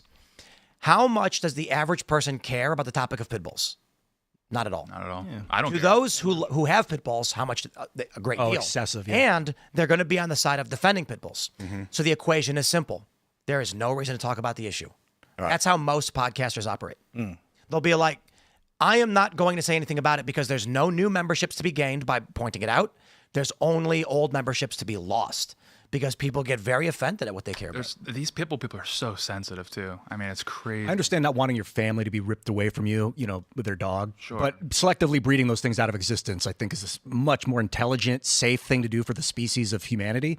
how much does the average person care about the topic of pit bulls? Not at all. Not at all. Yeah. I don't. To care. those who have pit bulls, how much? A great deal. Excessive. Yeah. And they're going to be on the side of defending pit bulls. So the equation is simple. There is no reason to talk about the issue. That's how most podcasters operate. They'll be like, I am not going to say anything about it because there's no new memberships to be gained by pointing it out. There's only old memberships to be lost because people get very offended at what they care about. These people are so sensitive too. I mean, it's crazy. I understand not wanting your family to be ripped away from you, with their dog. Sure. But selectively breeding those things out of existence, I think, is a much more intelligent, safe thing to do for the species of humanity.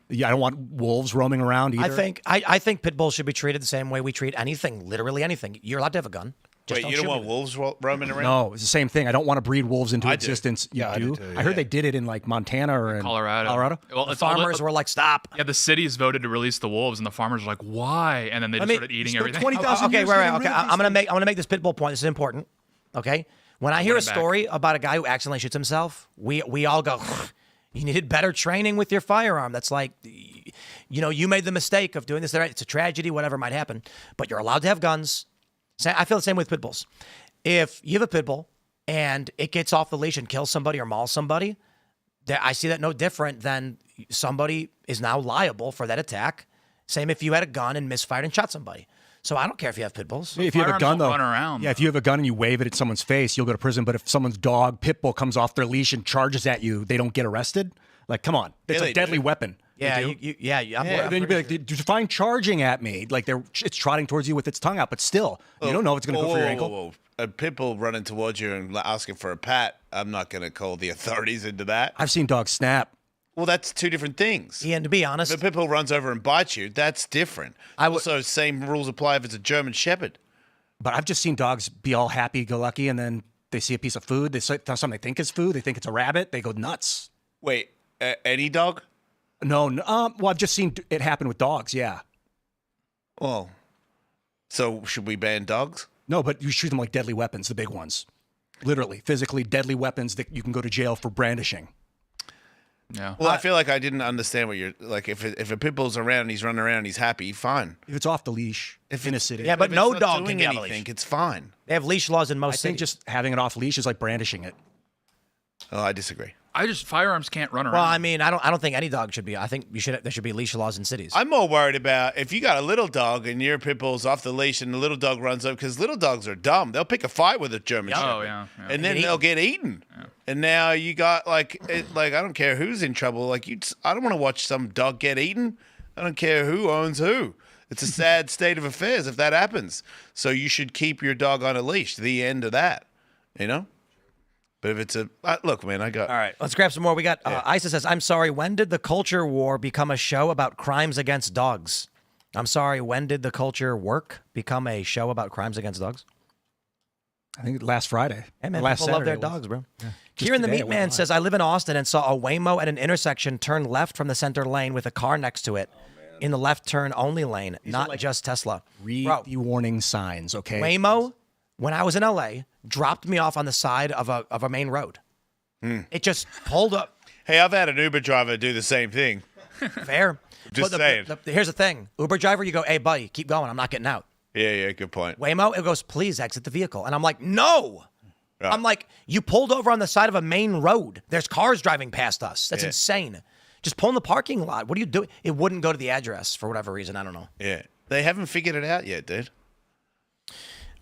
Yeah, I don't want wolves roaming around either. I think pit bulls should be treated the same way we treat anything, literally anything. You're allowed to have a gun. Just Wait, you don't want wolves roaming around? No, it's the same thing. I don't want to breed wolves into I existence. do. You Yeah, do? I do too, I heard they did it in like Montana or in Colorado. Well, The farmers were like, stop. Yeah, the cities voted to release the wolves, and the farmers were like, "Why?" And then they just started eating everything. 20,000 Okay, years right. to Okay, get rid of I'm gonna make this pit bull point. This is important. Okay, when I hear a story about a guy who accidentally shoots himself, we all go, you needed better training with your firearm. That's like, you made the mistake of doing this. It's a tragedy, whatever might happen, but you're allowed to have guns. I feel the same with pit bulls. If you have a pit bull and it gets off the leash and kills somebody or mauls somebody, I see that no different than somebody is now liable for that attack. Same if you had a gun and misfired and shot somebody. So I don't care if you have pit bulls. If you have a gun, though, run around, if you have a gun and you wave it at someone's face, you'll go to prison. But if someone's dog, pit bull, comes off their leash and charges at you, they don't get arrested. Like, come on, it's a deadly weapon. Yeah, I'm then you'd be like, "Did you find charging at me?" Like it's trotting towards you with its tongue out, but still, you don't know if it's going to go for your ankle. Whoa. A pit bull running towards you and asking for a pat, I'm not going to call the authorities into that. I've seen dogs snap. Well, that's two different things. Yeah, and to be honest, if a pit bull runs over and bites you, that's different. Also, same rules apply if it's a German Shepherd. But I've just seen dogs be all happy-go-lucky, and then they see a piece of food. They see something they think is food. They think it's a rabbit. They go nuts. Wait, any dog? No. Well, I've just seen it happen with dogs. Yeah. Well, so should we ban dogs? No, but you shoot them like deadly weapons, the big ones. Literally, physically deadly weapons that you can go to jail for brandishing. Yeah. Well, I feel like I didn't understand what you're like. If a pit bull's around and he's running around and he's happy, fine. If it's off the leash, in a city. Yeah, but If no it's not dog doing can have a anything. leash. It's fine. They have leash laws in most I think cities. just having it off leash is like brandishing it. Oh, I disagree. Firearms can't run around. Well, I mean, I don't think any dog should be. I think there should be leash laws in cities. I'm more worried about if you got a little dog and your pit bull's off the leash and the little dog runs up, because little dogs are dumb. They'll pick a fight with a German Shepherd. Oh, yeah. And then they'll get eaten. Yeah. And now you got like I don't care who's in trouble. Like I don't want to watch some dog get eaten. I don't care who owns who. It's a sad state of affairs if that happens. So you should keep your dog on a leash. The end of that. But if it's look, man, I got. All right, let's grab some more. We got Isa says, "I'm sorry. When did the culture war become a show about crimes against dogs?" I'm sorry. When did the culture work become a show about crimes against dogs? I think last Friday. Hey man, last people love their Saturday dogs, bro. Yeah. Kieran the today Meat it went Man live. says, "I live in Austin and saw a Waymo at an intersection turn left from the center lane with a car next to it in the left turn only lane, not just Tesla." Read Bro, the warning signs, okay? Waymo, when I was in LA, dropped me off on the side of a main road. It just pulled up. Hey, I've had an Uber driver do the same thing. Fair. Just But saying. Here's the thing. Uber driver, you go, "Hey, buddy, keep going. I'm not getting out." Yeah, good point. Waymo, it goes, "Please exit the vehicle." And I'm like, "No." Yeah. I'm like, "You pulled over on the side of a main road. There's cars driving past us. That's insane. Just pull in the parking lot. What are you doing?" It wouldn't go to the address for whatever reason. I don't know. Yeah, they haven't figured it out yet, dude.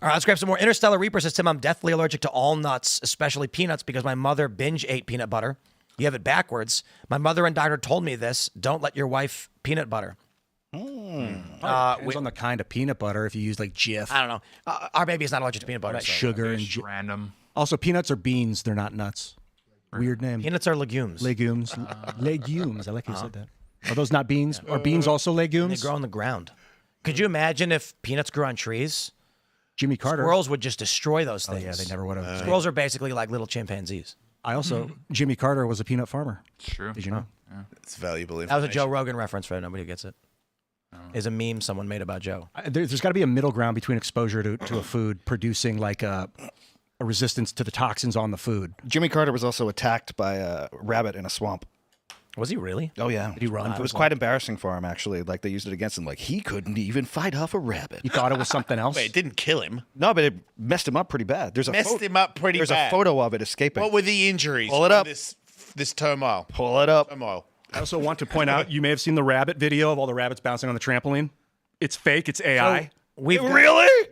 All right, let's grab some more. Interstellar Reaper says, "Tim, I'm deathly allergic to all nuts, especially peanuts, because my mother binge ate peanut butter." You have it backwards. "My mother and doctor told me this. Don't let your wife peanut butter." Depends on the kind of peanut butter. If you use like Jif, I don't know. Our baby is not allergic to peanut butter. so- sugar, and Just random. also peanuts are beans. They're not nuts. Weird name. Peanuts are legumes. Legumes. Legumes. I like how you said that. Are those not beans? Are beans also They legumes? grow on the ground. Could you imagine if peanuts grew on trees? Jimmy Carter. Squirrels would just destroy those Oh things. yeah, they never would have. Squirrels are basically like little chimpanzees. I also Jimmy Carter was a peanut farmer. It's true. Did you know? It's valuable information. That was a Joe Rogan reference for nobody who gets it. Is a meme someone made about Joe. There's got to be a middle ground between exposure to a food producing like a resistance to the toxins on the food. Jimmy Carter was also attacked by a rabbit in a swamp. Was he really? Oh, yeah. Did he run? It was quite embarrassing for him, actually. Like, they used it against him. Like, he couldn't even fight off a rabbit. You thought it was something else? Wait, it didn't kill him. No, but it messed him up pretty bad. There's a Messed him up pretty There's bad. a photo of it escaping. What were the injuries? Pull it from up. This turmoil. Pull it up. Turmoil. I also want to point out, you may have seen the rabbit video of all the rabbits bouncing on the trampoline. It's fake. It's AI. Really?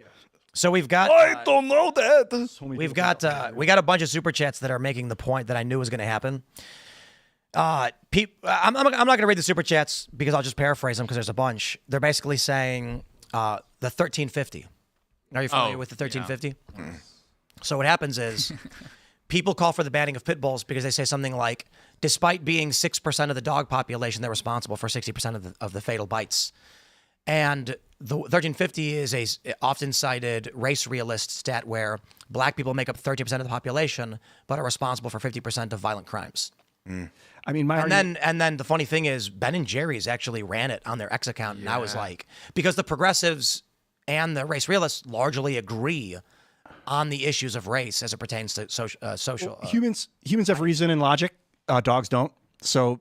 So we've got. I don't know that. We've got we got a bunch of super chats that are making the point that I knew was going to happen. I'm not going to read the super chats because I'll just paraphrase them because there's a bunch. They're basically saying the 1350. Are you familiar with the 1350? Yeah. So what happens is people call for the banning of pit bulls because they say something like, despite being 6% of the dog population, they're responsible for 60% of the fatal bites. And the 1350 is a often cited race realist stat where black people make up 30% of the population, but are responsible for 50% of violent crimes. I mean, and then the funny thing is Ben and Jerry's actually ran it on their X account, and I was like, because the progressives and the race realists largely agree on the issues of race as it pertains to social. Humans have reason and logic. Dogs don't. So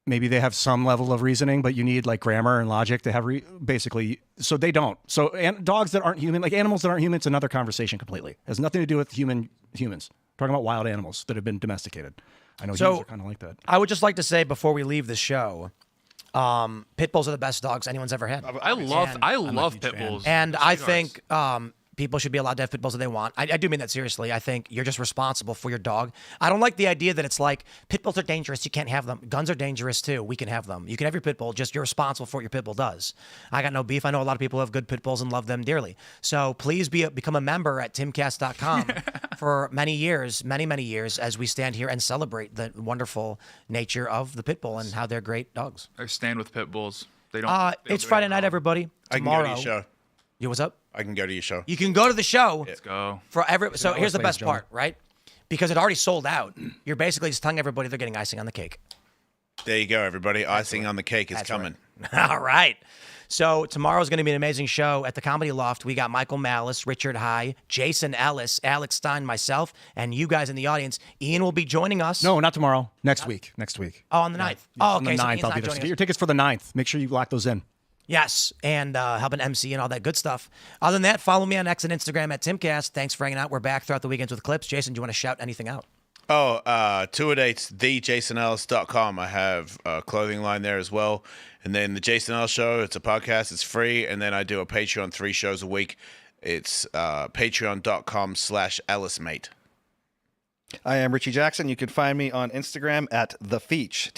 maybe they have some level of reasoning, but you need like grammar and logic to have basically. So they don't. So dogs that aren't human, like animals that aren't human, it's another conversation completely. It has nothing to do with humans. We're talking about wild animals that have been domesticated. I know humans are kind of like that. I would just like to say before we leave the show, pit bulls are the best dogs anyone's ever had. I love pit bulls. And I think people should be allowed to have pit bulls if they want. I do mean that seriously. I think you're just responsible for your dog. I don't like the idea that it's like pit bulls are dangerous. You can't have them. Guns are dangerous too. We can have them. You can have your pit bull. Just you're responsible for what your pit bull does. I got no beef. I know a lot of people have good pit bulls and love them dearly. So please become a member at timcast.com for many years, as we stand here and celebrate the wonderful nature of the pit bull and how they're great dogs. I stand with pit bulls. They don't. It's Friday night, everybody. Tomorrow. I can go to your show. You what's up? I can go to your show. You can go to the show. Let's go. So here's the best part, right? Because it already sold out. You're basically just telling everybody they're getting icing on the cake. There you go, everybody. Icing on the cake is coming. Right. All right. So tomorrow's going to be an amazing show at the Comedy Loft. We got Michael Malice, Richard High, Jason Ellis, Alex Stein, myself, and you guys in the audience. Ian will be joining us. No, not tomorrow. Next week. Oh, on the 9th. Oh, okay. On the 9th, I'll be there. Get your tickets for the 9th. Make sure you lock those in. Yes, and helping MC and all that good stuff. Other than that, follow me on X and Instagram at Timcast. Thanks for hanging out. We're back throughout the weekends with clips. Jason, do you want to shout anything out? Tour dates, thejasonellis.com. I have a clothing line there as well. And then the Jason Ellis Show, it's a podcast. It's free. And then I do a Patreon 3 shows a week. It's patreon.com/EllisMate. I am Richie Jackson. You can find me on Instagram at TheFeach,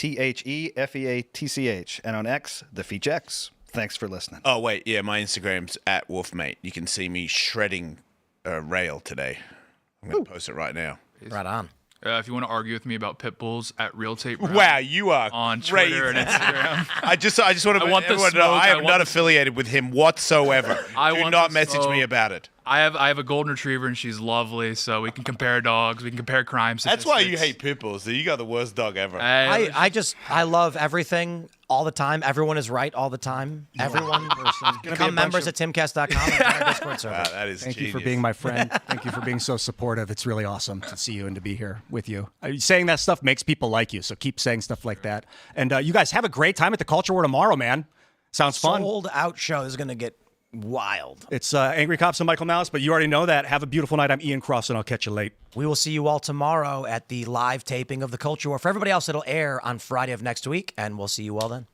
TheFeatch, and on X, TheFeachX. Thanks for listening. Oh, wait. Yeah, my Instagram's at Wolfmate. You can see me shredding a rail today. I'm going to post it right now. Right on. If you want to argue with me about pit bulls, at Real Tate Brown. Wow, you are on crazy. Twitter and Instagram. I just want to know I am not affiliated with him whatsoever. Do not message me about it. I have a golden retriever and she's lovely, so we can compare dogs, we can compare crime statistics. That's why you hate pit bulls. So you got the worst dog ever. I love everything all the time. Everyone is right all the time. Everyone. Become members at timcast.com and join our Discord server. Wow, that is Thank genius. you for being my friend. Thank you for being so supportive. It's really awesome to see you and to be here with you. Saying that stuff makes people like you, so keep saying stuff like that. And you guys have a great time at the Culture War tomorrow, man. Sounds fun. Sold out show. This is going to get wild. It's Angry Cops and Michael Malice, but you already know that. Have a beautiful night. I'm Ian Cross, and I'll catch you late. We will see you all tomorrow at the live taping of the Culture War. For everybody else, it'll air on Friday of next week, and we'll see you all then.